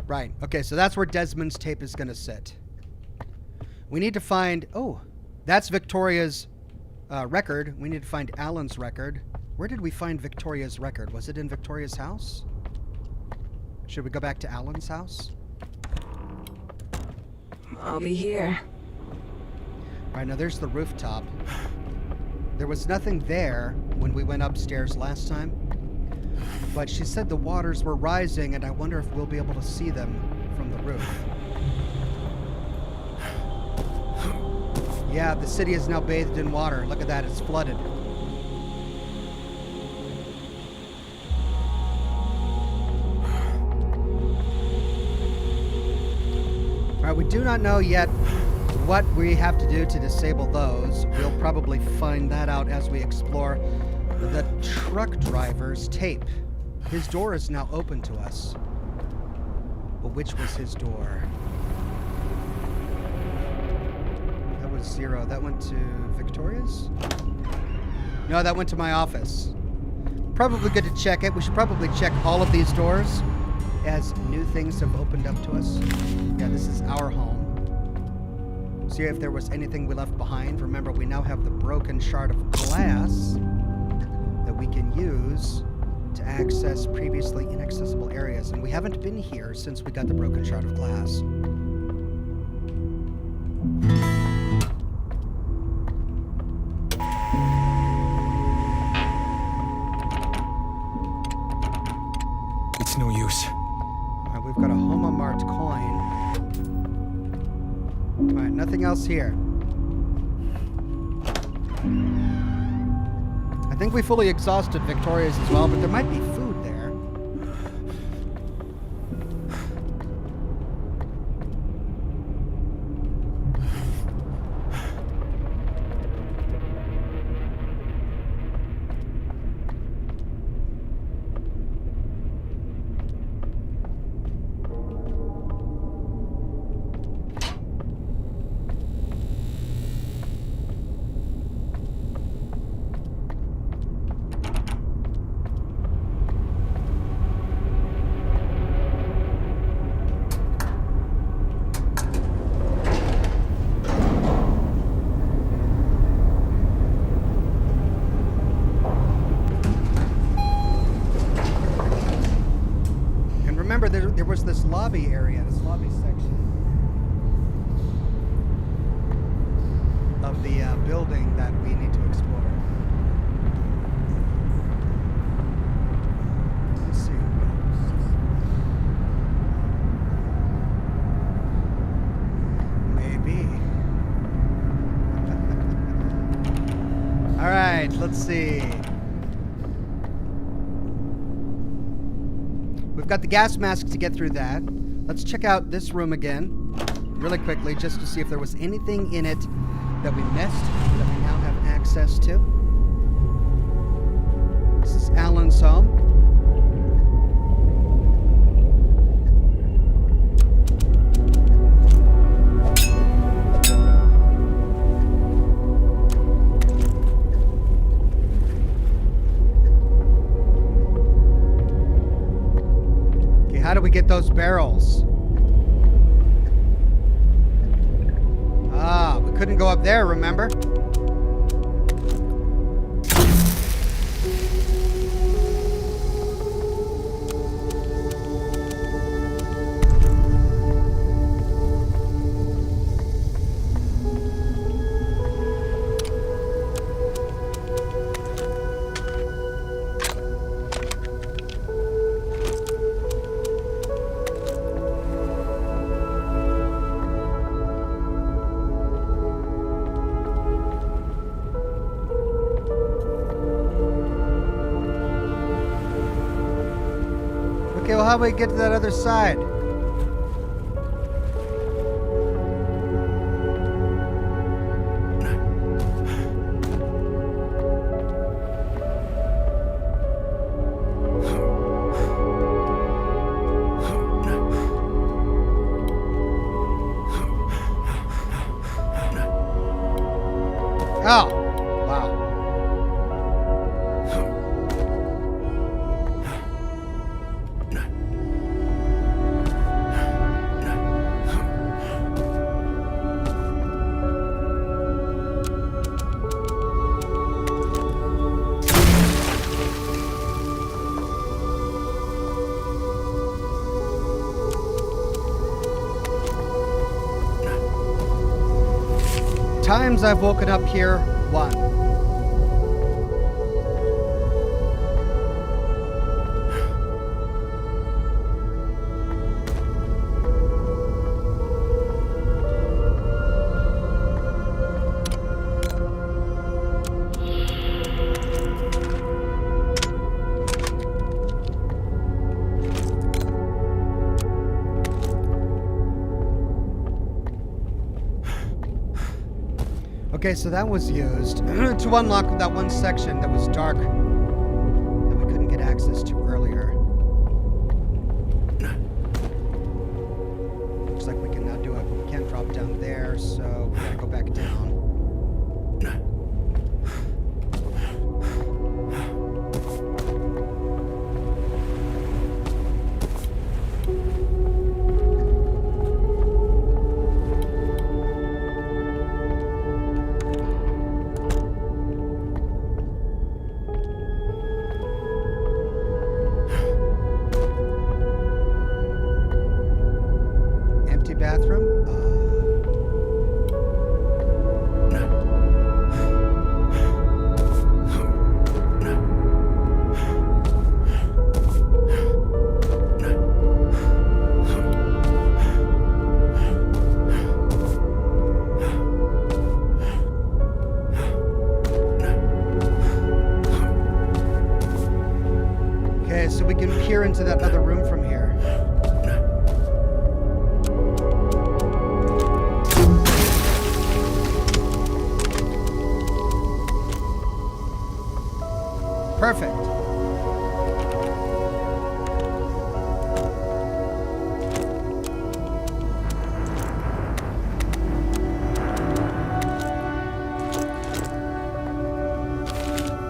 Right. Okay, so that's where Desmond's tape is going to sit. We need to find... Oh, that's Victoria's record. We need to find Alan's record. Where did we find Victoria's record? Was it in Victoria's house? Should we go back to Alan's house? I'll be here. All right, now there's the rooftop. There was nothing there when we went upstairs last time. But she said the waters were rising, and I wonder if we'll be able to see them from the roof. Yeah, the city is now bathed in water. Look at that, it's flooded. Alright, we do not know yet what we have to do to disable those. We'll probably find that out as we explore the truck driver's tape. His door is now open to us. But which was his door? That was 0. That went to Victoria's? No, that went to my office. Probably good to check it. We should probably check all of these doors as new things have opened up to us. Yeah, this is our home. See if there was anything we left behind. Remember, we now have the broken shard of glass that we can use to access previously inaccessible areas, and we haven't been here since we got the broken shard of glass. It's no use. All right, we've got a Homa-marked coin. All right, nothing else here. I think we fully exhausted Victoria's as well, but there might be food there. Remember, there was this lobby area, this lobby section of the building that we need to explore. Let's see. Maybe. All right, let's see. We've got the gas mask to get through that. Let's check out this room again, really quickly, just to see if there was anything in it that we missed, that we now have access to. This is Alan's home. How do we get those barrels? Ah, we couldn't go up there, remember? Okay, well, how do we get to that other side? Oh, wow. Times I've woken up here, 1. Okay, so that was used to unlock that one section that was dark that we couldn't get access to earlier. Looks like we can now do it, but we can't drop down there, so we gotta go back down. Bathroom. Okay, so we can peer into that other room from here. Perfect.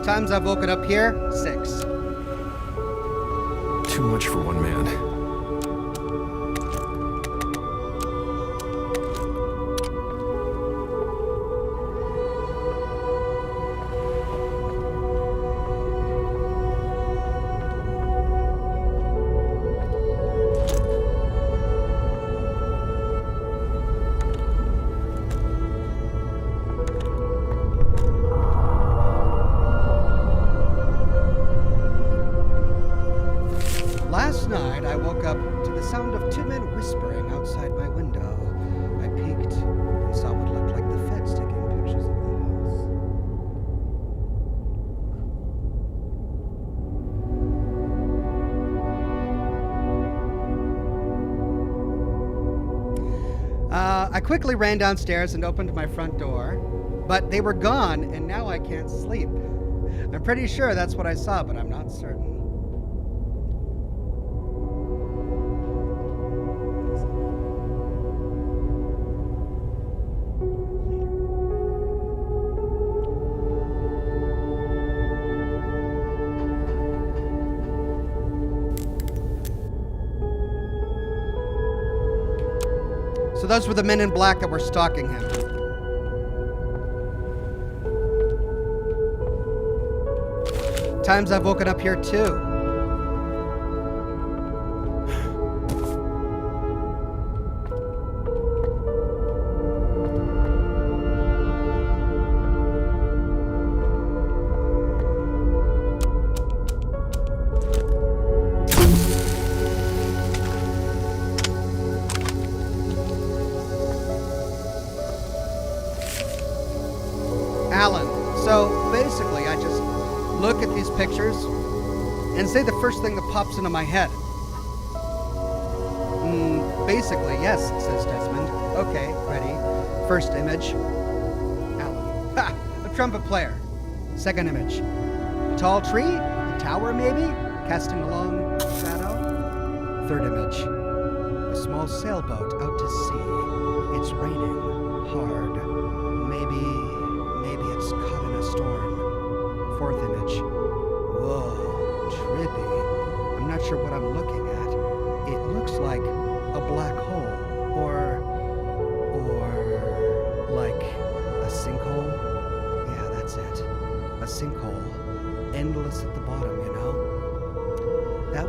Times I've woken up here, 6. Too much for one man. Last night, I woke up to the sound of 2 men whispering outside my window. I peeked and saw what looked like the feds taking pictures of the house. I quickly ran downstairs and opened my front door, but they were gone, and now I can't sleep. I'm pretty sure that's what I saw, but I'm not certain. So those were the men in black that were stalking him. Times I've woken up here too. Alan. So basically, I just look at these pictures and say the first thing that pops into my head. Basically, yes, says Desmond. Okay, ready. First image, Alan. Ha! A trumpet player. Second image, a tall tree, a tower maybe, casting a long shadow. Third image, a small sailboat out to sea. It's raining hard. Maybe it's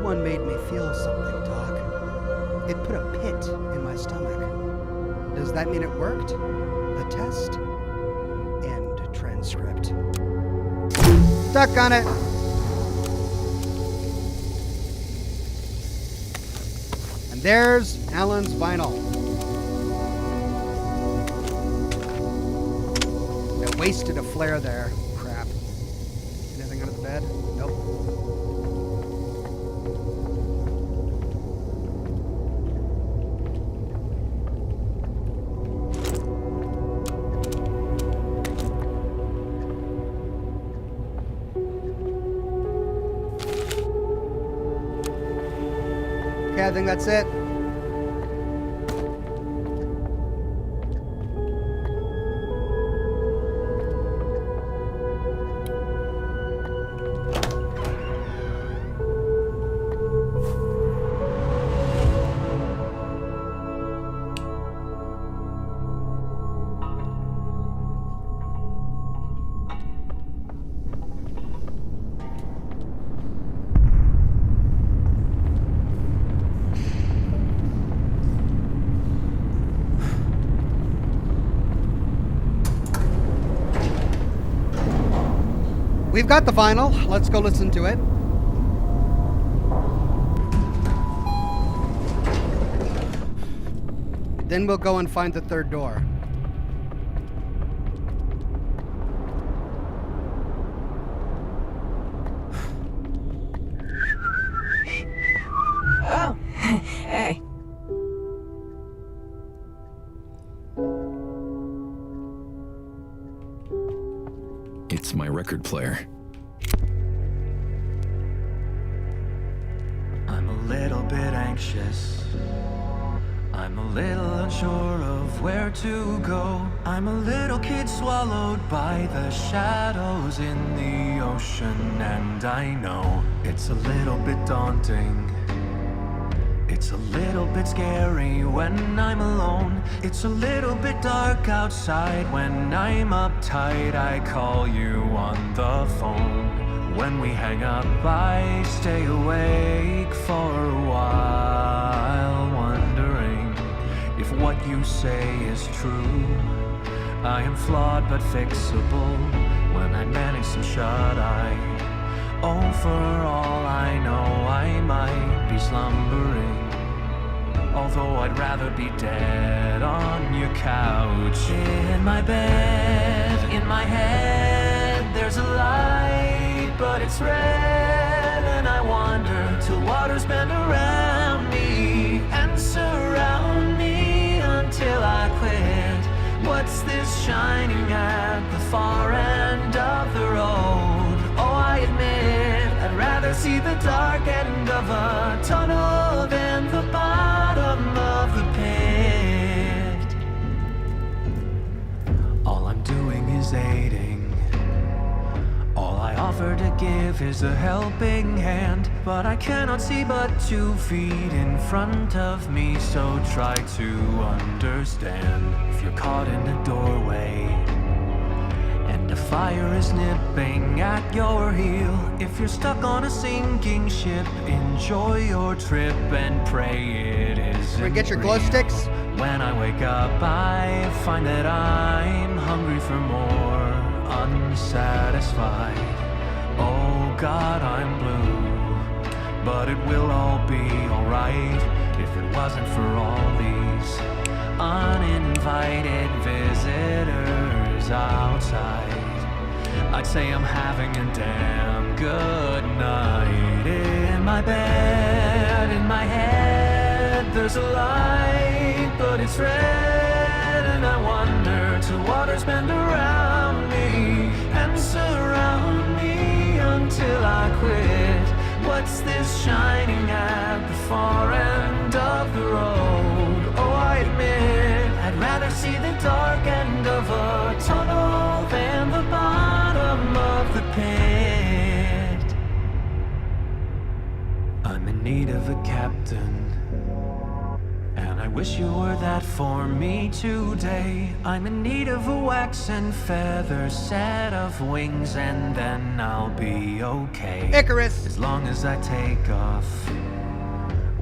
one made me feel something, Doc. It put a pit in my stomach. Does that mean it worked? The test? End transcript. Stuck on it. And there's Alan's vinyl. I wasted a flare there. Crap. Anything under the bed? Nope. Okay, I think that's it. We've got the vinyl. Let's go listen to it. Then we'll go and find the third door. Oh, hey. It's my record player. I'm a little bit anxious. I'm a little unsure of where to go. I'm a little kid swallowed by the shadows in the ocean, and I know it's a little bit daunting. It's a little bit scary when I'm alone. It's a little bit dark outside when I'm uptight. I call you on the phone. When we hang up, I stay awake for a while, wondering if what you say is true. I am flawed but fixable when I manage to shut eye. Oh, for all I know, I might be slumbering, although I'd rather be dead on your couch. In my bed, in my head, there's a light, but it's red, and I wander till waters bend around me and surround me until I quit. What's this shining at the far end of the road? Oh, I admit, I'd rather see the dark end of a tunnel than the bottom of the pit. All I'm doing is aiding. All I offer to give is a helping hand, but I cannot see but 2 feet in front of me, so try to understand. If you're caught in a doorway and the fire is nipping at your heel, if you're stuck on a sinking ship, enjoy your trip and pray it isn't Get your glow real. sticks. When I wake up, I find that I'm hungry for more, unsatisfied. Oh God, I'm blue, but it will all be alright if it wasn't for all these uninvited visitors outside. I'd say I'm having a damn good night. In my bed, in my head, there's a light, but it's red, and I wander till waters bend around me and surround me until I quit. What's this shining at the far end of the road? Oh, I admit, I'd rather see the dark end of a tunnel than the bottom of the pit. I'm in need of a captain, and I wish you were that for me today. I'm in need of a wax and feather set of wings, and then I'll be okay. Icarus. As long as I take off.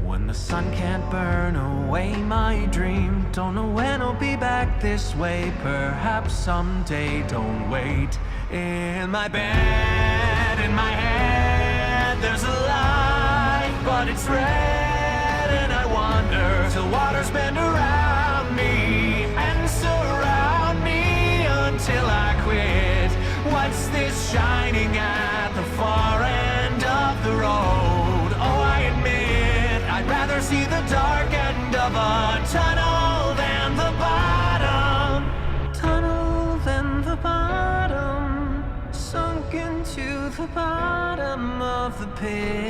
When the sun can't burn away my dream. Don't know when I'll be back this way. Perhaps someday, don't wait. In my bed, in my head, there's a light, but it's red, and I wander till waters bend around me and surround me until I quit. What's this shining at the far end of the road? Oh, I admit I'd rather see the dark end of a tunnel than the bottom. Tunnel than the bottom. Sunk into the bottom of the pit.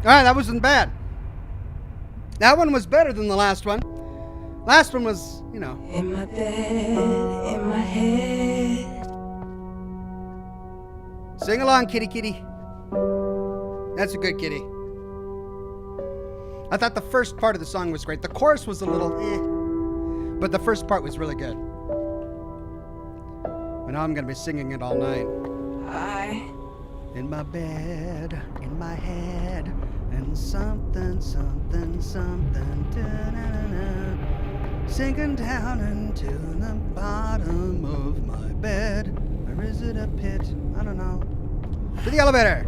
Alright, that wasn't bad. That one was better than the last one. Last one was, you know. In my bed, in my head. Sing along, kitty kitty. That's a good kitty. I thought the first part of the song was great. The chorus was a little but the first part was really good. But now I'm going to be singing it all night. In my bed, in my head, and something, something, something, da-na-na-na, sinking down into the bottom of my bed. Or is it a pit? I don't know. To the elevator!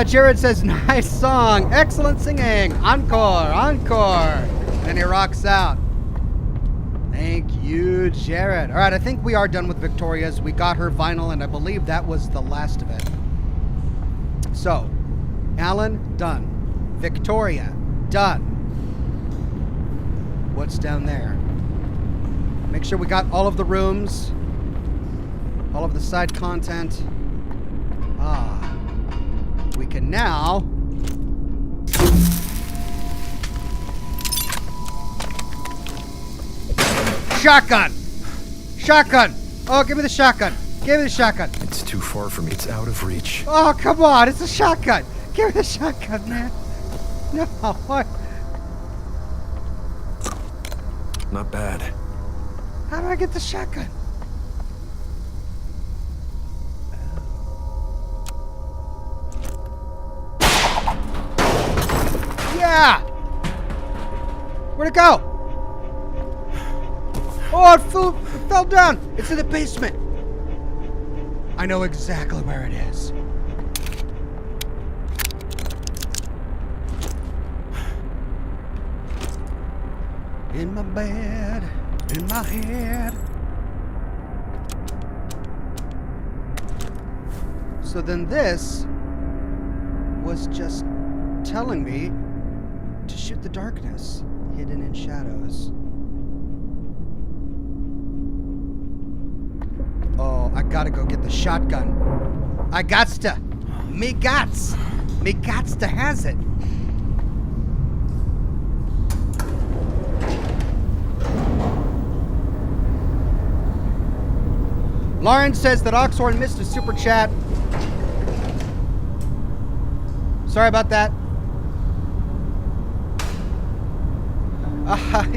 Jared says, nice song, excellent singing, encore, encore. And he rocks out. Thank you, Jared. All right, I think we are done with Victoria's. We got her vinyl, and I believe that was the last of it. So, Alan, done. Victoria, done. What's down there? Make sure we got all of the rooms, all of the side content. We can now shotgun! Shotgun! Oh, give me the shotgun. Give me the shotgun. It's too far from me. It's out of reach. Oh, come on. It's a shotgun. Give me the shotgun, man. No, what? Not bad. How do I get the shotgun? Yeah! Where'd it go? Oh, it fell down. It's in the basement. I know exactly where it is. In my bed, in my head. So then this was just telling me to shoot the darkness hidden in shadows. Oh, I gotta go get the shotgun. I gots to. Me gots to has it. Lauren says that Oxhorn missed a super chat. Sorry about that.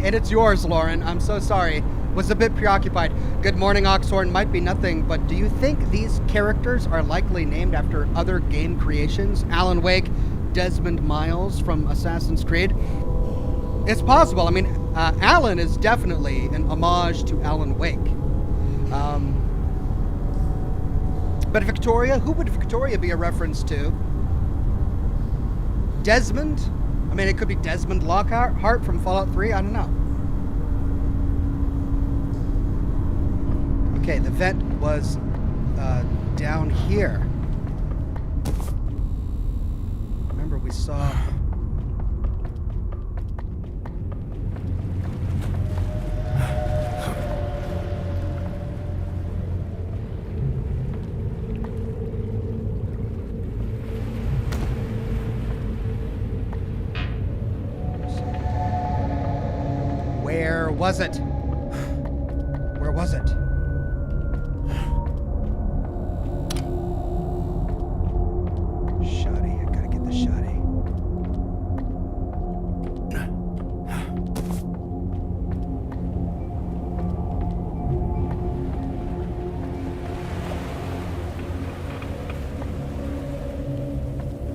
And it's yours, Lauren. I'm so sorry. Was a bit preoccupied. Good morning, Oxhorn. Might be nothing, but do you think these characters are likely named after other game creations? Alan Wake, Desmond Miles from Assassin's Creed? It's possible. I mean, Alan is definitely an homage to Alan Wake. But Victoria? Who would Victoria be a reference to? Desmond? I mean, it could be Desmond Lockhart from Fallout 3. I don't know. Okay, the vent was down here. Remember, we saw... Where was it? was it? Shoddy. I gotta get the shoddy.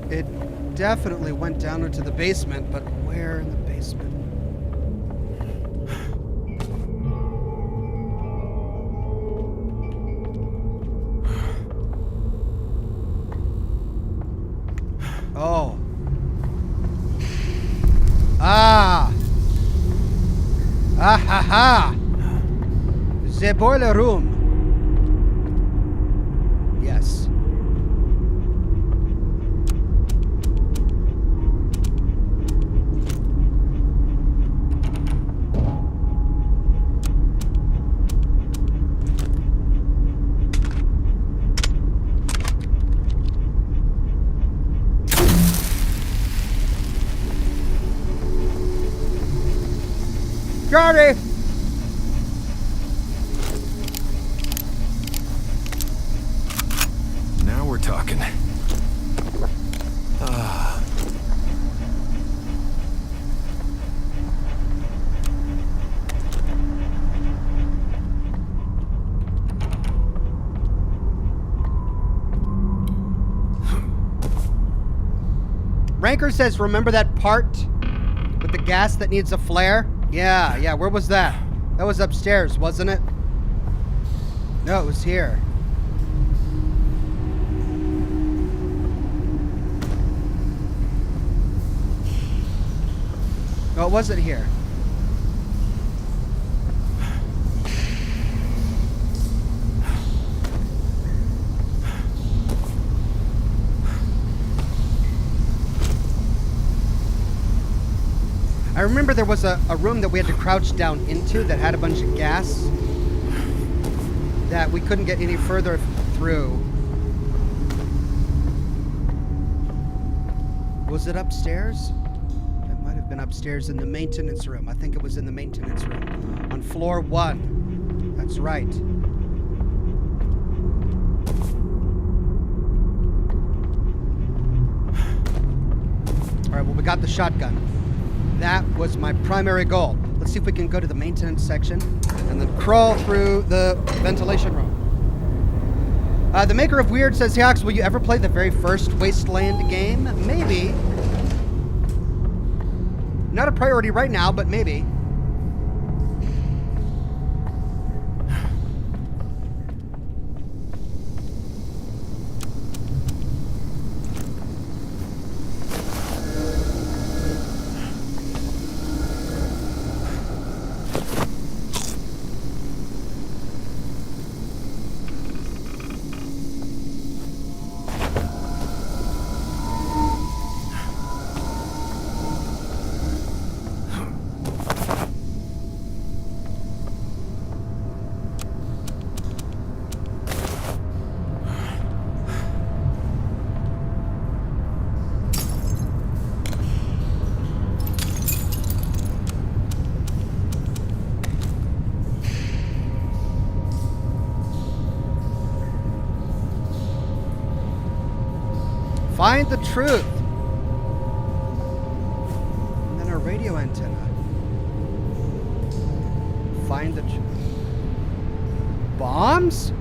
It definitely went down into the basement, but where in the basement? Oh. Ah. Ah ha ha. The boiler room. Yes. Johnny! Now we're talking. Ah. Ranker says, remember that part with the gas that needs a flare? Yeah, where was that? That was upstairs, wasn't it? No, it was here. No, it wasn't here. I remember there was a room that we had to crouch down into that had a bunch of gas that we couldn't get any further through. Was it upstairs? It might have been upstairs in the maintenance room. I think it was in the maintenance room on floor 1. That's right. All right, well, we got the shotgun. That was my primary goal. Let's see if we can go to the maintenance section and then crawl through the ventilation room. The maker of Weird says, hey, Ox, will you ever play the very first Wasteland game? Maybe. Not a priority right now, but maybe. Find the truth. And then a radio antenna. Find the truth. Bombs?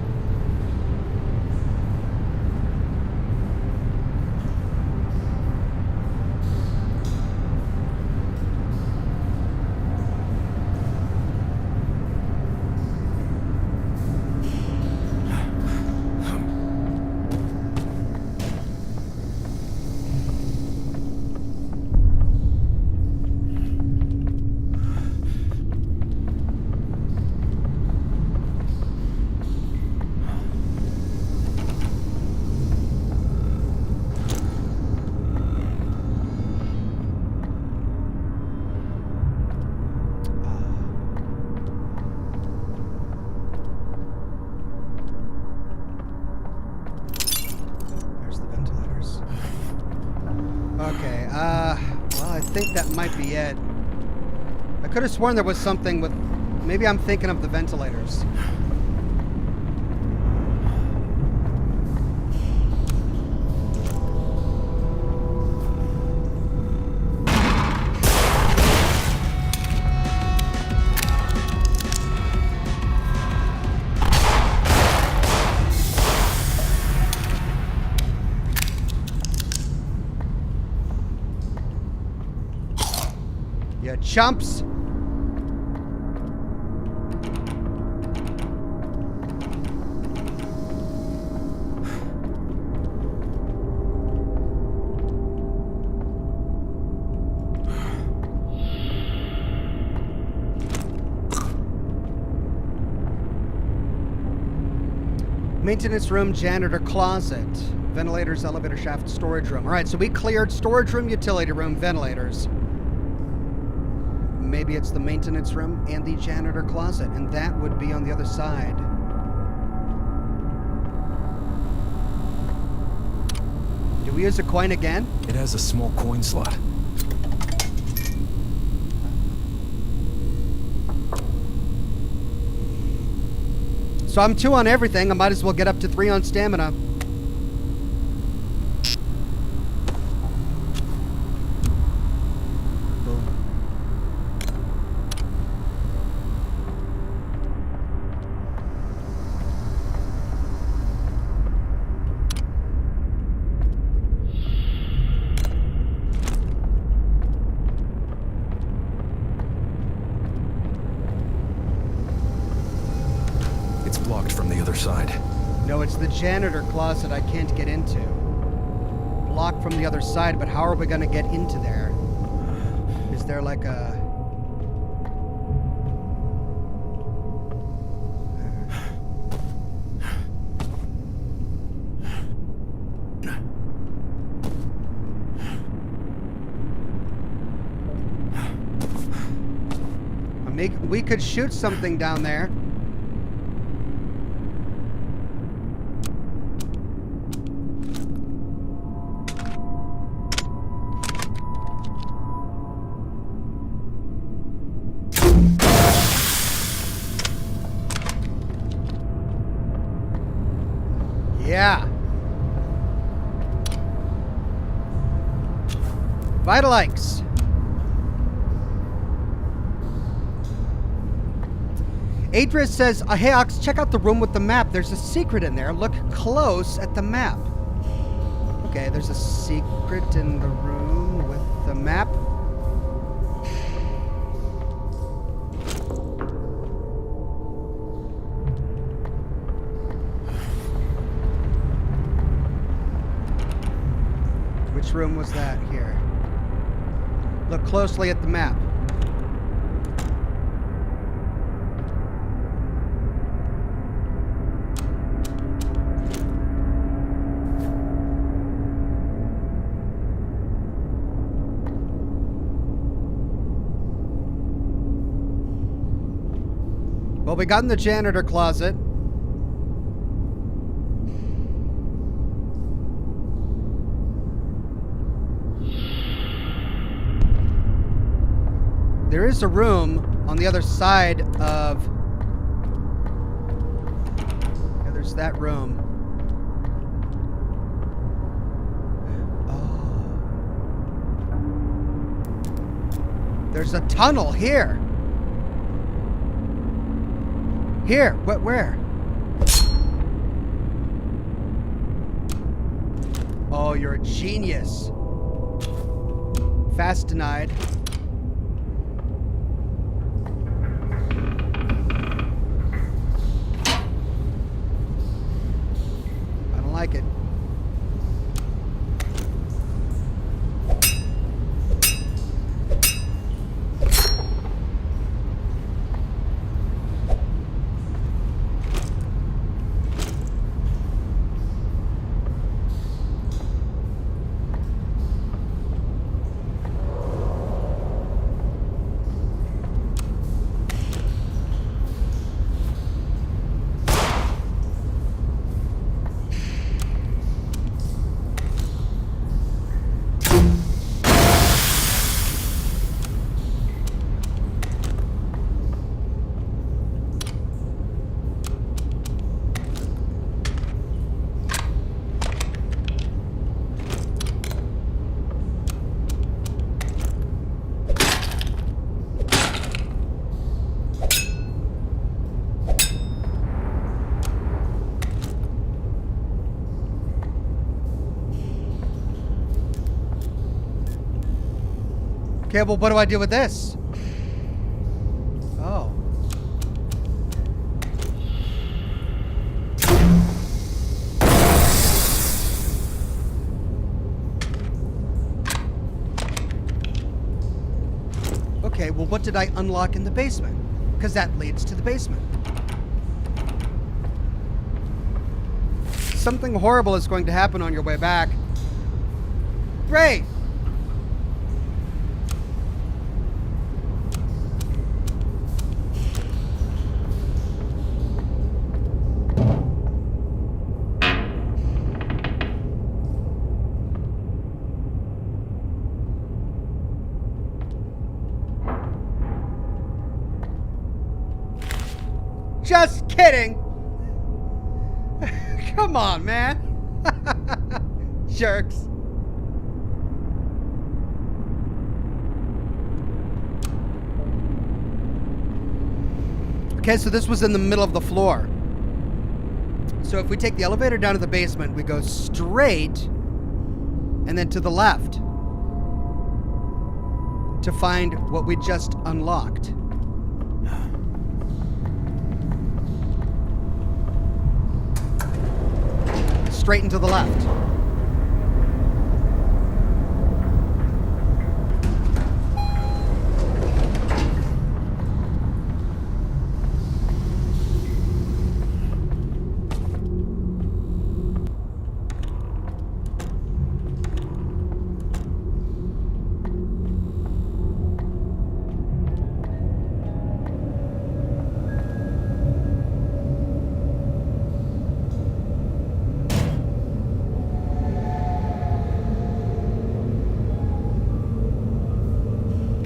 Well, I think that might be it. I could have sworn there was something with Maybe I'm thinking of the ventilators. You chumps! Maintenance room, janitor closet, ventilators, elevator shaft, storage room. All right, so we cleared storage room, utility room, ventilators. Maybe it's the maintenance room and the janitor closet, and that would be on the other side. Do we use a coin again? It has a small coin slot. So I'm 2 on everything. I might as well get up to 3 on stamina. Boom. It's blocked from the other side. No, it's the janitor closet I can't get into. Blocked from the other side, but how are we going to get into there? Is there like a... We could shoot something down there. Yeah. Vitalites. Adris says, hey Ox, check out the room with the map. There's a secret in there. Look close at the map. Okay, there's a secret in the room with the map. Which room was that? Here. Look closely at the map. Well, we got in the janitor closet. There is a room on the other side of... Yeah, there's that room. Oh. There's a tunnel here. Here, where? Oh, you're a genius. Fast denied. I don't like it. Okay, well, what do I do with this? Oh. Okay, well, what did I unlock in the basement? Because that leads to the basement. Something horrible is going to happen on your way back. Great! Just kidding! Come on, man! Jerks. Okay, so this was in the middle of the floor. So if we take the elevator down to the basement, we go straight and then to the left to find what we just unlocked. Straight and to the left.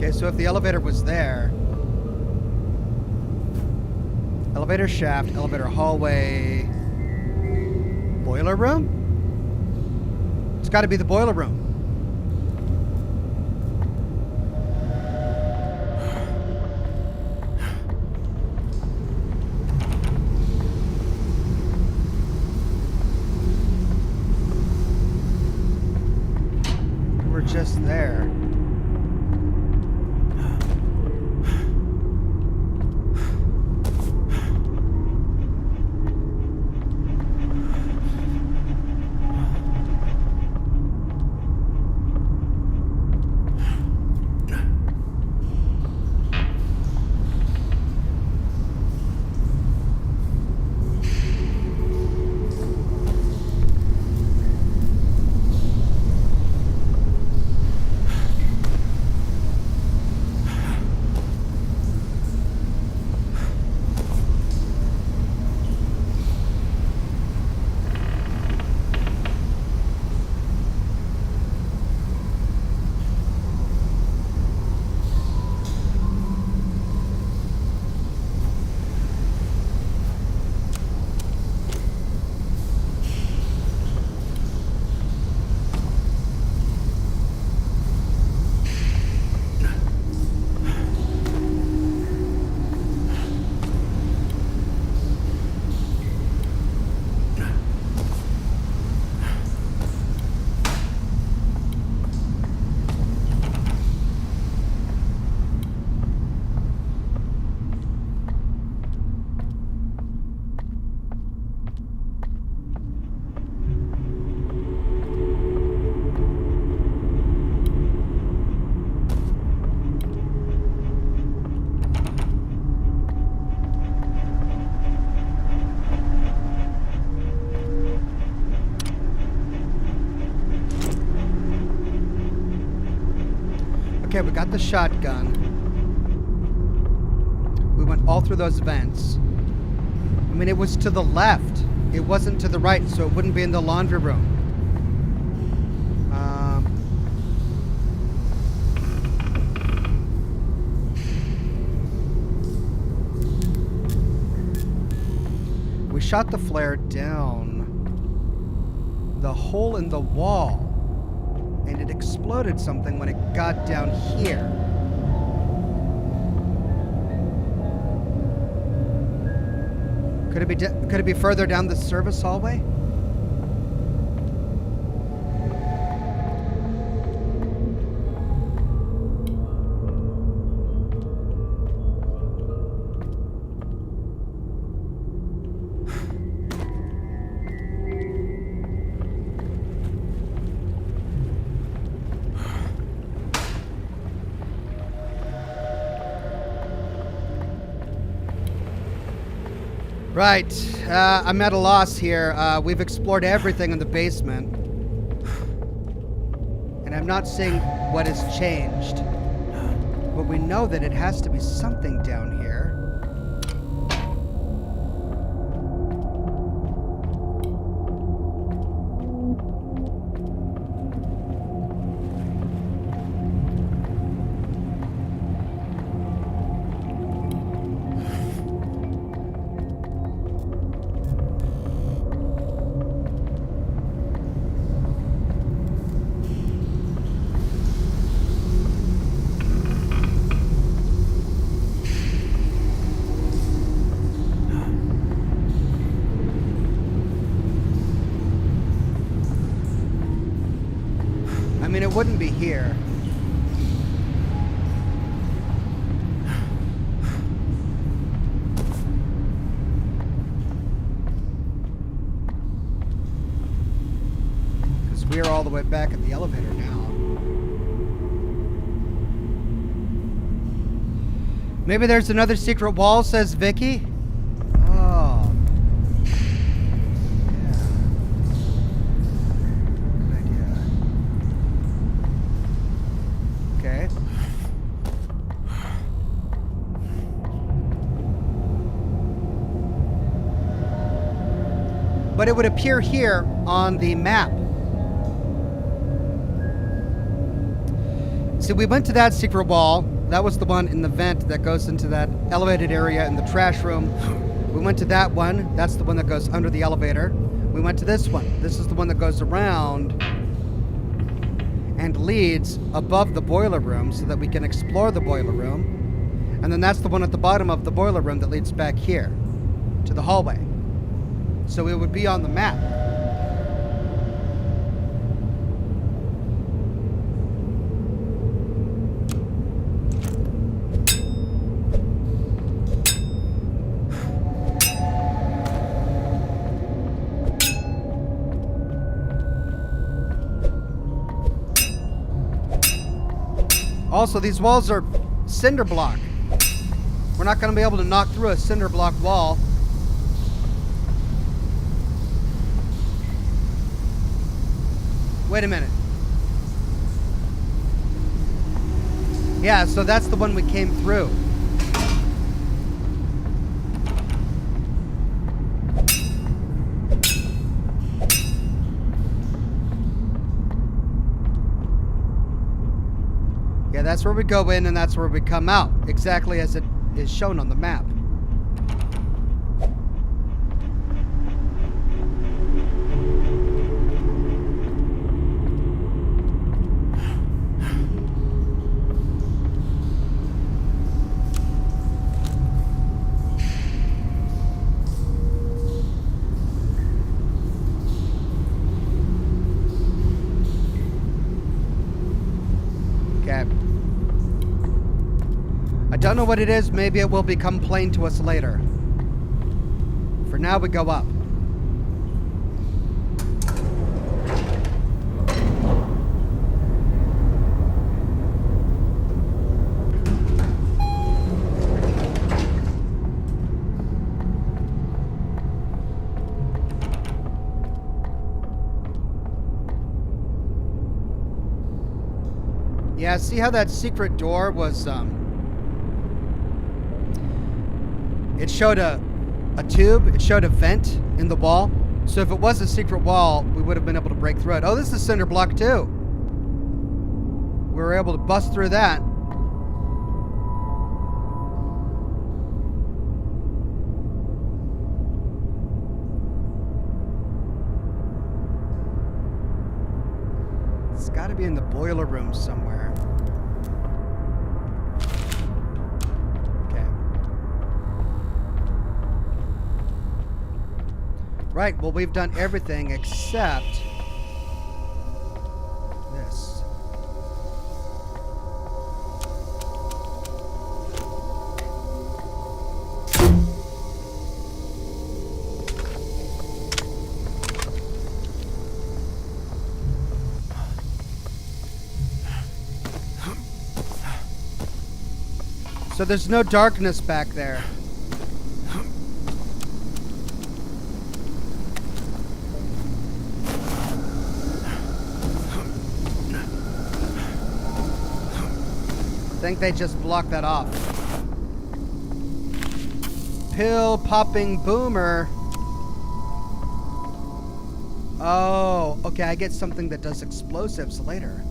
Okay, so if the elevator was there, elevator shaft, elevator hallway, boiler room? It's got to be the boiler room. We're just there. Okay, we got the shotgun. We went all through those vents. I mean, it was to the left. It wasn't to the right, so it wouldn't be in the laundry room. We shot the flare down the hole in the wall, and it exploded something when it got down here. Could it be further down the service hallway? Right. I'm at a loss here. We've explored everything in the basement. And I'm not seeing what has changed. But we know that it has to be something down here. I mean, it wouldn't be here. Because we're all the way back at the elevator now. Maybe there's another secret wall, says Vicky. Oh. Yeah. Good idea. Okay. But it would appear here on the map. See, we went to that secret wall. That was the one in the vent that goes into that elevated area in the trash room. We went to that one. That's the one that goes under the elevator. We went to this one. This is the one that goes around and leads above the boiler room so that we can explore the boiler room. And then that's the one at the bottom of the boiler room that leads back here to the hallway. So it would be on the map. Also, these walls are cinder block. We're not going to be able to knock through a cinder block wall. Wait a minute. Yeah, so that's the one we came through. Yeah, that's where we go in and that's where we come out, exactly as it is shown on the map. I don't know what it is. Maybe it will become plain to us later. For now, we go up. Yeah, see how that secret door was, it showed a tube, it showed a vent in the wall. So if it was a secret wall, we would have been able to break through it. Oh, this is cinder block too. We were able to bust through that. It's got to be in the boiler room somewhere. Right, well, we've done everything except this. So there's no darkness back there. think they just blocked that off. Pill popping boomer. Oh, okay, I get something that does explosives later.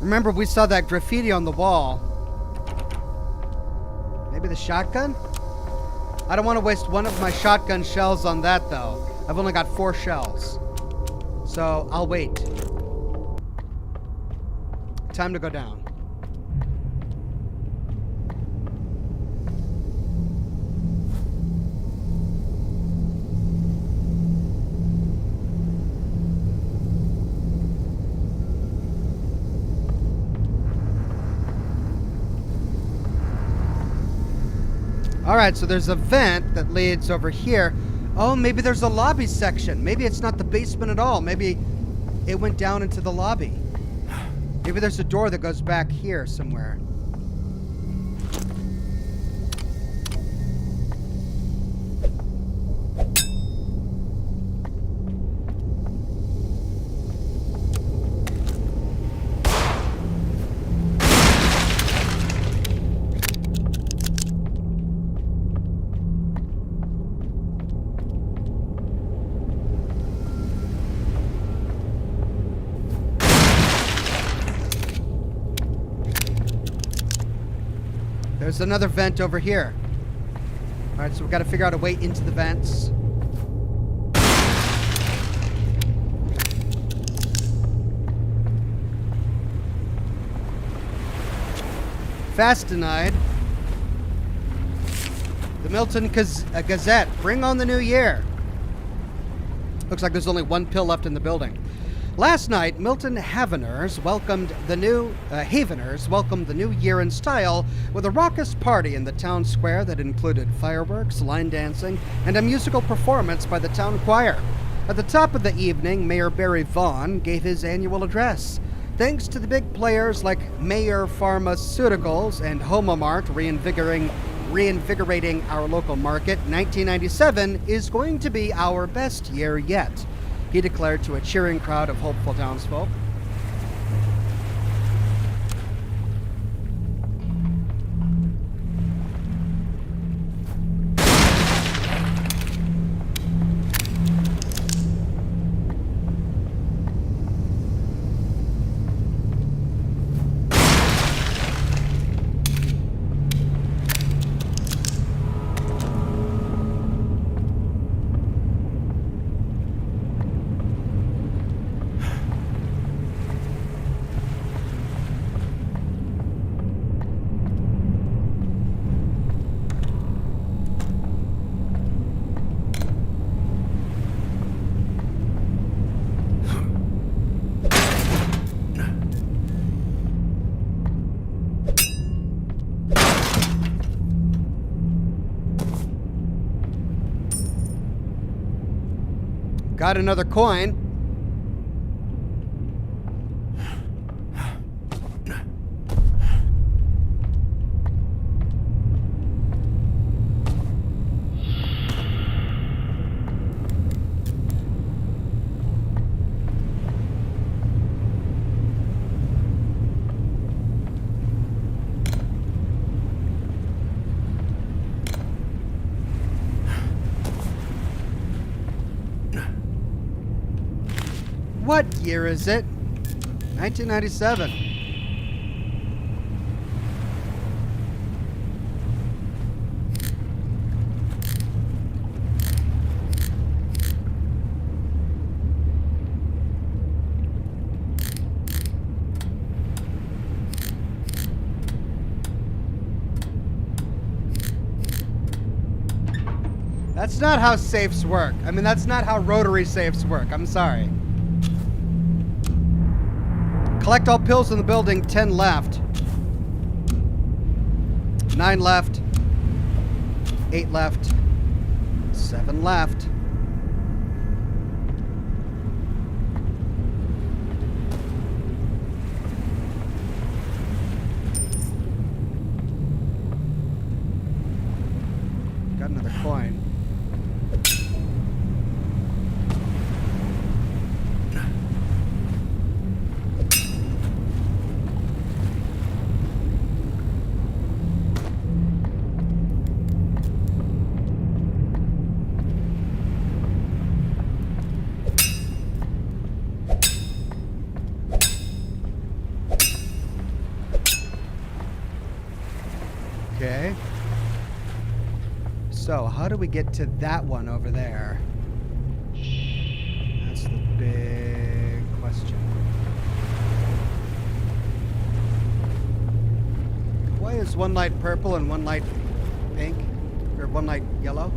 Remember, we saw that graffiti on the wall. Maybe the shotgun? I don't want to waste one of my shotgun shells on that, though. I've only got 4 shells. So, I'll wait. Time to go down. Alright, so there's a vent that leads over here. Oh, maybe there's a lobby section. Maybe it's not the basement at all. Maybe it went down into the lobby. Maybe there's a door that goes back here somewhere. There's another vent over here. Alright, so we've got to figure out a way into the vents. Fast denied. The Milton Gazette. Bring on the new year. Looks like there's only 1 pill left in the building. Last night, Milton Haveners welcomed the new year in style with a raucous party in the town square that included fireworks, line dancing, and a musical performance by the town choir. At the top of the evening, Mayor Barry Vaughan gave his annual address. Thanks to the big players like Mayor Pharmaceuticals and Homomart reinvigorating our local market, 1997 is going to be our best year yet, he declared to a cheering crowd of hopeful townsfolk. Got another coin. What year is it? 1997. That's not how safes work. I mean, that's not how rotary safes work. I'm sorry. Collect all pills in the building, 10 left. 9 left. 8 left. 7 left. coin. Okay. So, how do we get to that one over there? That's the big question. Why is one light purple and one light pink? Or one light yellow?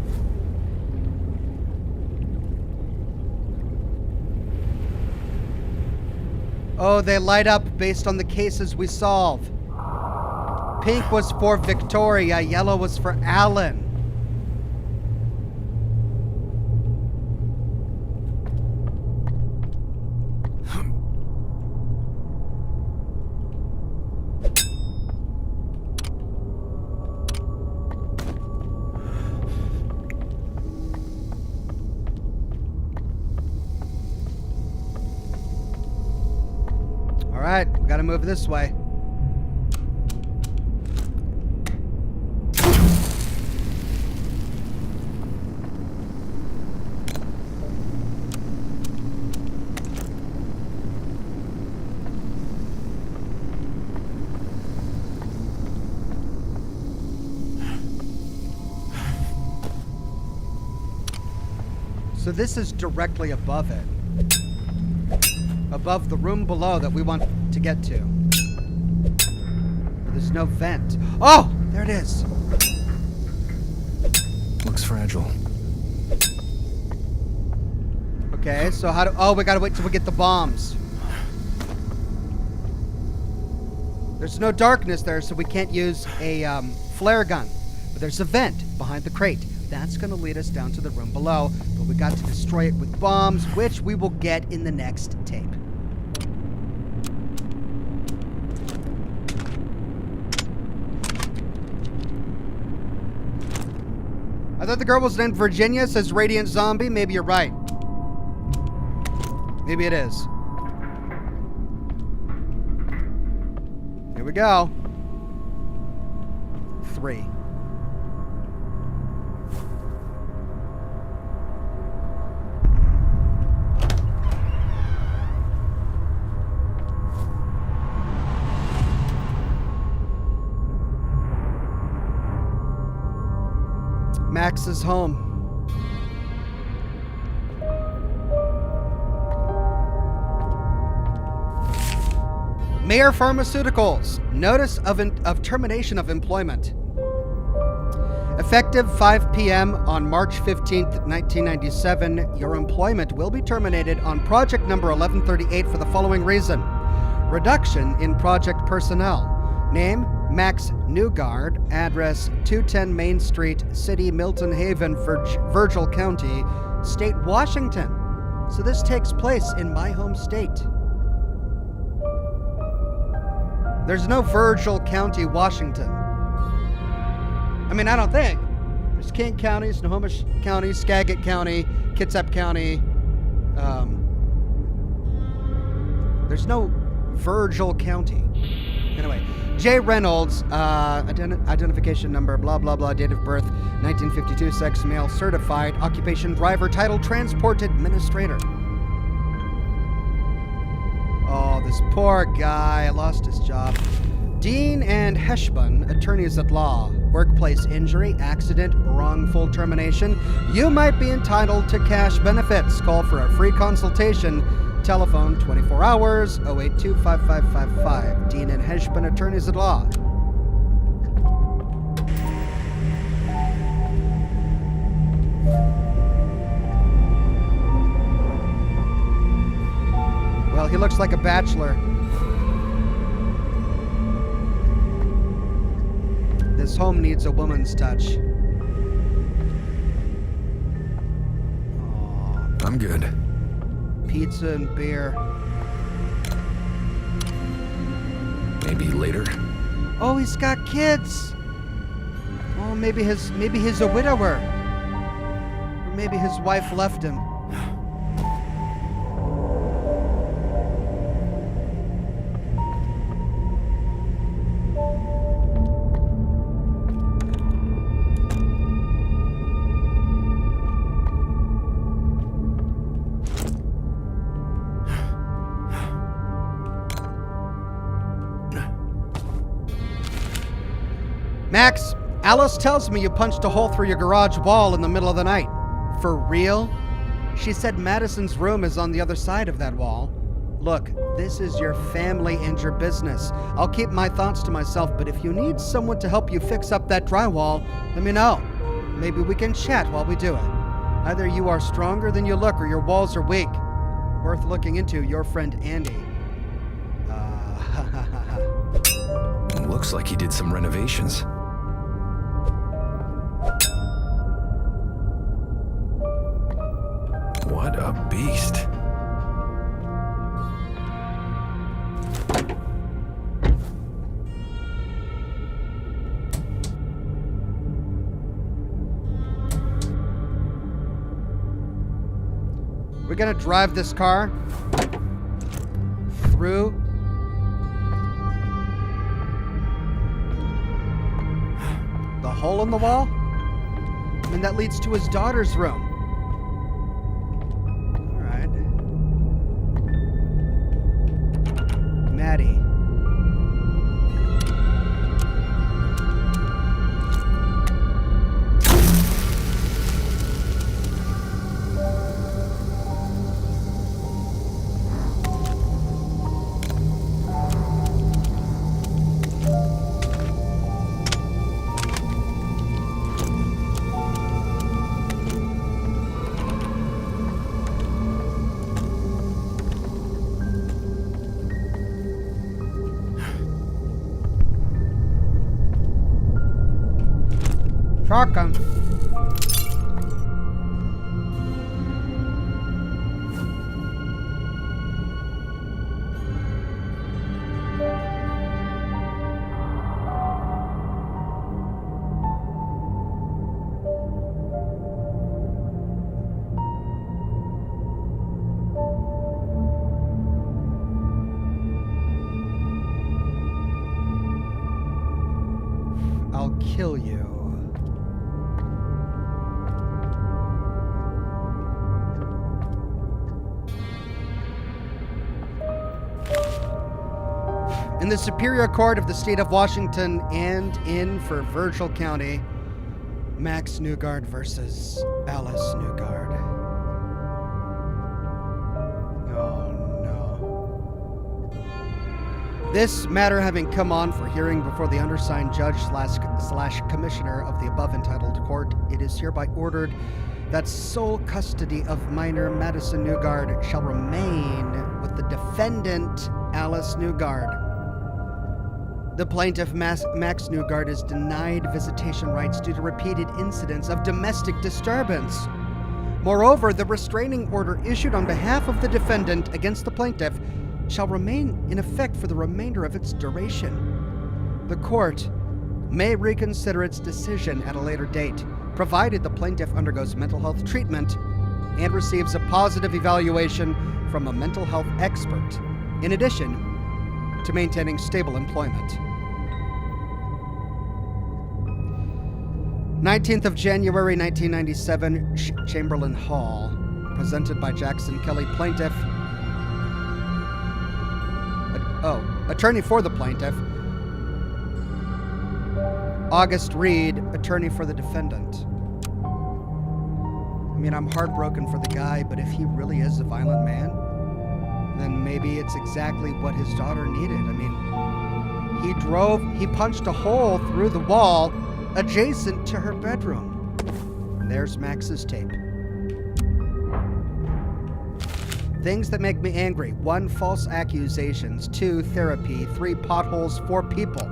Oh, they light up based on the cases we solve. Pink was for Victoria, yellow was for Alan. All right, we gotta move this way. So this is directly above it. Above the room below that we want to get to. There's no vent. Oh! There it is. Looks fragile. Okay, so how do... Oh, we gotta wait till we get the bombs. There's no darkness there, so we can't use a flare gun. But there's a vent behind the crate. That's going to lead us down to the room below. But we got to destroy it with bombs, which we will get in the next tape. I thought the girl was named Virginia, says Radiant Zombie. Maybe you're right. Maybe it is. Here we go. 3. Max is home. Mayor Pharmaceuticals, notice of termination of employment. Effective 5 p.m. on March 15th, 1997, your employment will be terminated on project number 1138 for the following reason. Reduction in project personnel. Name, Max Newgard. Address, 210 Main Street, City, Milton Haven, Virgil County, State, Washington. So this takes place in my home state. There's no Virgil County, Washington. I mean, I don't think. There's King County, Snohomish County, Skagit County, Kitsap County. There's no Virgil County. Anyway, J. Reynolds, identification number, blah, blah, blah, date of birth, 1952, sex, male, certified, occupation, driver, title, transport administrator. Oh, this poor guy lost his job. Dean and Heshbon, attorneys at law. Workplace injury, accident, wrongful termination. You might be entitled to cash benefits. Call for a free consultation. Telephone 24 hours, 082-5555. Dean and Heshbon, attorneys at law. Well, he looks like a bachelor. This home needs a woman's touch. Aww. I'm good. Pizza and beer. Maybe later. Oh, he's got kids. Oh, maybe he's a widower. maybe his wife left him. Max, Alice tells me you punched a hole through your garage wall in the middle of the night. For real? She said Madison's room is on the other side of that wall. Look, this is your family and your business. I'll keep my thoughts to myself, but if you need someone to help you fix up that drywall, let me know. Maybe we can chat while we do it. Either you are stronger than you look or your walls are weak. Worth looking into, your friend Andy. Looks like he did some renovations. What a beast. We're gonna drive this car through the hole in the wall, and that leads to his daughter's room. All right. Maddie. Shotgun. I'll kill you. In the Superior Court of the State of Washington and in for Virgil County, Max Newgard versus Alice Newgard. Oh no. This matter having come on for hearing before the undersigned judge slash commissioner of the above entitled court, it is hereby ordered that sole custody of minor Madison Newgard shall remain with the defendant, Alice Newgard. The plaintiff, Max Newgard, is denied visitation rights due to repeated incidents of domestic disturbance. Moreover, the restraining order issued on behalf of the defendant against the plaintiff shall remain in effect for the remainder of its duration. The court may reconsider its decision at a later date, provided the plaintiff undergoes mental health treatment and receives a positive evaluation from a mental health expert, in addition to maintaining stable employment. 19th of January 1997, Chamberlain Hall, presented by Jackson Kelly, plaintiff. Attorney for the plaintiff. August Reed, attorney for the defendant. I mean, I'm heartbroken for the guy, but if he really is a violent man, then maybe it's exactly what his daughter needed. I mean, he punched a hole through the wall adjacent to her bedroom. And there's Max's tape. Things that make me angry. 1, false accusations. 2, therapy. 3, potholes. 4, people.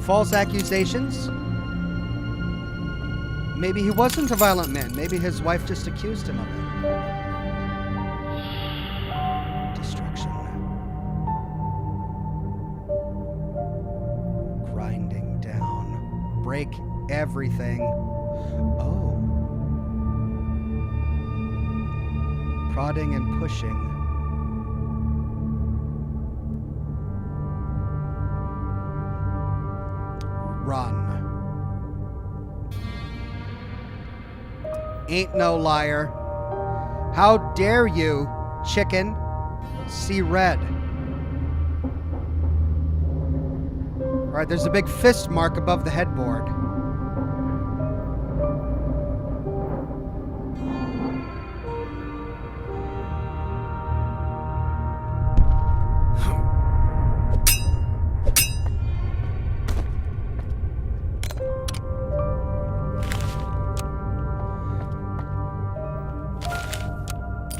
False accusations? Maybe he wasn't a violent man. Maybe his wife just accused him of it. Destruction. Grinding down. Break everything. Oh. Prodding and pushing. Run. Ain't no liar. How dare you, chicken, see red? Alright, there's a big fist mark above the headboard.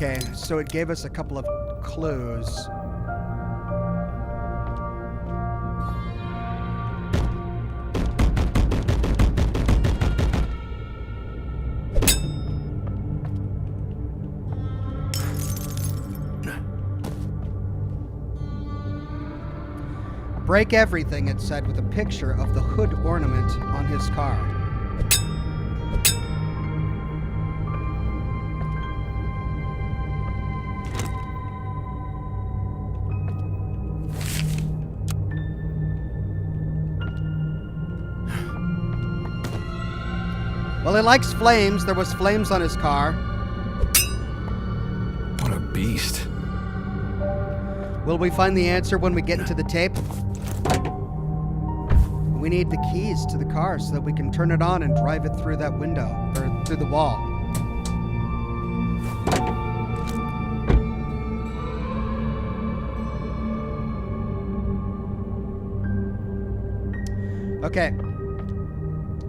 Okay, so it gave us a couple of clues. Break everything, it said, with a picture of the hood ornament on his car. Well, he likes flames. There was flames on his car. What a beast. Will we find the answer when we get into the tape? We need the keys to the car so that we can turn it on and drive it through that window, or through the wall. Okay.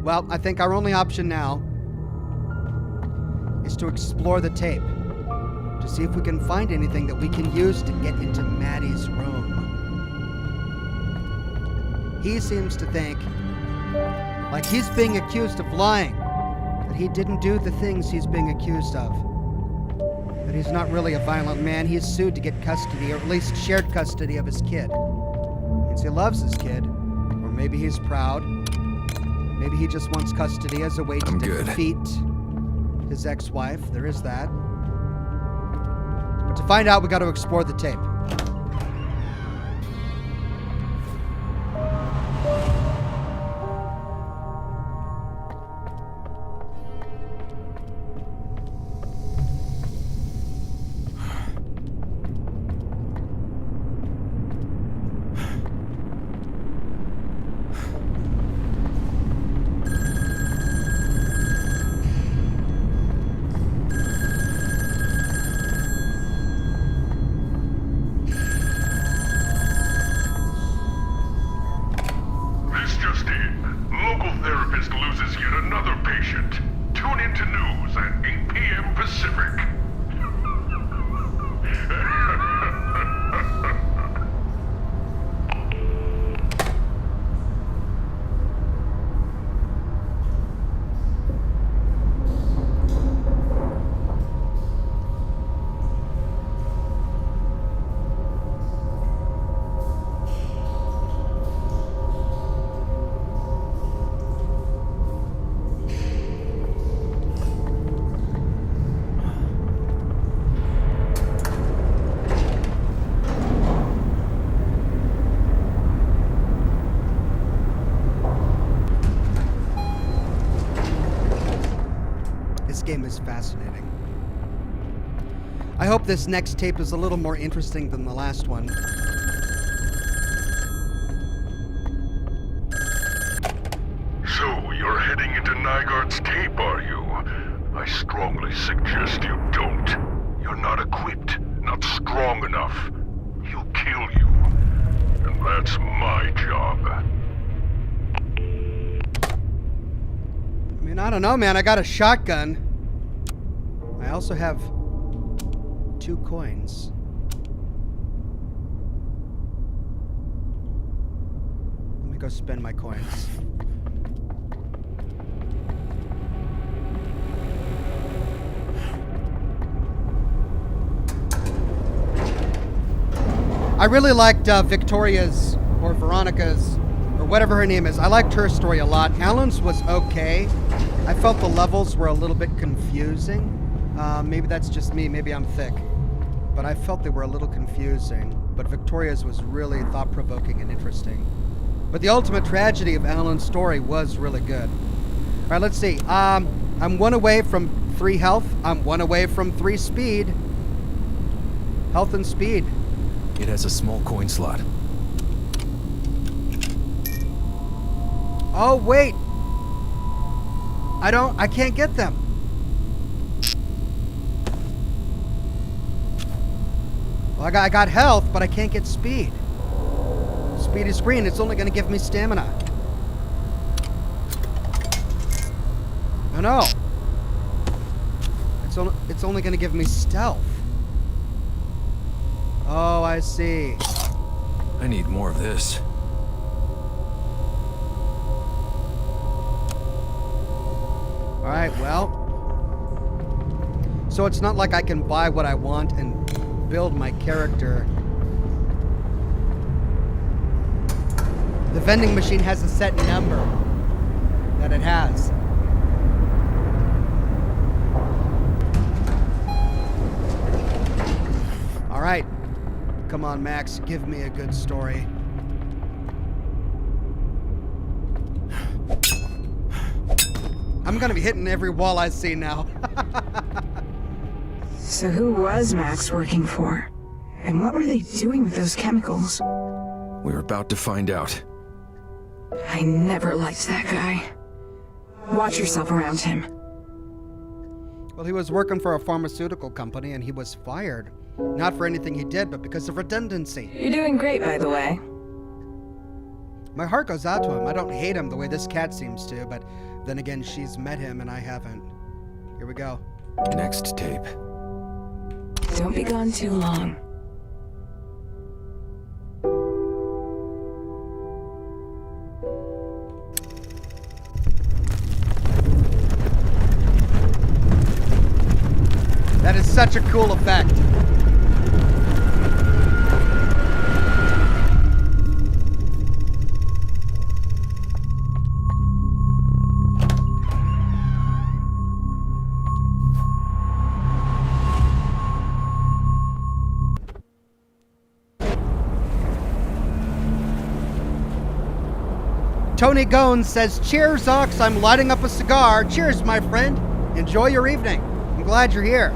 Well, I think our only option now is to explore the tape to see if we can find anything that we can use to get into Maddie's room. He seems to think, like he's being accused of lying, that he didn't do the things he's being accused of. That he's not really a violent man. He is sued to get custody, or at least shared custody of his kid. Means he loves his kid, or maybe he's proud. Maybe he just wants custody as a way to defeat his ex-wife. There is that. But to find out, we got to explore the tape. Game is fascinating. I hope this next tape is a little more interesting than the last one. So, you're heading into Nygaard's tape, are you? I strongly suggest you don't. You're not equipped, not strong enough. He'll kill you. And that's my job. I mean, I don't know, man. I got a shotgun. I also have 2 coins. Let me go spend my coins. I really liked Victoria's, or Veronica's, or whatever her name is. I liked her story a lot. Alan's was okay. I felt the levels were a little bit confusing. Maybe that's just me. Maybe I'm thick. But I felt they were a little confusing. But Victoria's was really thought-provoking and interesting. But the ultimate tragedy of Alan's story was really good. All right, let's see. I'm 1 away from 3 health. I'm 1 away from 3 speed. Health and speed. It has a small coin slot. Oh, wait. I can't get them. Well, I got health, but I can't get speed. Speed is green. It's only going to give me stamina. No. It's only going to give me stealth. Oh, I see. I need more of this. All right, well. So it's not like I can buy what I want and build my character. The vending machine has a set number that it has. All right. Come on, Max. Give me a good story. I'm gonna be hitting every wall I see now. So who was Max working for? And what were they doing with those chemicals? We're about to find out. I never liked that guy. Watch yourself around him. Well, he was working for a pharmaceutical company and he was fired. Not for anything he did, but because of redundancy. You're doing great, by the way. My heart goes out to him. I don't hate him the way this cat seems to, but then again, she's met him and I haven't. Here we go. Next tape. Don't be gone too long. That is such a cool effect. Tony Gones says, "Cheers, Ox. I'm lighting up a cigar. Cheers, my friend. Enjoy your evening. I'm glad you're here."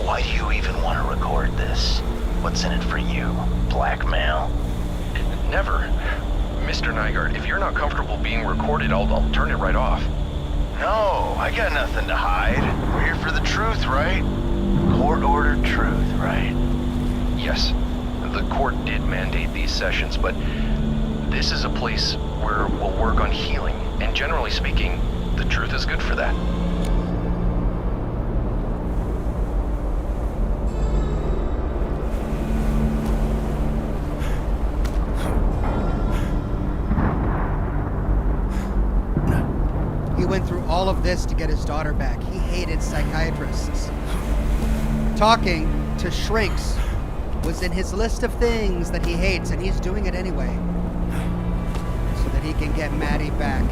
Why do you even want to record this? What's in it for you? Blackmail? Never. Mr. Nygaard, if you're not comfortable being recorded, I'll turn it right off. No, I got nothing to hide. We're here for the truth, right? Court-ordered truth, right? Yes. The court did mandate these sessions, but this is a place where we'll work on healing. And generally speaking, the truth is good for that. He went through all of this to get his daughter back. He hated psychiatrists. Talking to shrinks was in his list of things that he hates, and he's doing it anyway. So that he can get Maddie back.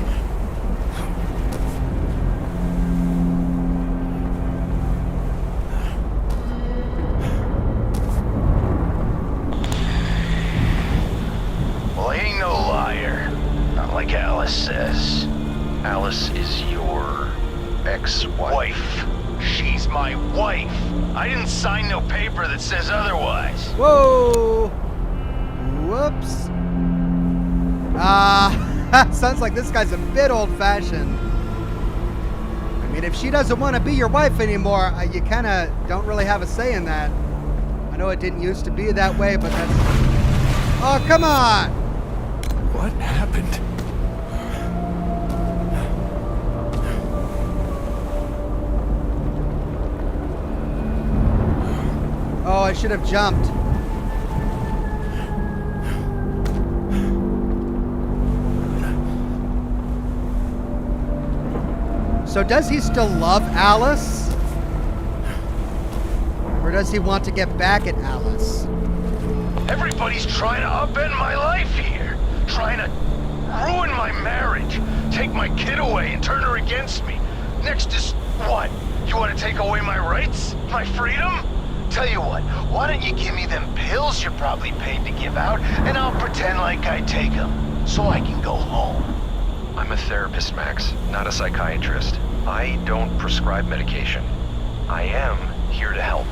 Well, I ain't no liar. Not like Alice says. Alice is your ex-wife. She's my wife. I didn't sign no paper that says otherwise. Whoa! Whoops. Sounds like this guy's a bit old-fashioned. I mean, if she doesn't want to be your wife anymore, you kind of don't really have a say in that. I know it didn't used to be that way, but that's... Oh, come on! What happened? Oh, I should have jumped. So does he still love Alice? Or does he want to get back at Alice? Everybody's trying to upend my life here. Trying to ruin my marriage. Take my kid away and turn her against me. Next is what? You want to take away my rights? My freedom? Tell you what, why don't you give me them pills you're probably paid to give out, and I'll pretend like I take them, so I can go home. I'm a therapist, Max, not a psychiatrist. I don't prescribe medication. I am here to help.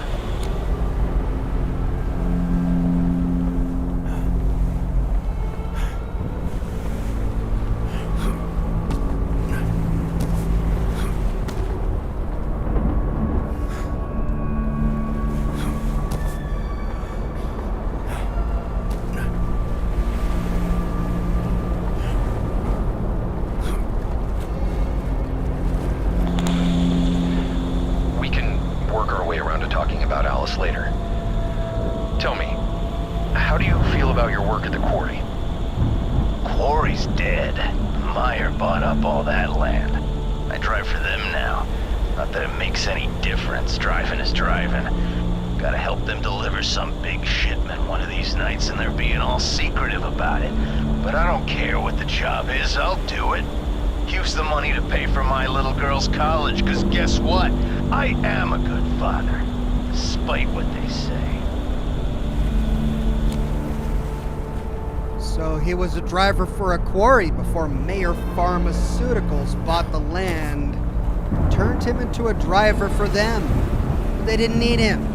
Later. Tell me, how do you feel about your work at the quarry? Quarry's dead. Meyer bought up all that land. I drive for them now. Not that it makes any difference. Driving is driving. Gotta help them deliver some big shipment one of these nights, and they're being all secretive about it. But I don't care what the job is, I'll do it. Use the money to pay for my little girl's college, 'cause guess what? I am a good father. Despite what they say. So he was a driver for a quarry before Mayer Pharmaceuticals bought the land, turned him into a driver for them. But they didn't need him.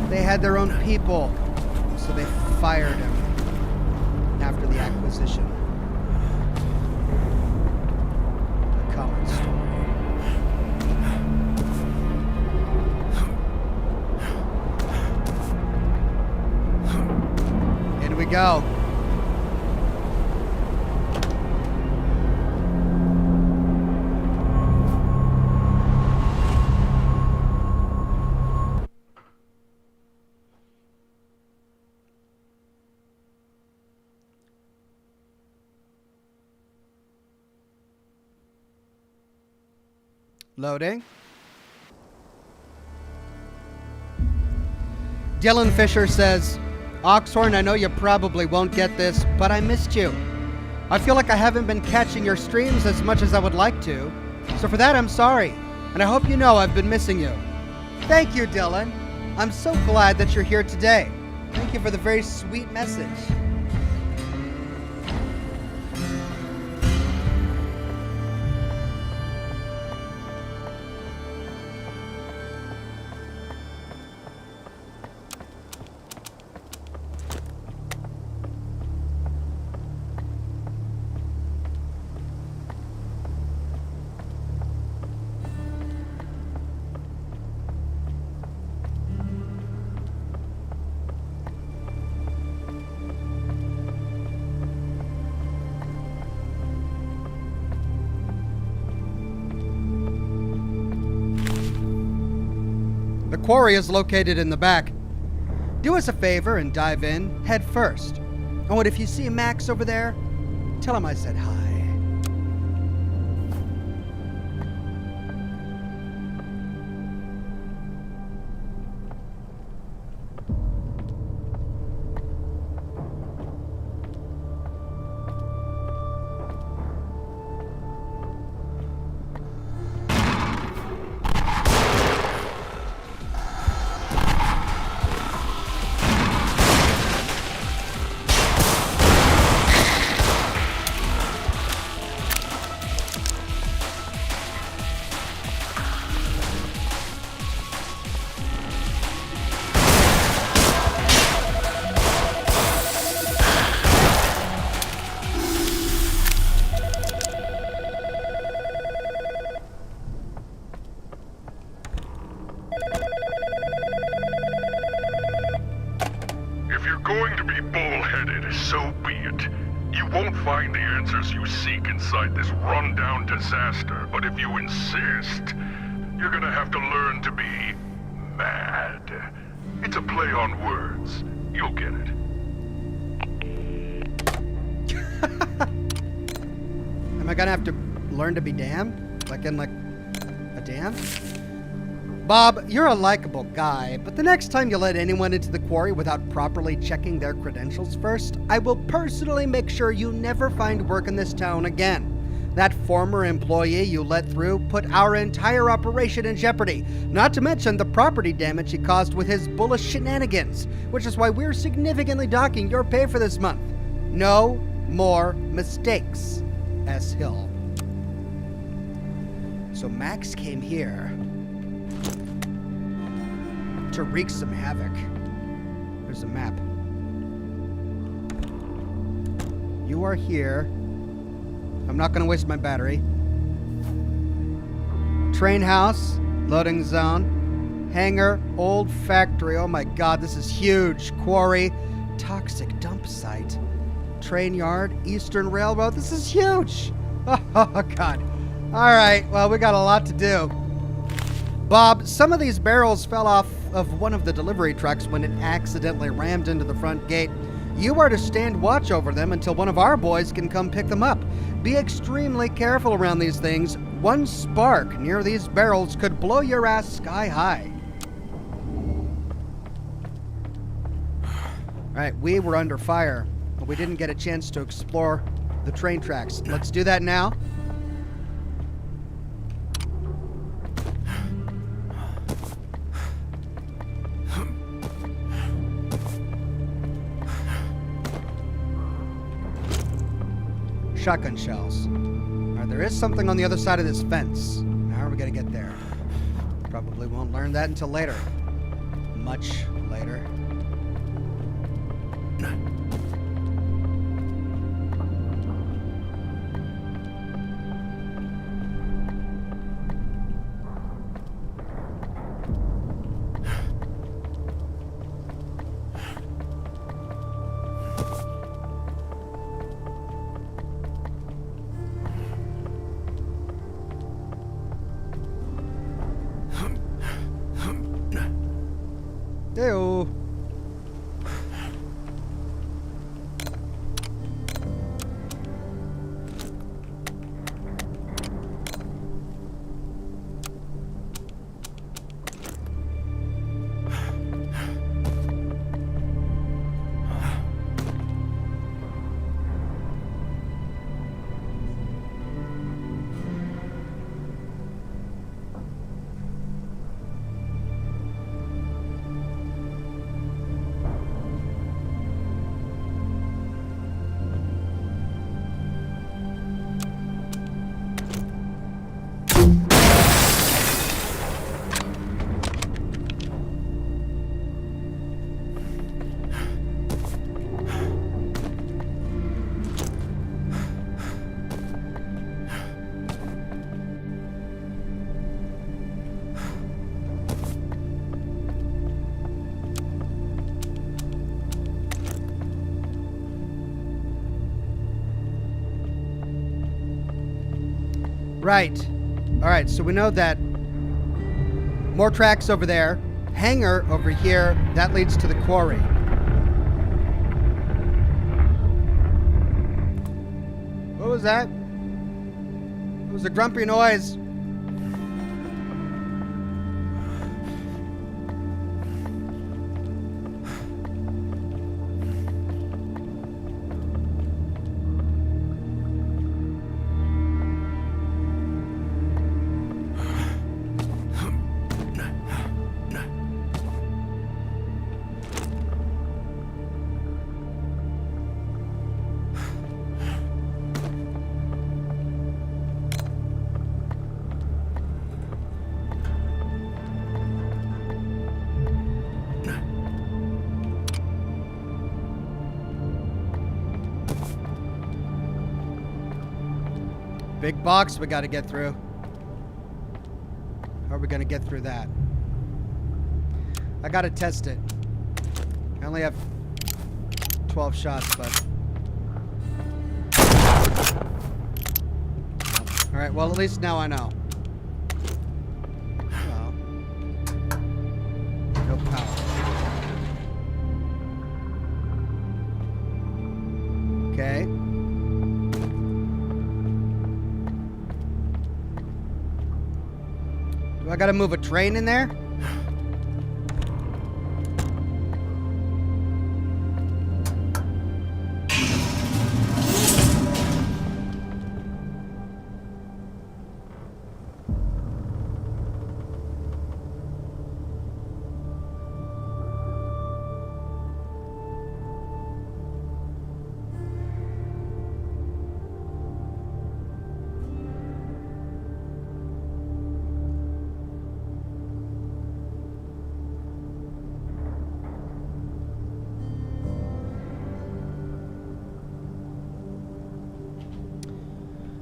They had their own people, so they fired him after the acquisition. A common story. We go. Loading. Dylan Fisher says, Oxhorn, I know you probably won't get this, but I missed you. I feel like I haven't been catching your streams as much as I would like to. So for that, I'm sorry. And I hope you know I've been missing you. Thank you, Dylan. I'm so glad that you're here today. Thank you for the very sweet message. The quarry is located in the back. Do us a favor and dive in head first. Oh, and if you see Max over there, tell him I said hi. be bullheaded, so be it. You won't find the answers you seek inside this rundown disaster, but if you insist, you're gonna have to learn to be mad. It's a play on words. You'll get it. Am I gonna have to learn to be damned? Like in, like, a dam? Bob, you're a likable guy, but the next time you let anyone into the quarry without properly checking their credentials first, I will personally make sure you never find work in this town again. That former employee you let through put our entire operation in jeopardy, not to mention the property damage he caused with his bullish shenanigans, which is why we're significantly docking your pay for this month. No more mistakes, S. Hill. So Max came here to wreak some havoc. There's a map. You are here. I'm not gonna waste my battery. Train house, loading zone, hangar, old factory. Oh my god, this is huge. Quarry, toxic dump site, train yard, Eastern Railroad. This is huge. Oh god. All right, well, we got a lot to do. Bob, some of these barrels fell off of one of the delivery trucks when it accidentally rammed into the front gate. You are to stand watch over them until one of our boys can come pick them up. Be extremely careful around these things. One spark near these barrels could blow your ass sky high. All right, we were under fire, but we didn't get a chance to explore the train tracks. Let's do that now. Shotgun shells. All right, there is something on the other side of this fence. How are we gonna get there? Probably won't learn that until later. Much later. Ew. Right. All right, so we know that more tracks over there, hangar over here, that leads to the quarry. What was that? It was a grumpy noise. Big box we got to get through. How are we going to get through that? I got to test it. I only have 12 shots, but... Alright, well, at least now I know. Well, no power. Okay. Do I gotta move a train in there?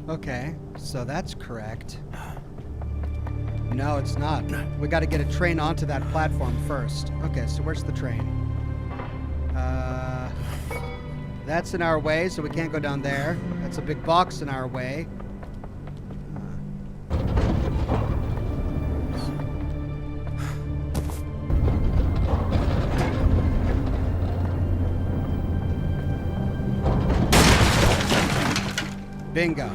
Okay, so that's correct. No, it's not. We got to get a train onto that platform first. Okay, so where's the train? That's in our way, so we can't go down there. That's a big box in our way. Bingo.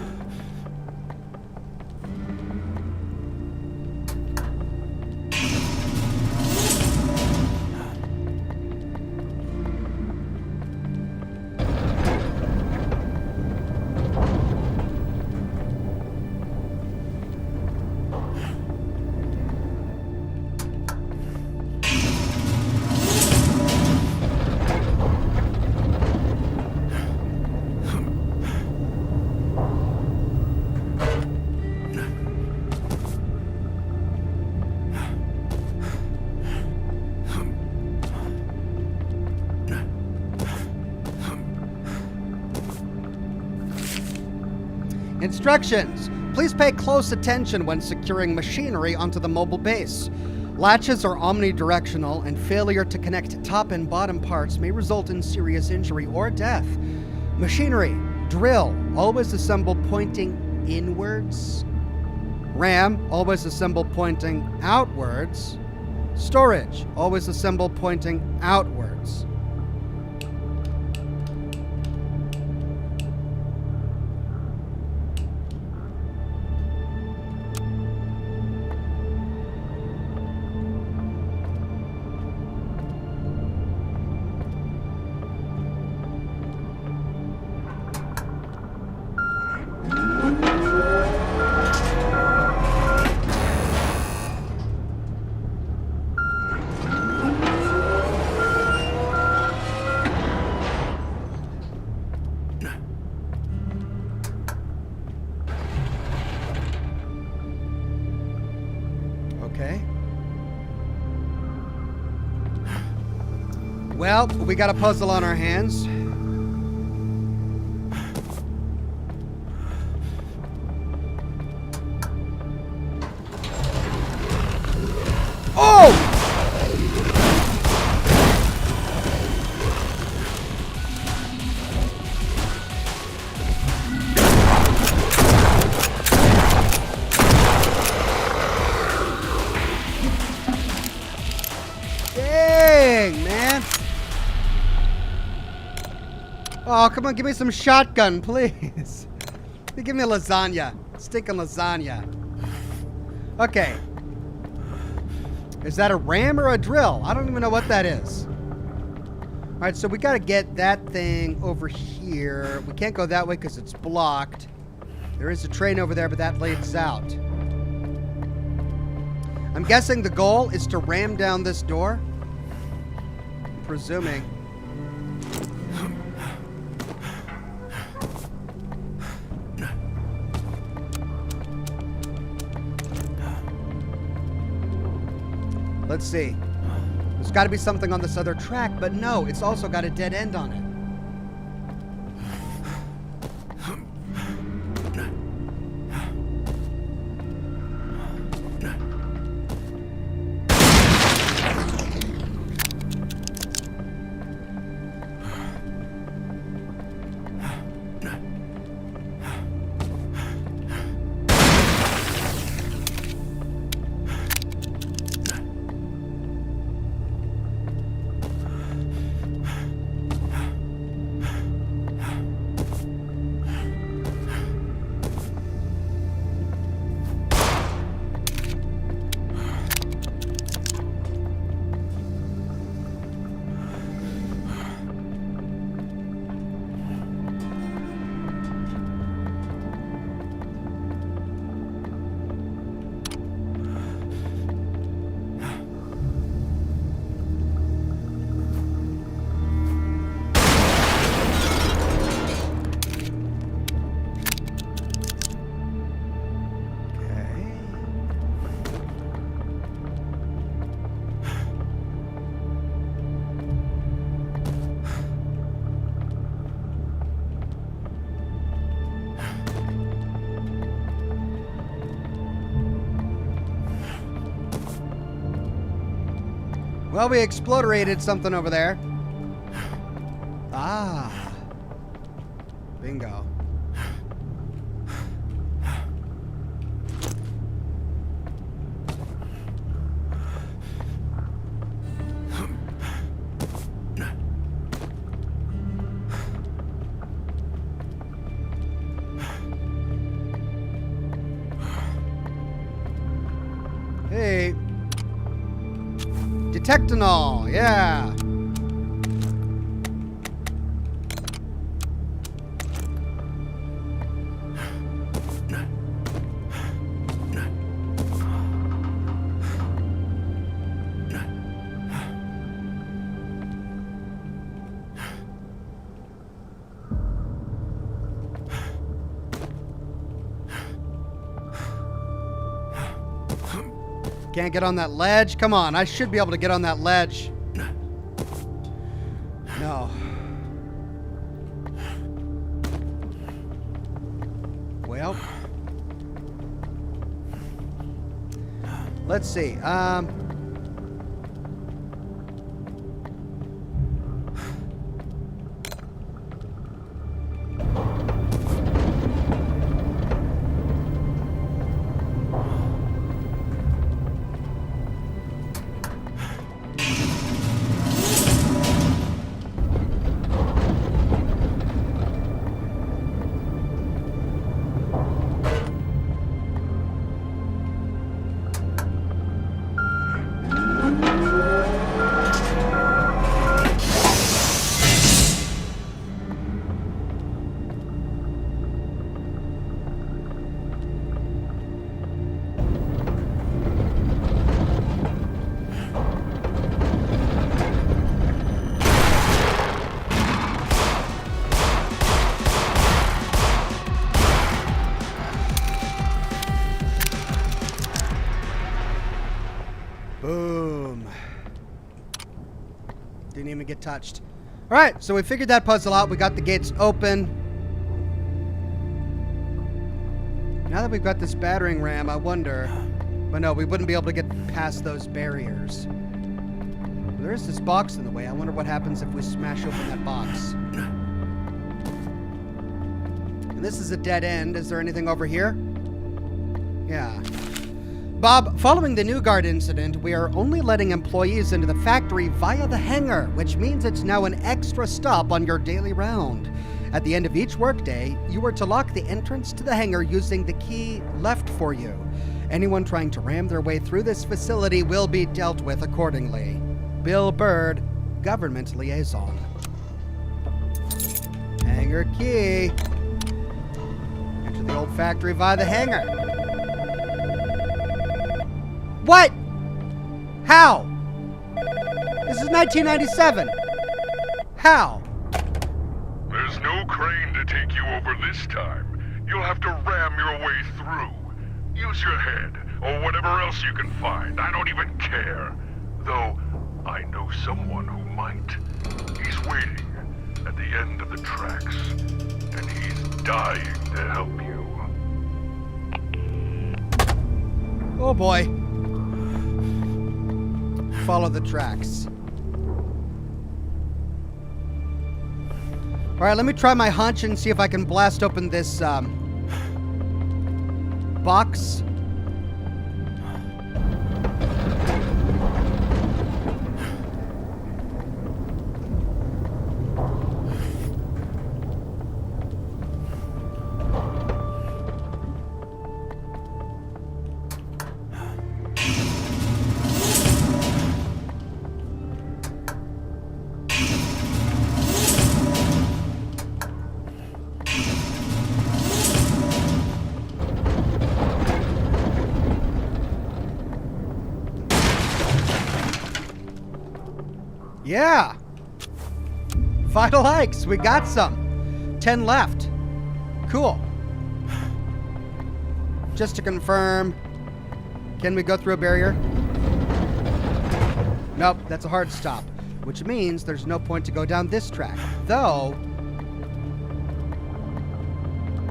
Instructions. Please pay close attention when securing machinery onto the mobile base. Latches are omnidirectional, and failure to connect top and bottom parts may result in serious injury or death. Machinery. Drill. Always assemble pointing inwards. Ram. Always assemble pointing outwards. Storage. Always assemble pointing outwards. Okay. Well, we got a puzzle on our hands. Oh! Dang, man. Oh, come on, give me some shotgun, please. Give me a lasagna. Stinking lasagna. Okay. Is that a ram or a drill? I don't even know what that is. All right, so we got to get that thing over here. We can't go that way because it's blocked. There is a train over there, but that leads out. I'm guessing the goal is to ram down this door. I'm presuming. Let's see. There's got to be something on this other track, but no, it's also got a dead end on it. Well, we exploderated something over there. Ah. Bingo. Hey. Detectanol, yeah. Can't get on that ledge? Come on, I should be able to get on that ledge. No. Well. Let's see. Boom. Didn't even get touched. All right, so we figured that puzzle out. We got the gates open. Now that we've got this battering ram, I wonder... But no, we wouldn't be able to get past those barriers. There is this box in the way. I wonder what happens if we smash open that box. And this is a dead end. Is there anything over here? Yeah. Bob, following the New Guard incident, we are only letting employees into the factory via the hangar, which means it's now an extra stop on your daily round. At the end of each workday, you are to lock the entrance to the hangar using the key left for you. Anyone trying to ram their way through this facility will be dealt with accordingly. Bill Bird, Government Liaison. Hangar key. Enter the old factory via the hangar. What? How? This is 1997. How? There's no crane to take you over this time. You'll have to ram your way through. Use your head, or whatever else you can find. I don't even care. Though, I know someone who might. He's waiting at the end of the tracks, and he's dying to help you. Oh boy. Follow the tracks. All right, let me try my hunch and see if I can blast open this box. Yeah. Final likes. We got some. 10 left. Cool. Just to confirm, can we go through a barrier? Nope, that's a hard stop, which means there's no point to go down this track. Though,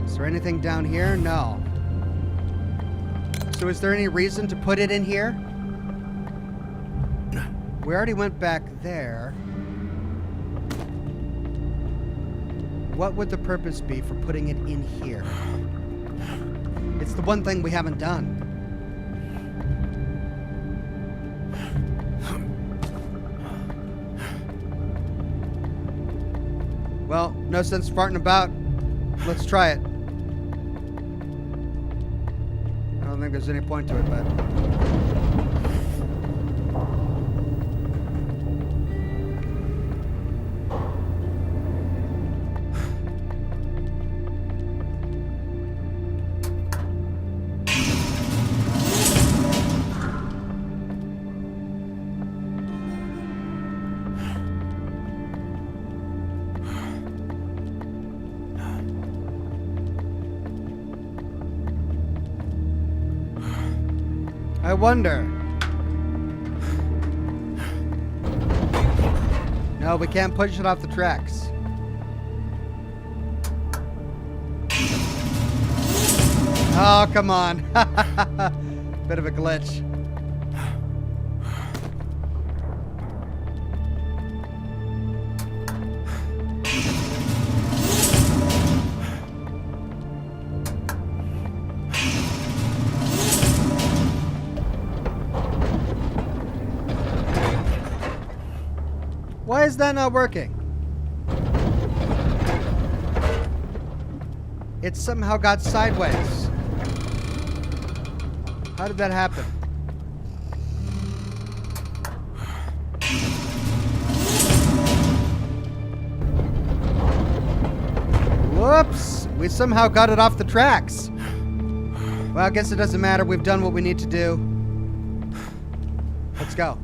is there anything down here? No. So is there any reason to put it in here? We already went back there. What would the purpose be for putting it in here? It's the one thing we haven't done. Well, no sense farting about. Let's try it. I don't think there's any point to it, but... I wonder. No, we can't push it off the tracks. Oh, come on. Bit of a glitch. Why is that not working? It somehow got sideways. How did that happen? Whoops! We somehow got it off the tracks. Well, I guess it doesn't matter. We've done what we need to do. Let's go.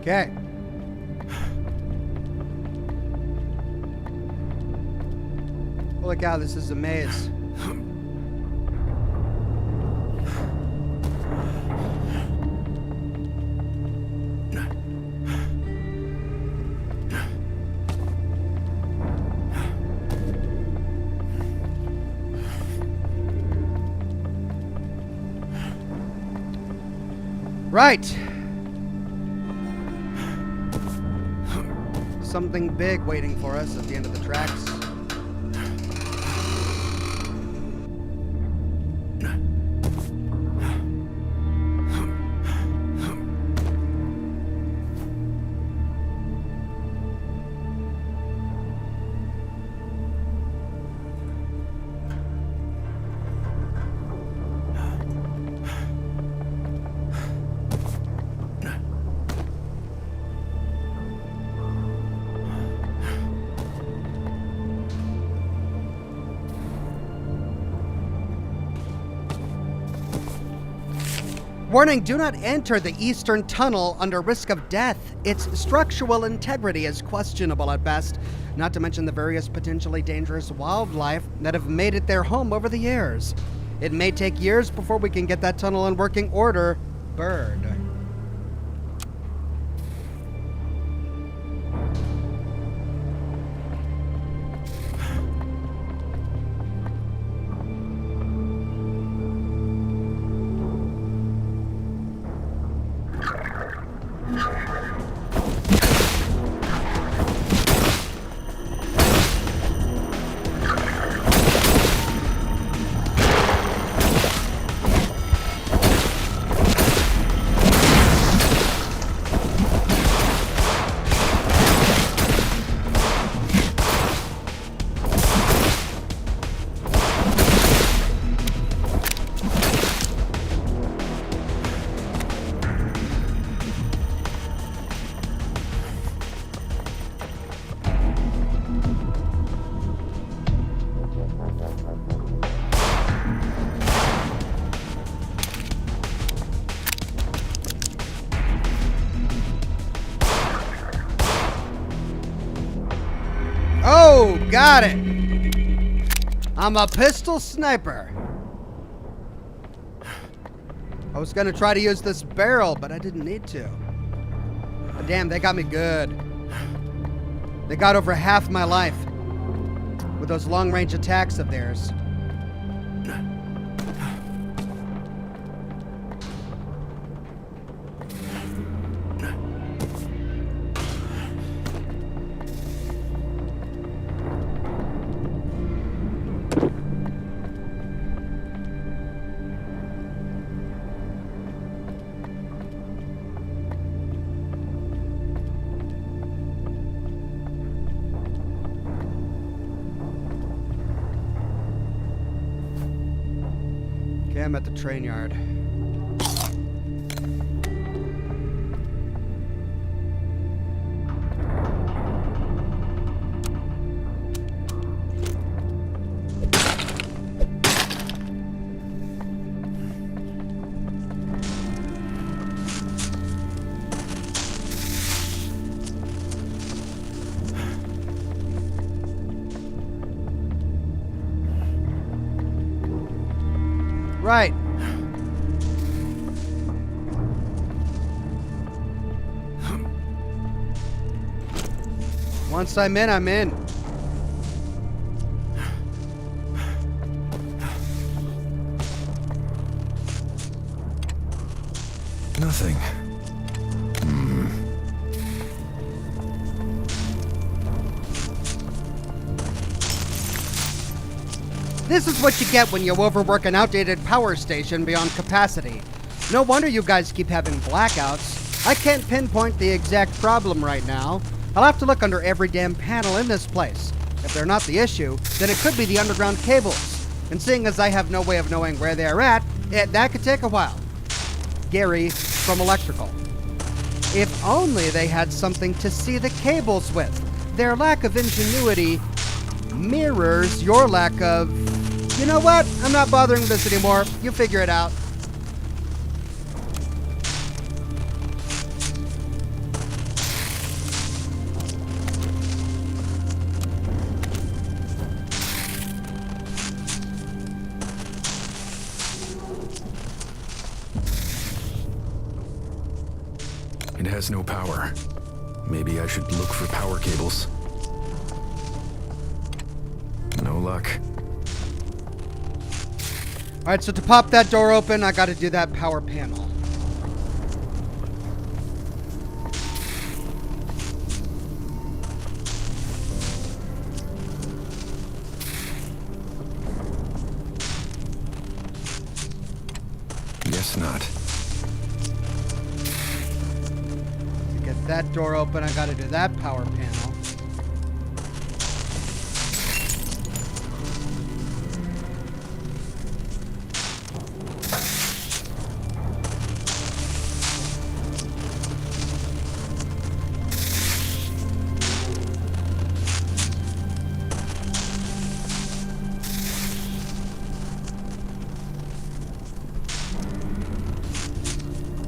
Okay. Holy cow, this is a maze. Right. Something big waiting for us at the end of the tracks. Warning, do not enter the eastern tunnel under risk of death. Its structural integrity is questionable at best, not to mention the various potentially dangerous wildlife that have made it their home over the years. It may take years before we can get that tunnel in working order. Bird. got it. I'm a pistol sniper. I was gonna try to use this barrel, but I didn't need to. But damn, they got me good. They got over half my life with those long-range attacks of theirs. Okay, I'm at the train yard. Right. Once I'm in, I'm in. Nothing. This is what you get when you overwork an outdated power station beyond capacity. No wonder you guys keep having blackouts. I can't pinpoint the exact problem right now. I'll have to look under every damn panel in this place. If they're not the issue, then it could be the underground cables. And seeing as I have no way of knowing where they're at, that could take a while. Gary from Electrical. If only they had something to see the cables with. Their lack of ingenuity mirrors your lack of... You know what? I'm not bothering with this anymore. You figure it out. It has no power. Maybe I should look for power cables. No luck. Alright, so to pop that door open, I gotta do that power panel. Guess not. To get that door open, I gotta do that power panel.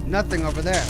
Nothing over there.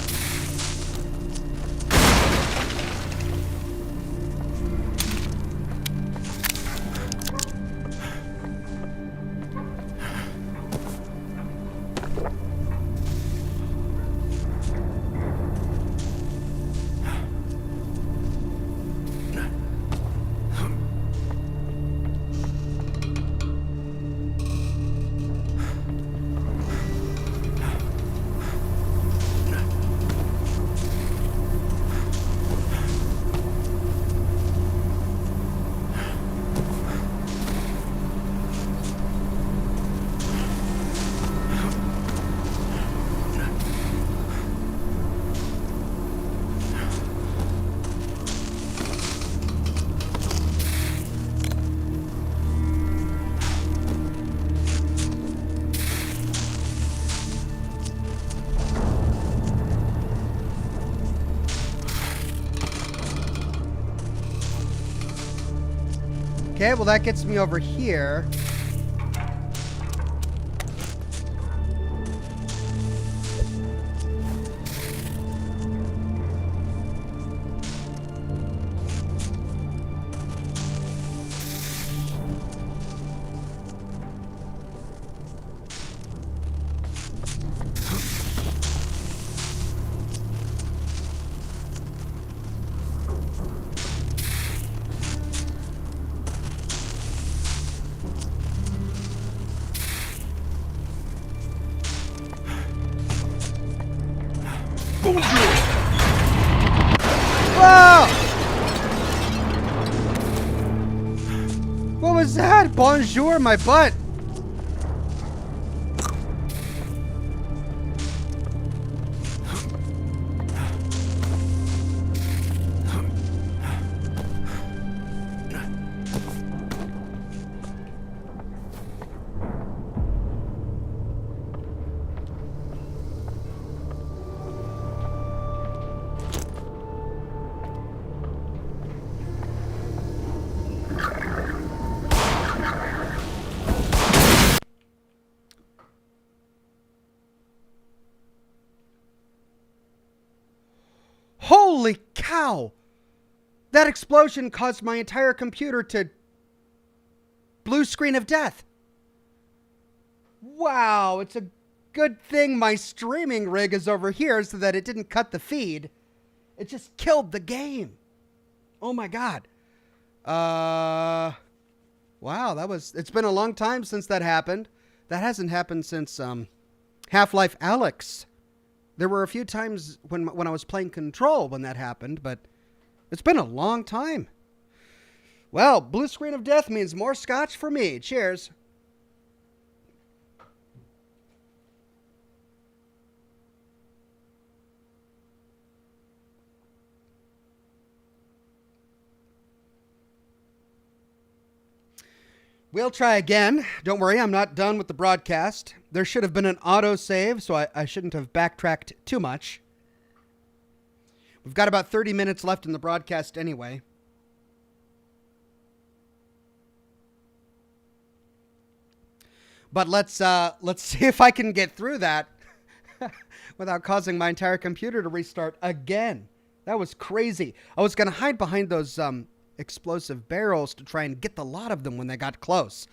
Okay, well that gets me over here. was that? Bonjour, my butt. Holy cow! That explosion caused my entire computer to blue screen of death. Wow, it's a good thing my streaming rig is over here so that it didn't cut the feed. It just killed the game. Oh my god. Wow, it's been a long time since that happened. That hasn't happened since Half-Life Alyx. There were a few times when I was playing Control when that happened, but it's been a long time. Well, blue screen of death means more scotch for me. Cheers. We'll try again. Don't worry, I'm not done with the broadcast. There should have been an autosave, so I shouldn't have backtracked too much. We've got about 30 minutes left in the broadcast anyway. But let's see if I can get through that without causing my entire computer to restart again. That was crazy. I was going to hide behind those explosive barrels to try and get the lot of them when they got close.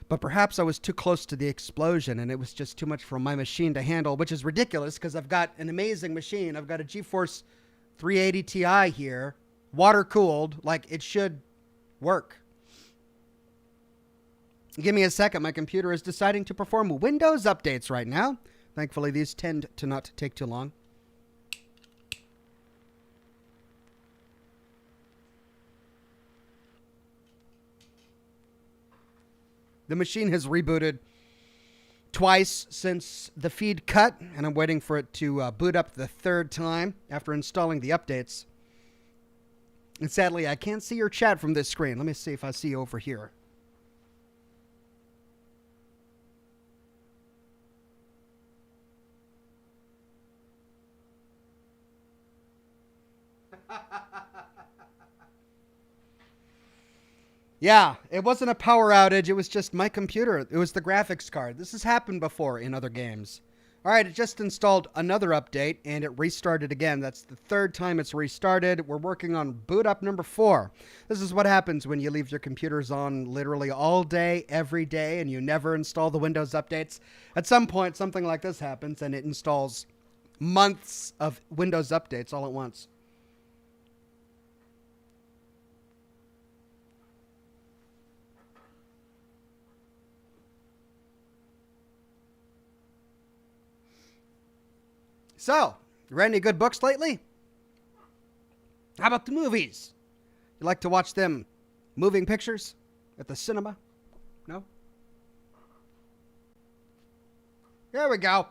But perhaps I was too close to the explosion and it was just too much for my machine to handle, which is ridiculous because I've got an amazing machine. I've got a GeForce 380 Ti here, water cooled, like it should work. Give me a second. My computer is deciding to perform Windows updates right now. Thankfully, these tend to not take too long. The machine has rebooted twice since the feed cut, and I'm waiting for it to boot up the third time after installing the updates. And sadly, I can't see your chat from this screen. Let me see if I see you over here. Yeah, it wasn't a power outage. It was just my computer. It was the graphics card. This has happened before in other games. All right, it just installed another update, and it restarted again. That's the third time it's restarted. We're working on boot up number 4. This is what happens when you leave your computers on literally all day, every day, and you never install the Windows updates. At some point, something like this happens, and it installs months of Windows updates all at once. So, you read any good books lately? How about the movies? You like to watch them moving pictures at the cinema? No? There we go.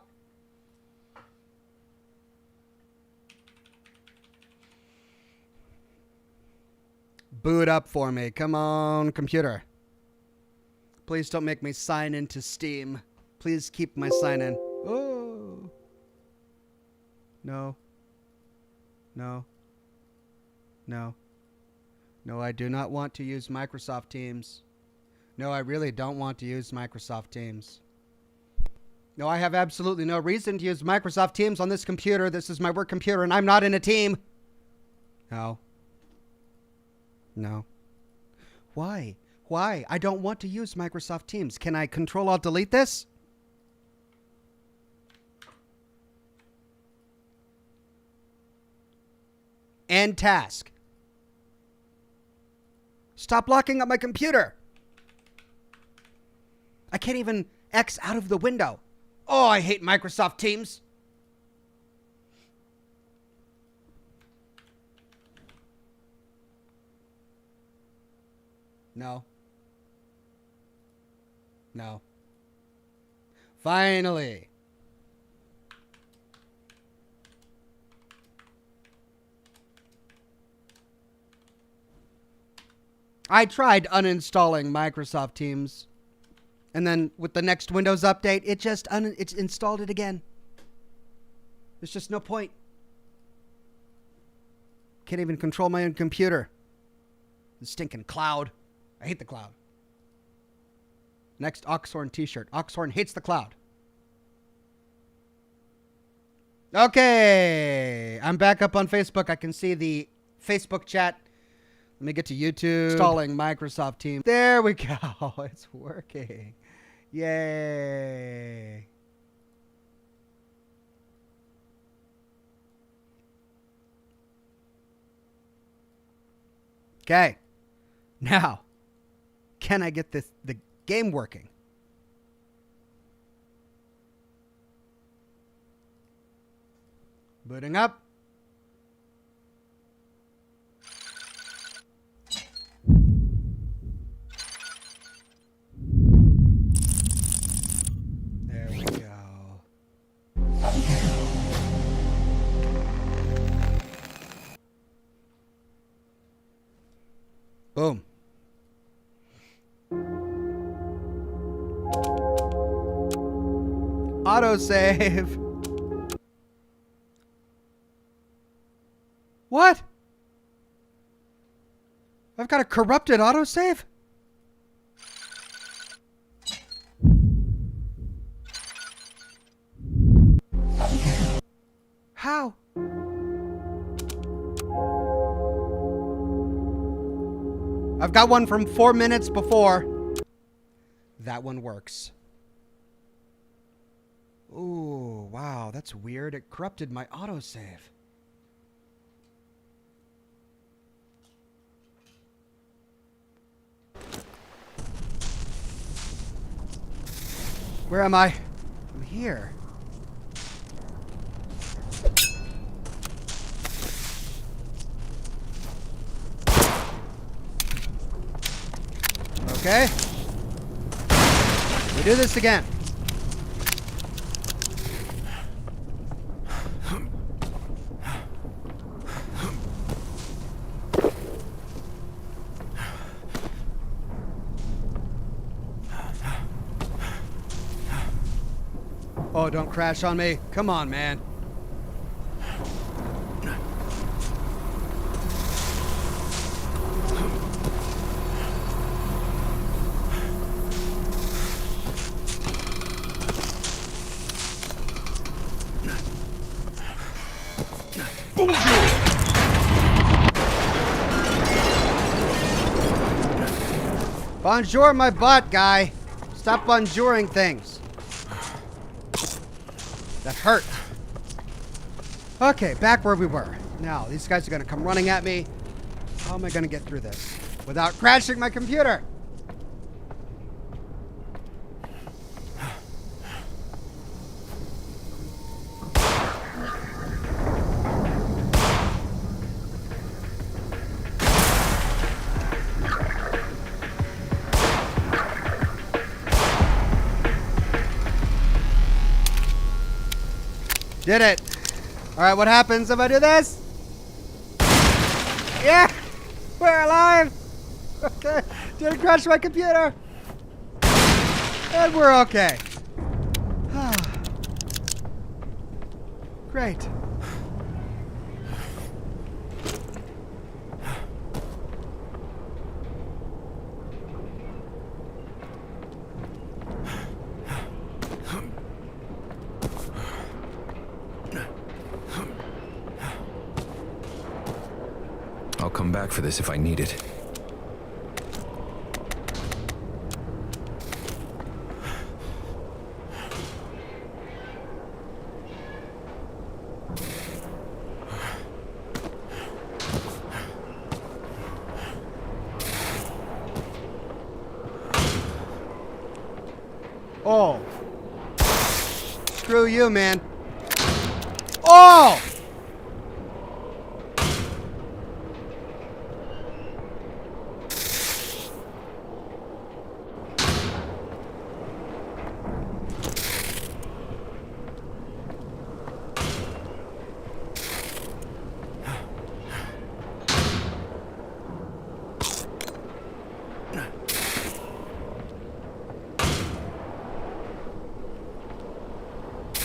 Boot up for me. Come on, computer. Please don't make me sign into Steam. Please keep my sign in. Oh. No. No. No. No, I do not want to use Microsoft Teams. No, I really don't want to use Microsoft Teams. No, I have absolutely no reason to use Microsoft Teams on this computer. This is my work computer, and I'm not in a team. No. No. Why? Why? I don't want to use Microsoft Teams. Can I Control-Alt-Delete this? End task. Stop locking up my computer. I can't even X out of the window. Oh, I hate Microsoft Teams. No. No. Finally. I tried uninstalling Microsoft Teams, and then with the next Windows update, it's installed it again. There's just no point. Can't even control my own computer. The stinking cloud. I hate the cloud. Next Oxhorn t-shirt. Oxhorn hates the cloud. Okay. I'm back up on Facebook. I can see the Facebook chat. Let me get to YouTube. Installing Microsoft Teams. There we go. It's working. Yay. Okay. Now, can I get the game working? Booting up. There we go. Boom. Autosave. What? I've got a corrupted autosave? How? I've got one from 4 minutes before. That one works. Ooh, wow, that's weird. It corrupted my autosave. Where am I? I'm here. Okay. We do this again. Oh, don't crash on me. Come on, man. Bonjour, my butt, guy. Stop bonjouring things. That hurt. Okay, back where we were. Now, these guys are going to come running at me. How am I going to get through this without crashing my computer? Did it. All right, what happens if I do this? Yeah, we're alive. Okay, didn't crash my computer. And we're okay. Great. I'll come back for this if I need it. Oh. Screw you, man. Oh!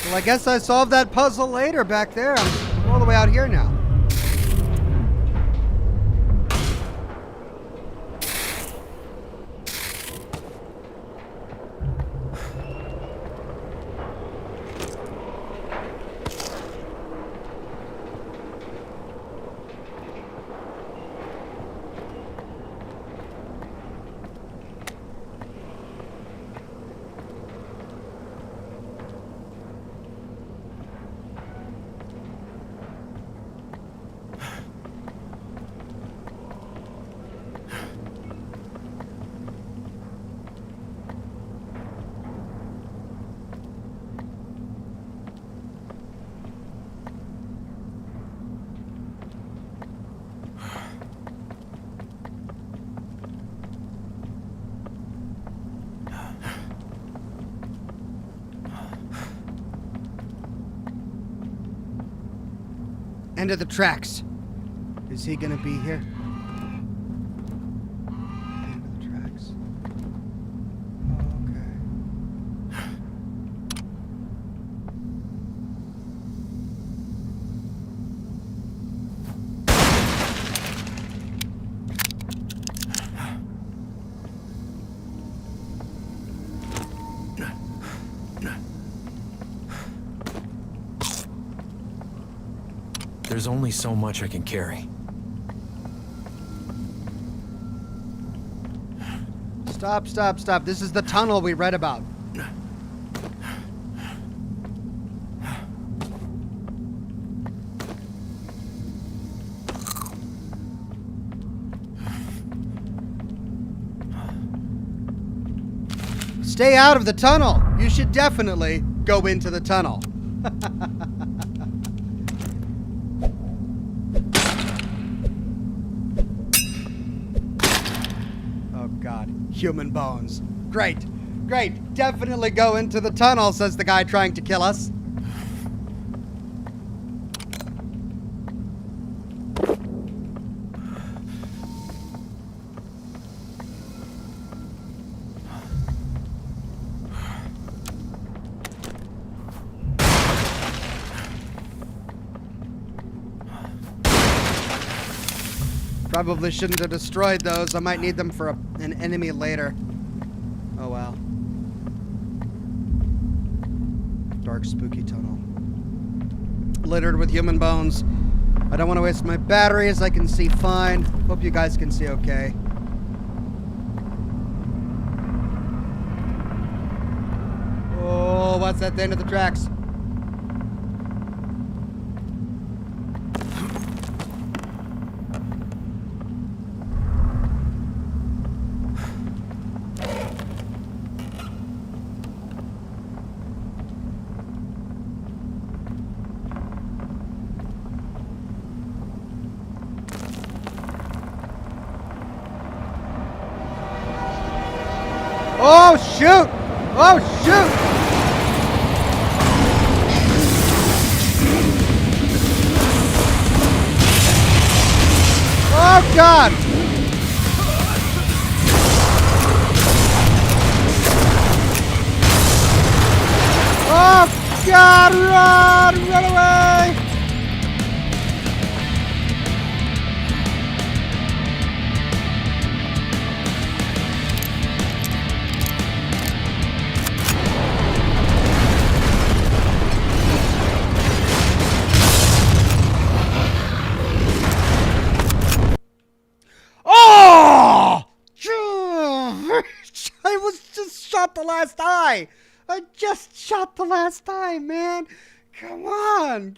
Well, I guess I solved that puzzle later back there. I'm all the way out here now. End of the tracks. Is he gonna be here? End of the tracks. Okay. There's only so much I can carry. Stop, stop, stop. This is the tunnel we read about. Stay out of the tunnel. You should definitely go into the tunnel. Oh God, human bones. Great, great. Definitely go into the tunnel, says the guy trying to kill us. Probably shouldn't have destroyed those. I might need them for an enemy later. Oh well. Dark, spooky tunnel. Littered with human bones. I don't want to waste my batteries. I can see fine. Hope you guys can see okay. Oh, what's at the end of the tracks? Oh, shoot! Oh, shoot! Oh, God! Oh, God! Run! Run away! Oh! I was just shot the last eye. I just shot the last eye, man. Come on.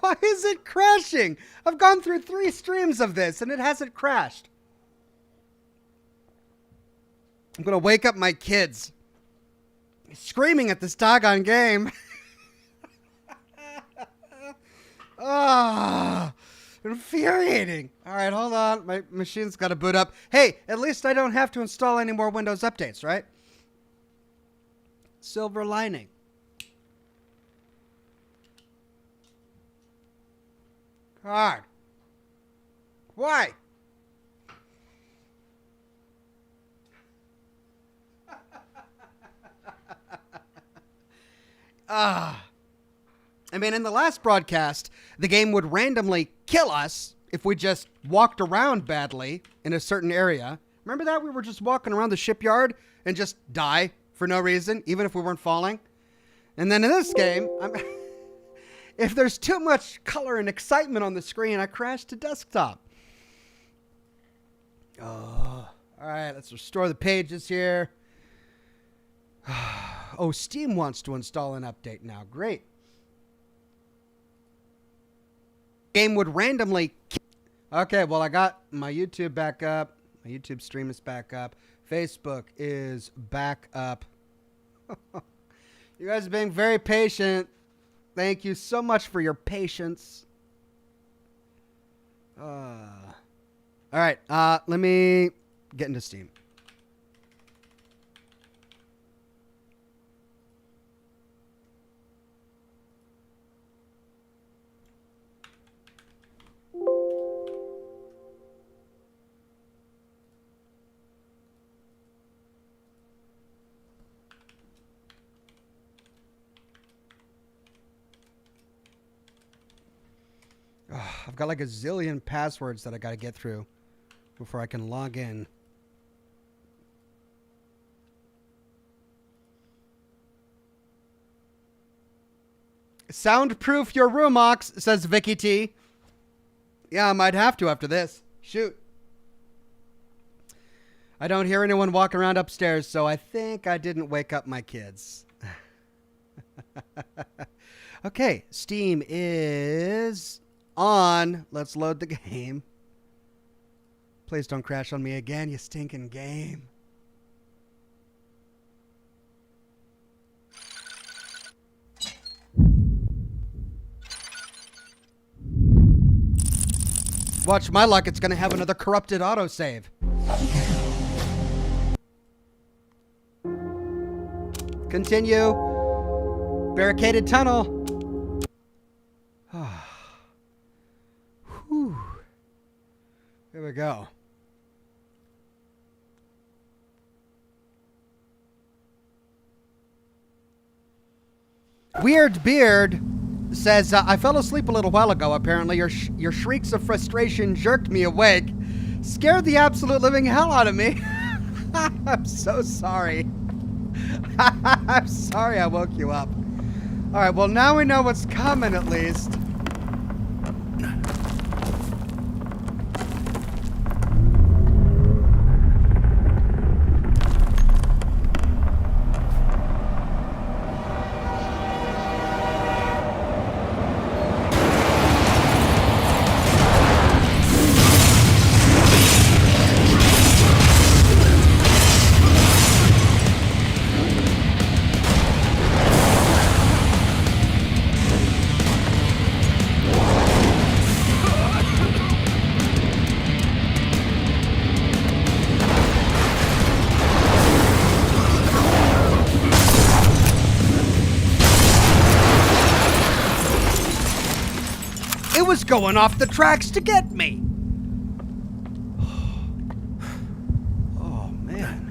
Why is it crashing? I've gone through 3 streams of this and it hasn't crashed. I'm gonna wake up my kids screaming at this doggone game. Ah. Infuriating. All right, hold on. My machine's got to boot up. Hey, at least I don't have to install any more Windows updates, right? Silver lining. God. Why? I mean, in the last broadcast, the game would randomly kill us if we just walked around badly in a certain area. Remember that? We were just walking around the shipyard and just die for no reason, even if we weren't falling. And then in this game, if there's too much color and excitement on the screen, I crash to desktop. Oh, all right, let's restore the pages here. Oh, Steam wants to install an update now. Great. Game would randomly... Okay, well, I got my YouTube back up. My YouTube stream is back up. Facebook is back up. You guys are being very patient. Thank you so much for your patience. All right, let me get into Steam. I've got like a zillion passwords that I got to get through before I can log in. Soundproof your room, Ox, says Vicky T. Yeah, I might have to after this. Shoot. I don't hear anyone walking around upstairs, so I think I didn't wake up my kids. Okay, Steam is on. Let's load the game. Please don't crash on me again, you stinking game. Watch my luck, it's going to have another corrupted autosave. Continue. Barricaded tunnel. Whew. Here we go. Weird Beard says, I fell asleep a little while ago. Apparently your shrieks of frustration jerked me awake. Scared the absolute living hell out of me. I'm so sorry. I'm sorry I woke you up. All right, well, now we know what's coming at least. It was going off the tracks to get me. Oh, man.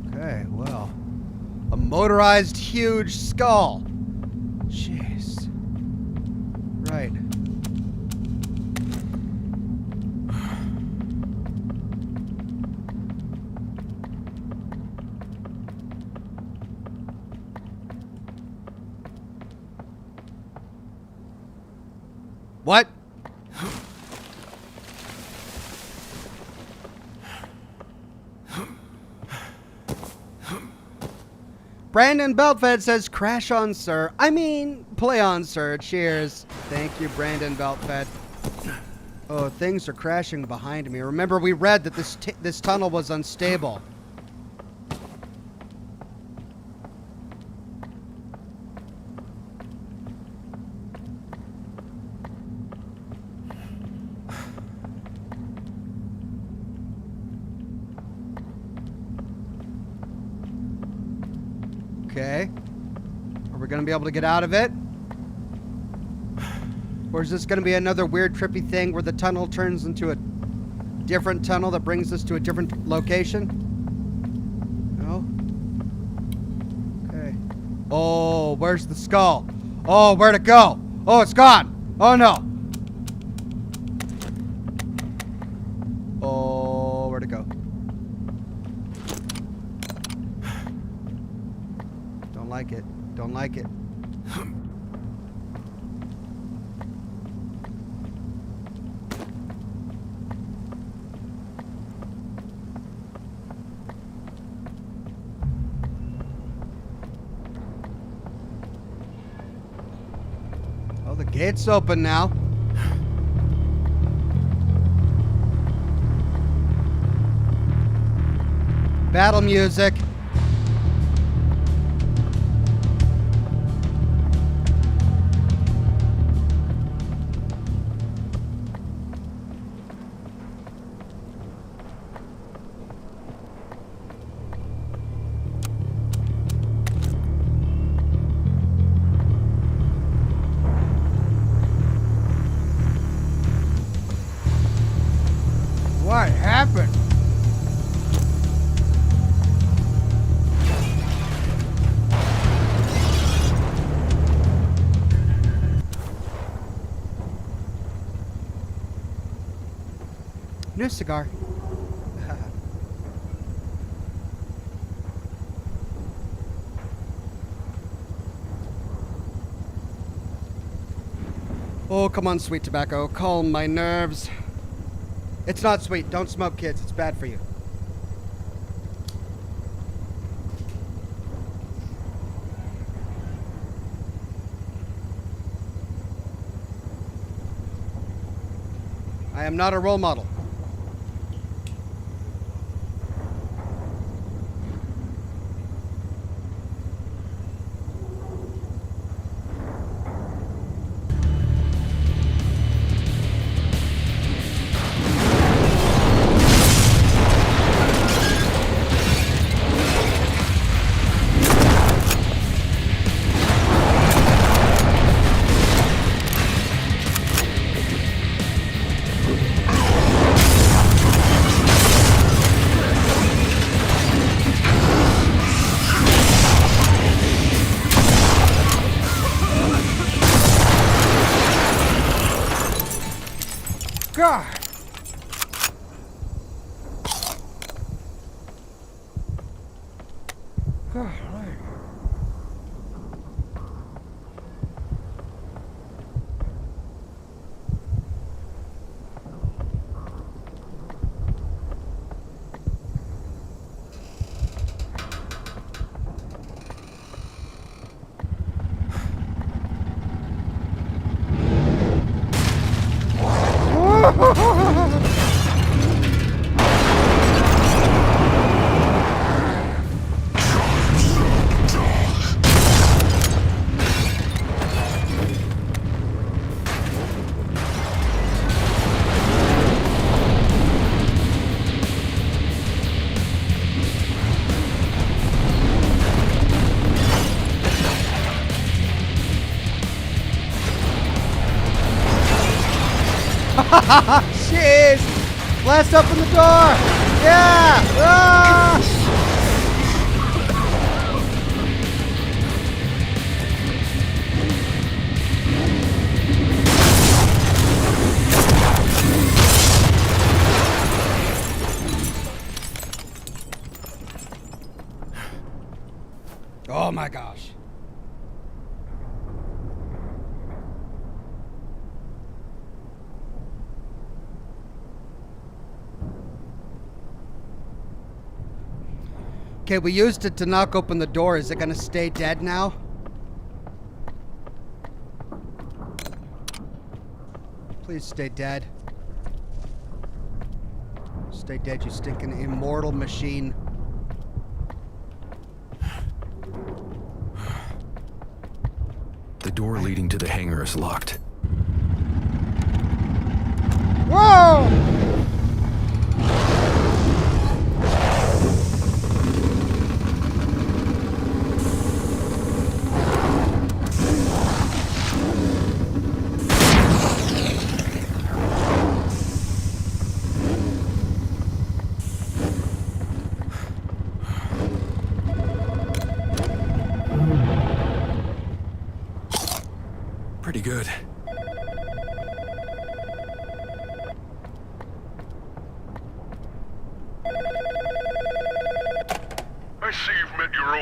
Okay, well. A motorized huge skull. Jeez. Right. What? Brandon Beltfed says, crash on, sir. I mean, play on, sir. Cheers. Thank you, Brandon Beltfed. Oh, things are crashing behind me. Remember, we read that this tunnel was unstable. Okay. Are we going to be able to get out of it? Or is this going to be another weird, trippy thing where the tunnel turns into a different tunnel that brings us to a different location? No? Okay. Oh, where's the skull? Oh, where'd it go? Oh, it's gone. Oh, no. Oh, where'd it go? Don't like it. Don't like it. Oh, the gate's open now. Battle music. What happened? New cigar. Oh, come on, sweet tobacco. Calm my nerves. It's not sweet. Don't smoke, kids. It's bad for you. I am not a role model. God. God. Jeez! Blast open the door! Yeah! Ah! Oh my gosh. Okay, we used it to knock open the door. Is it gonna stay dead now? Please stay dead. Stay dead, you stinking immortal machine. The door leading to the hangar is locked. Whoa!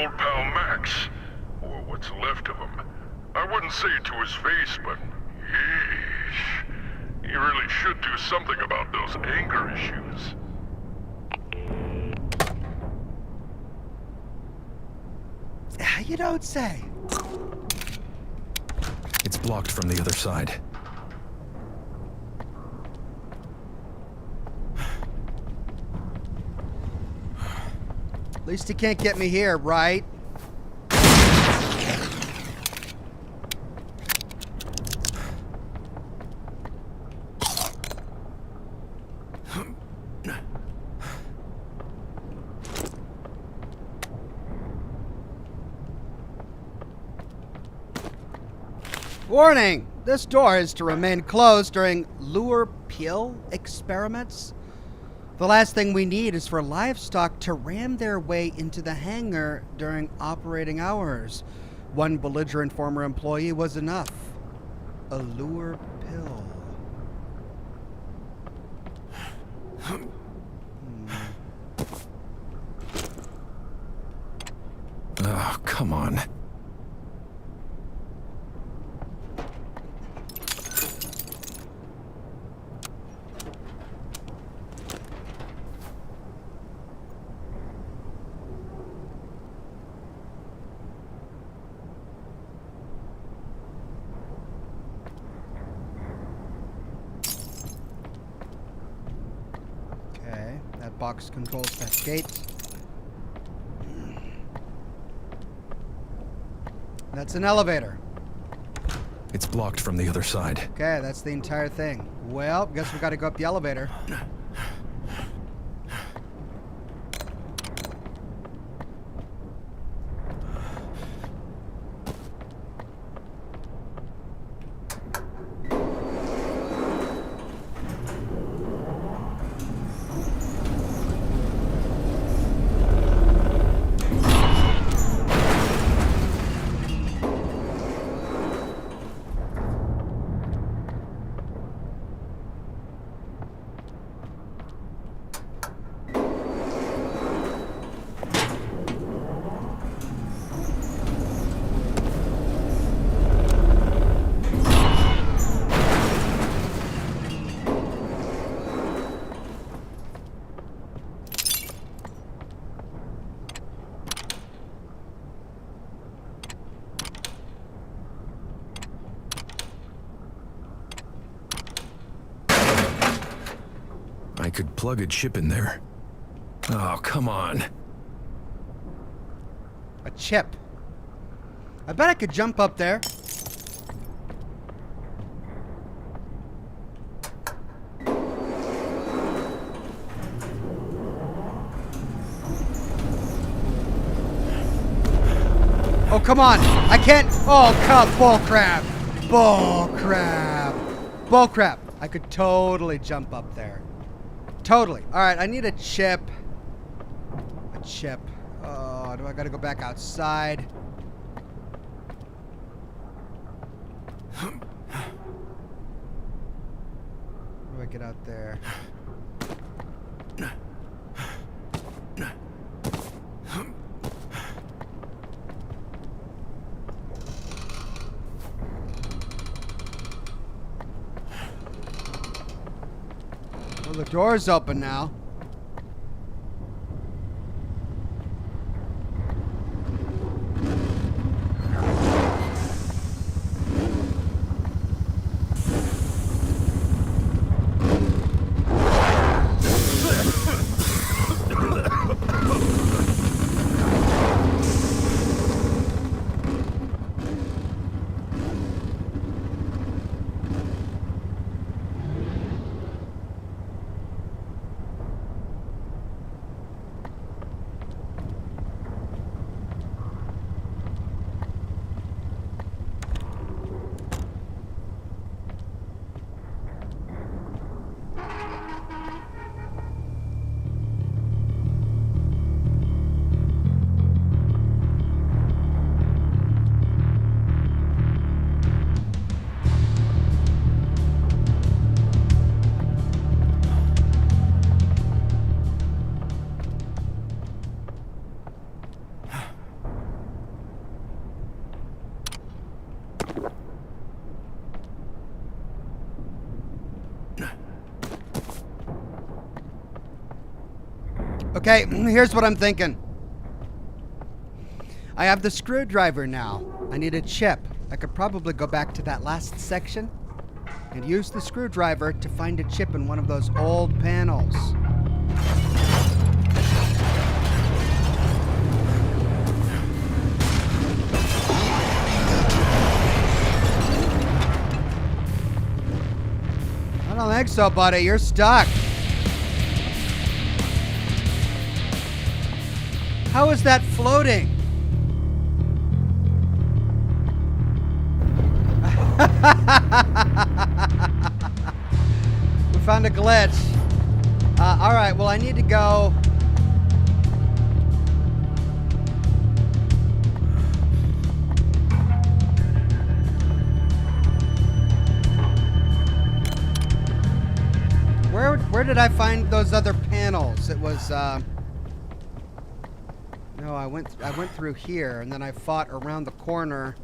old pal Max. Or what's left of him. I wouldn't say it to his face, but yeesh. You really should do something about those anger issues. You don't say. It's blocked from the other side. At least he can't get me here, right? Warning! This door is to remain closed during lure pill experiments. The last thing we need is for livestock to ram their way into the hangar during operating hours. One belligerent former employee was enough. A lure pill. Oh, come on. That box controls that gate. That's an elevator. It's blocked from the other side. Okay, that's the entire thing. Well, guess we gotta go up the elevator. I could plug a chip in there. Oh, come on. A chip. I bet I could jump up there. Oh, come on. I can't. Oh, bull crap. Bull crap. Bull crap. I could totally jump up there. Totally. All right, I need a chip. A chip. Oh, do I gotta go back outside? How do I get out there? Well, the door's open now. Okay, here's what I'm thinking. I have the screwdriver now. I need a chip. I could probably go back to that last section and use the screwdriver to find a chip in one of those old panels. I don't think so, buddy. You're stuck. How is that floating? We found a glitch. All right, well, I need to go. Where did I find those other panels? It was no, I went through here and then I fought around the corner.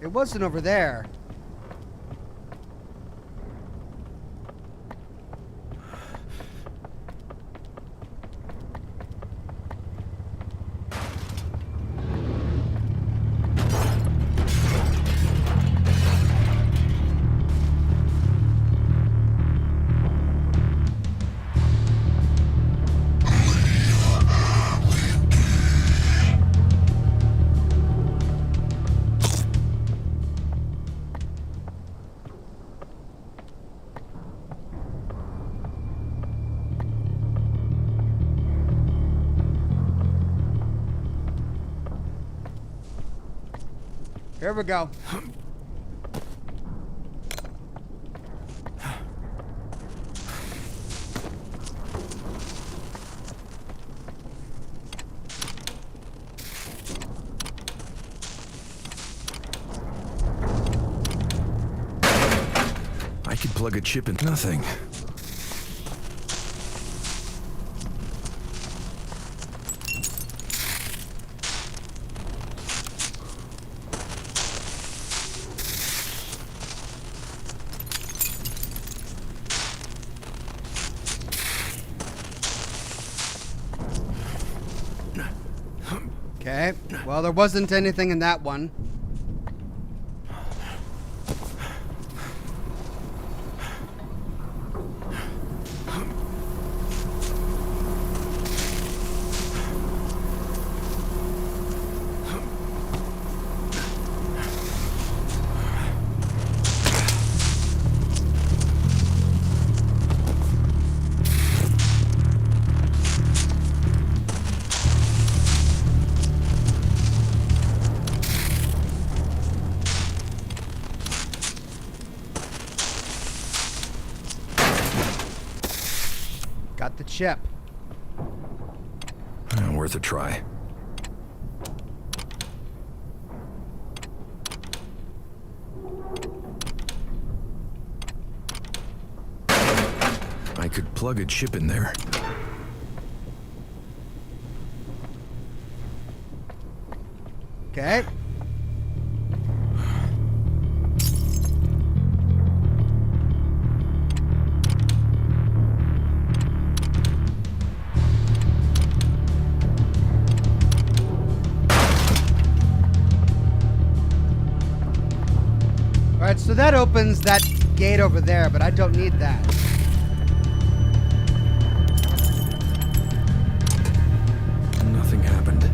It wasn't over there. Here we go. I could plug a chip in nothing. Okay, well, there wasn't anything in that one. Got the chip. Worth a try. I could plug a chip in there. Okay. All right, so that opens that gate over there, but I don't need that. Nothing happened.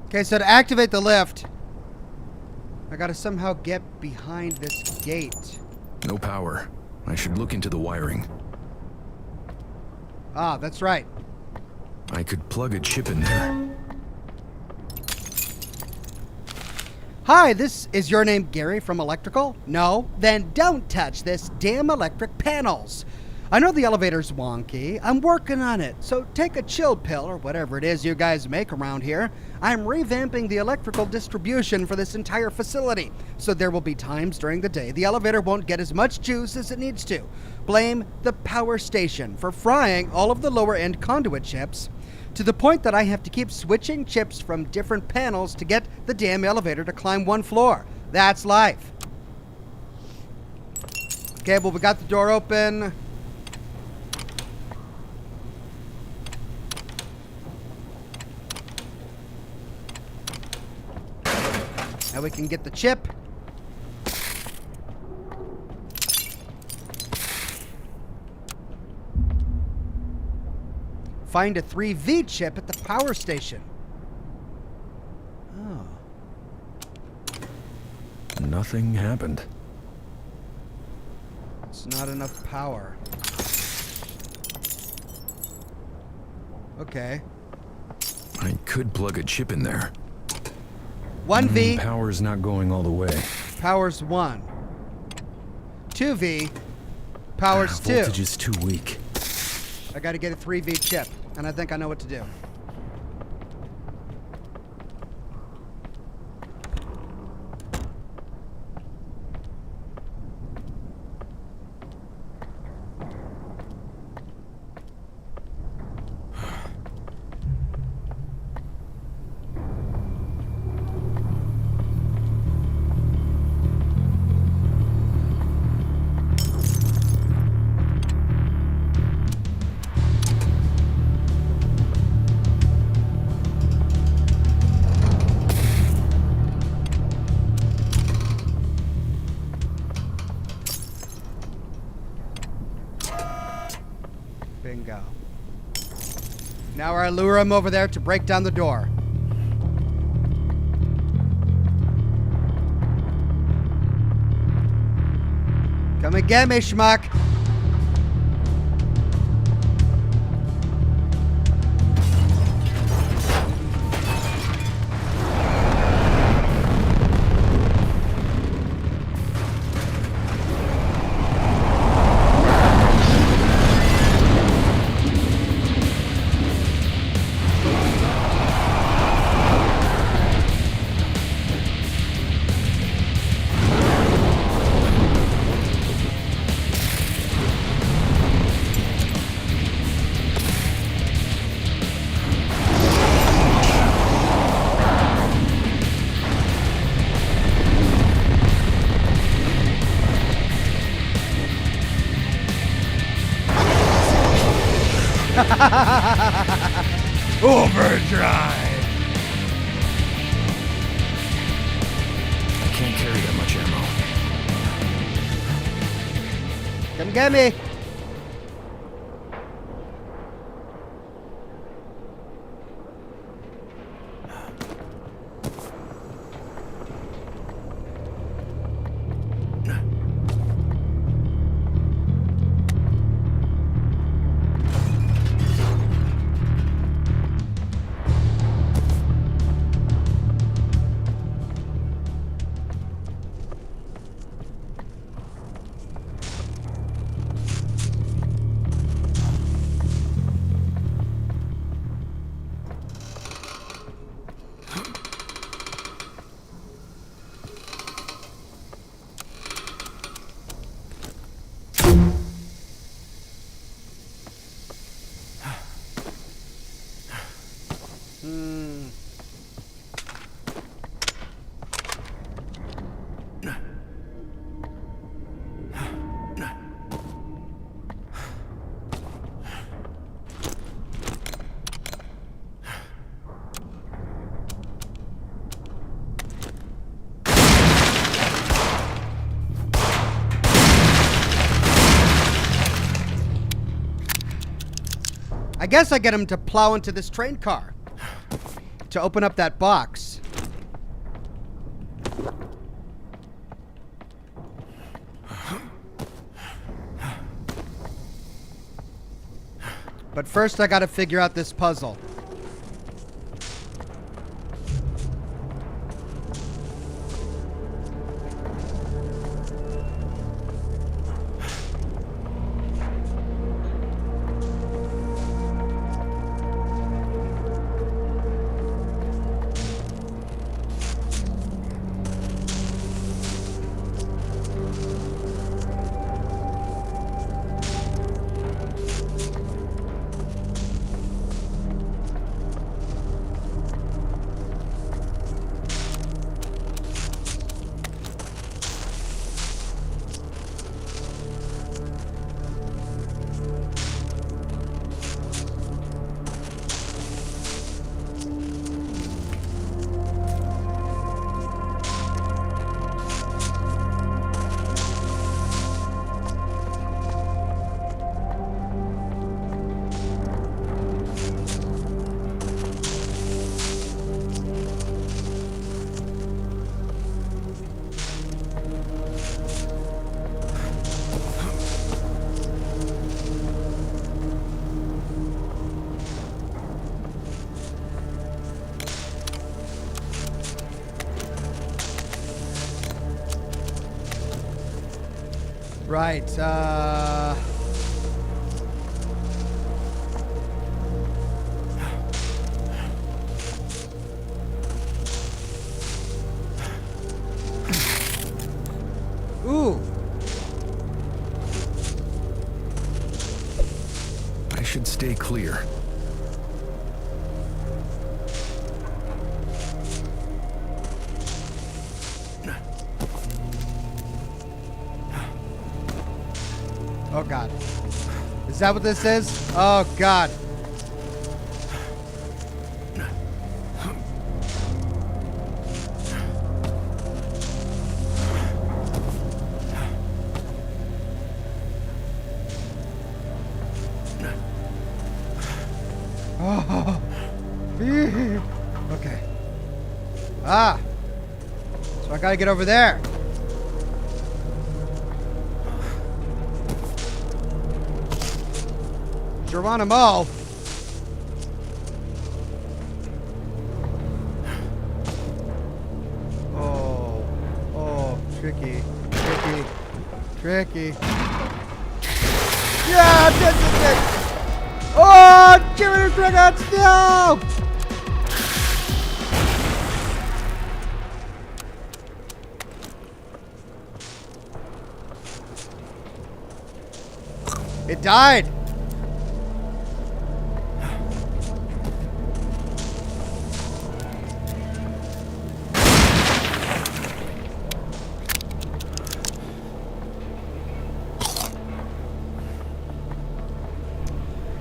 Okay, so to activate the lift, I gotta somehow get behind this gate. No power. I should look into the wiring. Ah, that's right. I could plug a chip in there. Hi, is your name Gary from Electrical? No? Then don't touch this damn electric panels. I know the elevator's wonky. I'm working on it, so take a chill pill or whatever it is you guys make around here. I'm revamping the electrical distribution for this entire facility, so there will be times during the day the elevator won't get as much juice as it needs to. Blame the power station for frying all of the lower end conduit chips, to the point that I have to keep switching chips from different panels to get the damn elevator to climb one floor. That's life. Okay, well, we got the door open. Now we can get the chip. Find a 3V chip at the power station. Oh. Nothing happened. It's not enough power. Okay. I could plug a chip in there. 1V. Power's not going all the way. Power's 1. 2V. Power's 2. Voltage is too weak. I gotta get a 3V chip, and I think I know what to do. Bingo. Now I lure him over there to break down the door. Come and get me, schmuck. Overdrive! I can't carry that much ammo. Come get me. I guess I get him to plow into this train car to open up that box. But first I gotta figure out this puzzle. Right, ooh. I should stay clear. Oh God. Is that what this is? Oh God. Oh. Okay. Ah. So I gotta get over there. Geronimo. Oh, tricky. Yeah, this. Oh, Jimmy Crickets, no! It died.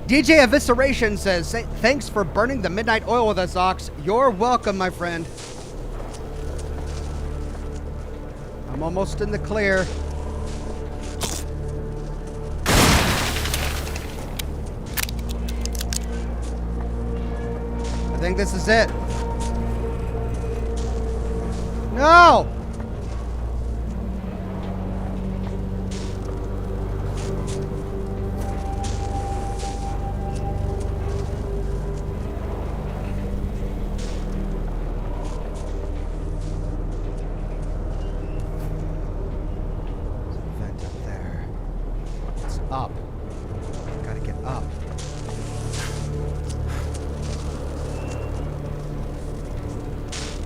DJ Evisceration says, thanks for burning the midnight oil with us, Ox. You're welcome, my friend. I'm almost in the clear. I think this is it. No! Up. Gotta get up.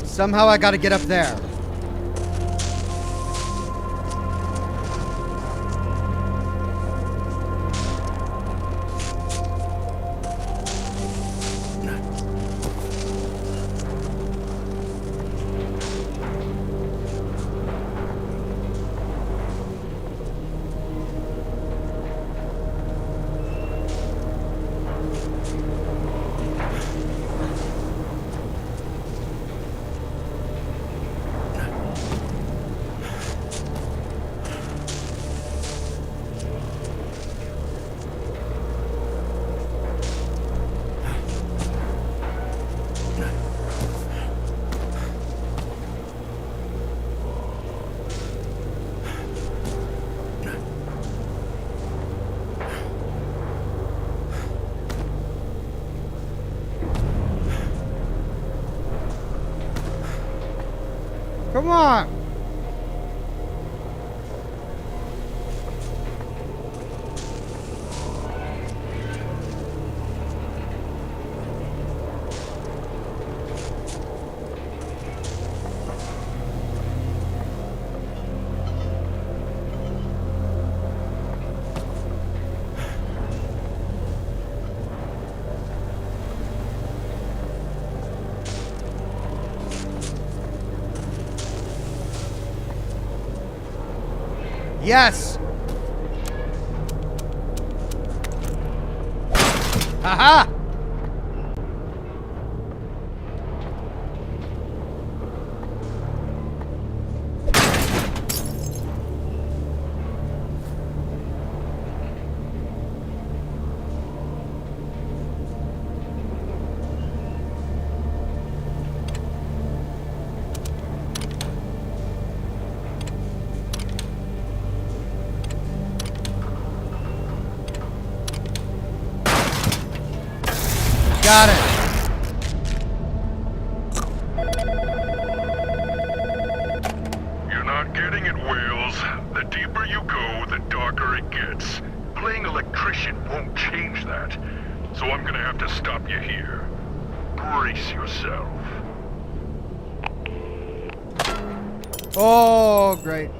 Somehow I gotta get up there. Come on. Yes! Aha! Got it. You're not getting it, Wales. The deeper you go, the darker it gets. Playing electrician won't change that. So I'm gonna have to stop you here. Brace yourself. Oh, great.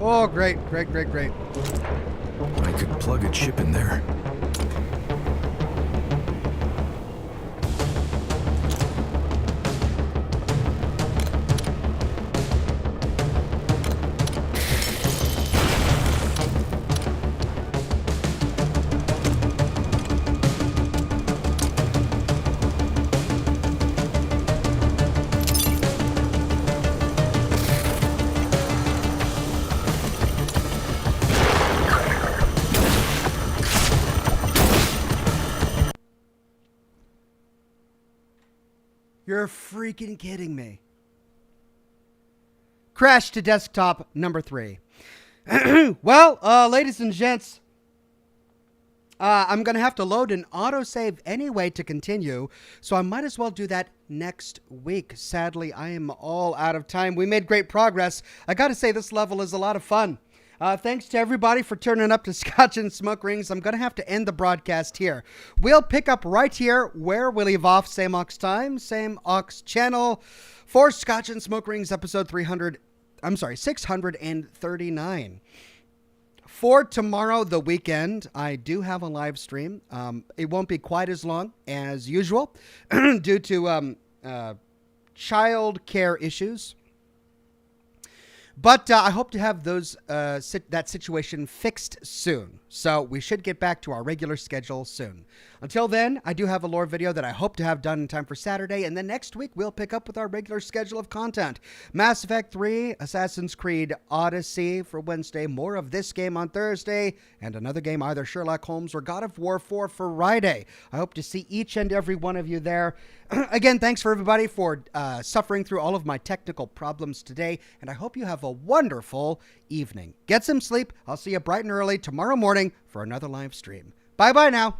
Oh, great. Great. I could plug a chip in there. You're freaking kidding me. Crash to desktop number 3. Well, ladies and gents, I'm going to have to load an autosave anyway to continue, so I might as well do that next week. Sadly, I am all out of time. We made great progress. I got to say, this level is a lot of fun. Thanks to everybody for turning up to Scotch and Smoke Rings. I'm going to have to end the broadcast here. We'll pick up right here where we leave off. Same Ox time, same Ox channel for Scotch and Smoke Rings episode 639. For tomorrow, the weekend, I do have a live stream. It won't be quite as long as usual due to child care issues. But I hope to have that situation fixed soon. So we should get back to our regular schedule soon. Until then, I do have a lore video that I hope to have done in time for Saturday. And then next week, we'll pick up with our regular schedule of content. Mass Effect 3, Assassin's Creed Odyssey for Wednesday, more of this game on Thursday, and another game, either Sherlock Holmes or God of War 4 for Friday. I hope to see each and every one of you there. Again, thanks for everybody for suffering through all of my technical problems today, and I hope you have a wonderful evening. Get some sleep. I'll see you bright and early tomorrow morning for another live stream. Bye-bye now.